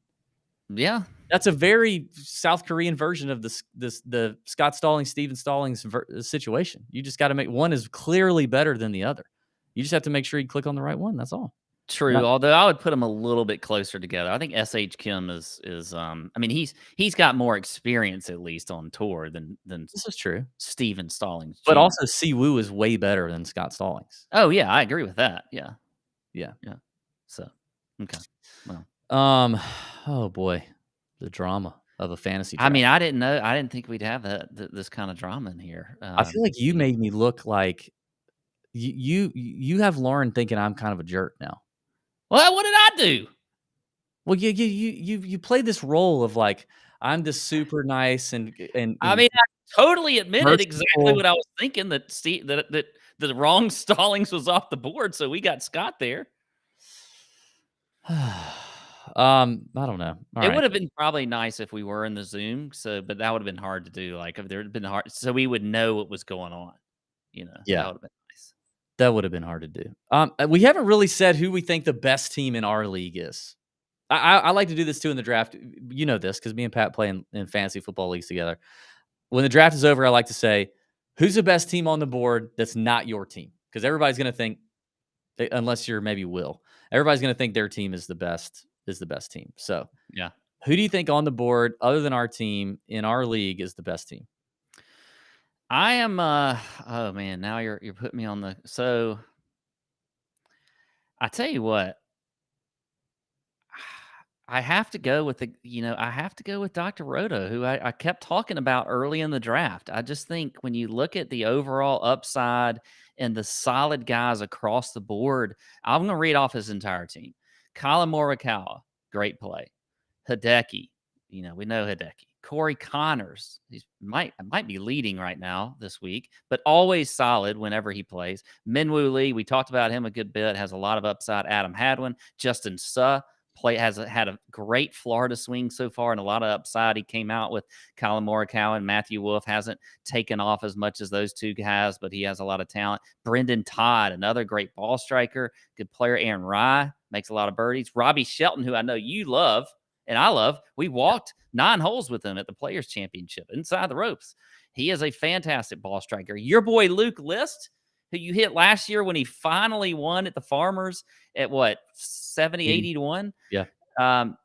Yeah. That's a very South Korean version of the Scott Stallings, Steven Stallings situation. You just got to make one is clearly better than the other. You just have to make sure you click on the right one. That's all. True. Yeah. Although I would put them a little bit closer together. I think SH Kim is I mean, he's got more experience at least on tour than this is true. Steven Stallings. But also Siwoo is way better than Scott Stallings. Oh yeah, I agree with that. Yeah. So okay. Well. Oh boy. The drama of a fantasy draft. I mean, I didn't think we'd have this kind of drama in here. I feel like you made me look like You have Lauren thinking I'm kind of a jerk now. Well, what did I do? Well, you play this role of like I'm just super nice and I mean, I totally admitted exactly merciful. what I was thinking, that that the wrong Stallings was off the board, so we got Scott there. I don't know. All It right. would have been probably nice if we were in the Zoom, but that would have been hard to do. Like if there had been hard, so we would know what was going on. You know, Yeah. that would have been nice. That would have been hard to do. We haven't really said who we think the best team in our league is. I like to do this too in the draft. You know this because me and Pat play in fantasy football leagues together. When the draft is over, I like to say, who's the best team on the board that's not your team? Because everybody's going to think, unless you're maybe Will, everybody's going to think their team is the best team. So yeah, who do you think on the board, other than our team in our league, is the best team? I am. Oh man, now you're putting me on the. So I tell you what, I have to go with I have to go with Dr. Roto, who I kept talking about early in the draft. I just think when you look at the overall upside and the solid guys across the board, I'm going to read off his entire team. Colin Morikawa, great play. Hideki, we know Hideki. Corey Connors, he might be leading right now this week, but always solid whenever he plays. Minwoo Lee, we talked about him a good bit, has a lot of upside. Adam Hadwin, Justin Suh, has had a great Florida swing so far and a lot of upside. He came out with Colin Morikawa and Matthew Wolff. Hasn't taken off as much as those two guys, but he has a lot of talent. Brendan Todd, another great ball striker, good player. Aaron Rye makes a lot of birdies. Robbie Shelton, who I know you love and I love. We walked 9 holes with him at the Players Championship inside the ropes. He is a fantastic ball striker. Your boy Luke List, who you hit last year when he finally won at the Farmers at what, 70, 80 to 1? Yeah.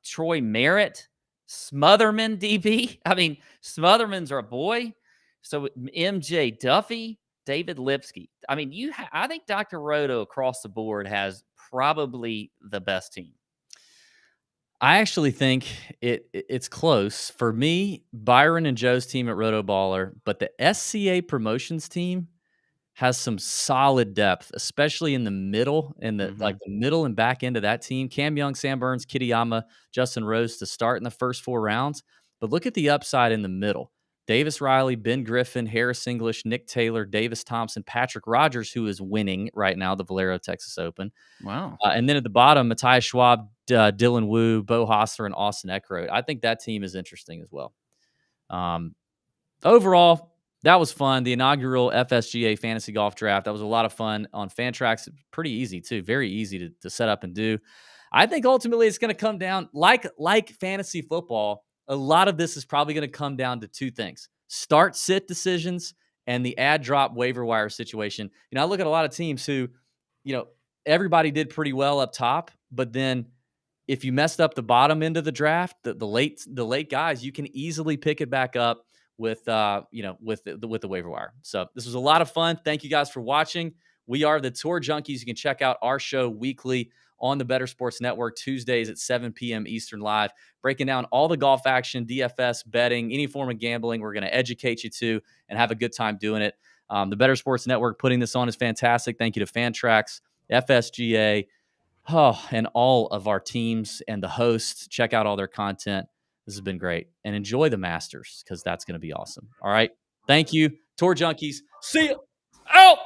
Troy Merritt, Smotherman DB. I mean, Smothermans are a boy. So MJ Duffy, David Lipsky. I mean, I think Dr. Roto across the board has probably the best team. I actually think it's close. For me, Byron and Joe's team at Roto Baller, but the F.S.G.A promotions team has some solid depth, especially in the middle and the middle and back end of that team. Cam Young, Sam Burns, Kitayama, Justin Rose to start in the first 4 rounds. But look at the upside in the middle. Davis Riley, Ben Griffin, Harris English, Nick Taylor, Davis Thompson, Patrick Rogers, who is winning right now the Valero Texas Open. Wow. And then at the bottom, Matthias Schwab, Dylan Wu, Bo Hostler, and Austin Eckroat. I think that team is interesting as well. Overall, that was fun. The inaugural F.S.G.A fantasy golf draft. That was a lot of fun on Fantrax. Pretty easy, too. Very easy to set up and do. I think ultimately it's going to come down, like fantasy football, a lot of this is probably going to come down to 2 things. Start-sit decisions and the add-drop waiver wire situation. I look at a lot of teams who, everybody did pretty well up top, but then if you messed up the bottom end of the draft, the late guys, you can easily pick it back up with the waiver wire. So this was a lot of fun. Thank you guys for watching. We are the Tour Junkies. You can check out our show weekly on the Bettor Sports Network, Tuesdays at 7 p.m. Eastern live, breaking down all the golf action, DFS, betting, any form of gambling. We're going to educate you to and have a good time doing it. The Bettor Sports Network putting this on is fantastic. Thank you to Fantrax, F.S.G.A, and all of our teams and the hosts. Check out all their content. This has been great. And enjoy the Masters because that's going to be awesome. All right. Thank you. Tour Junkies. See you. Out.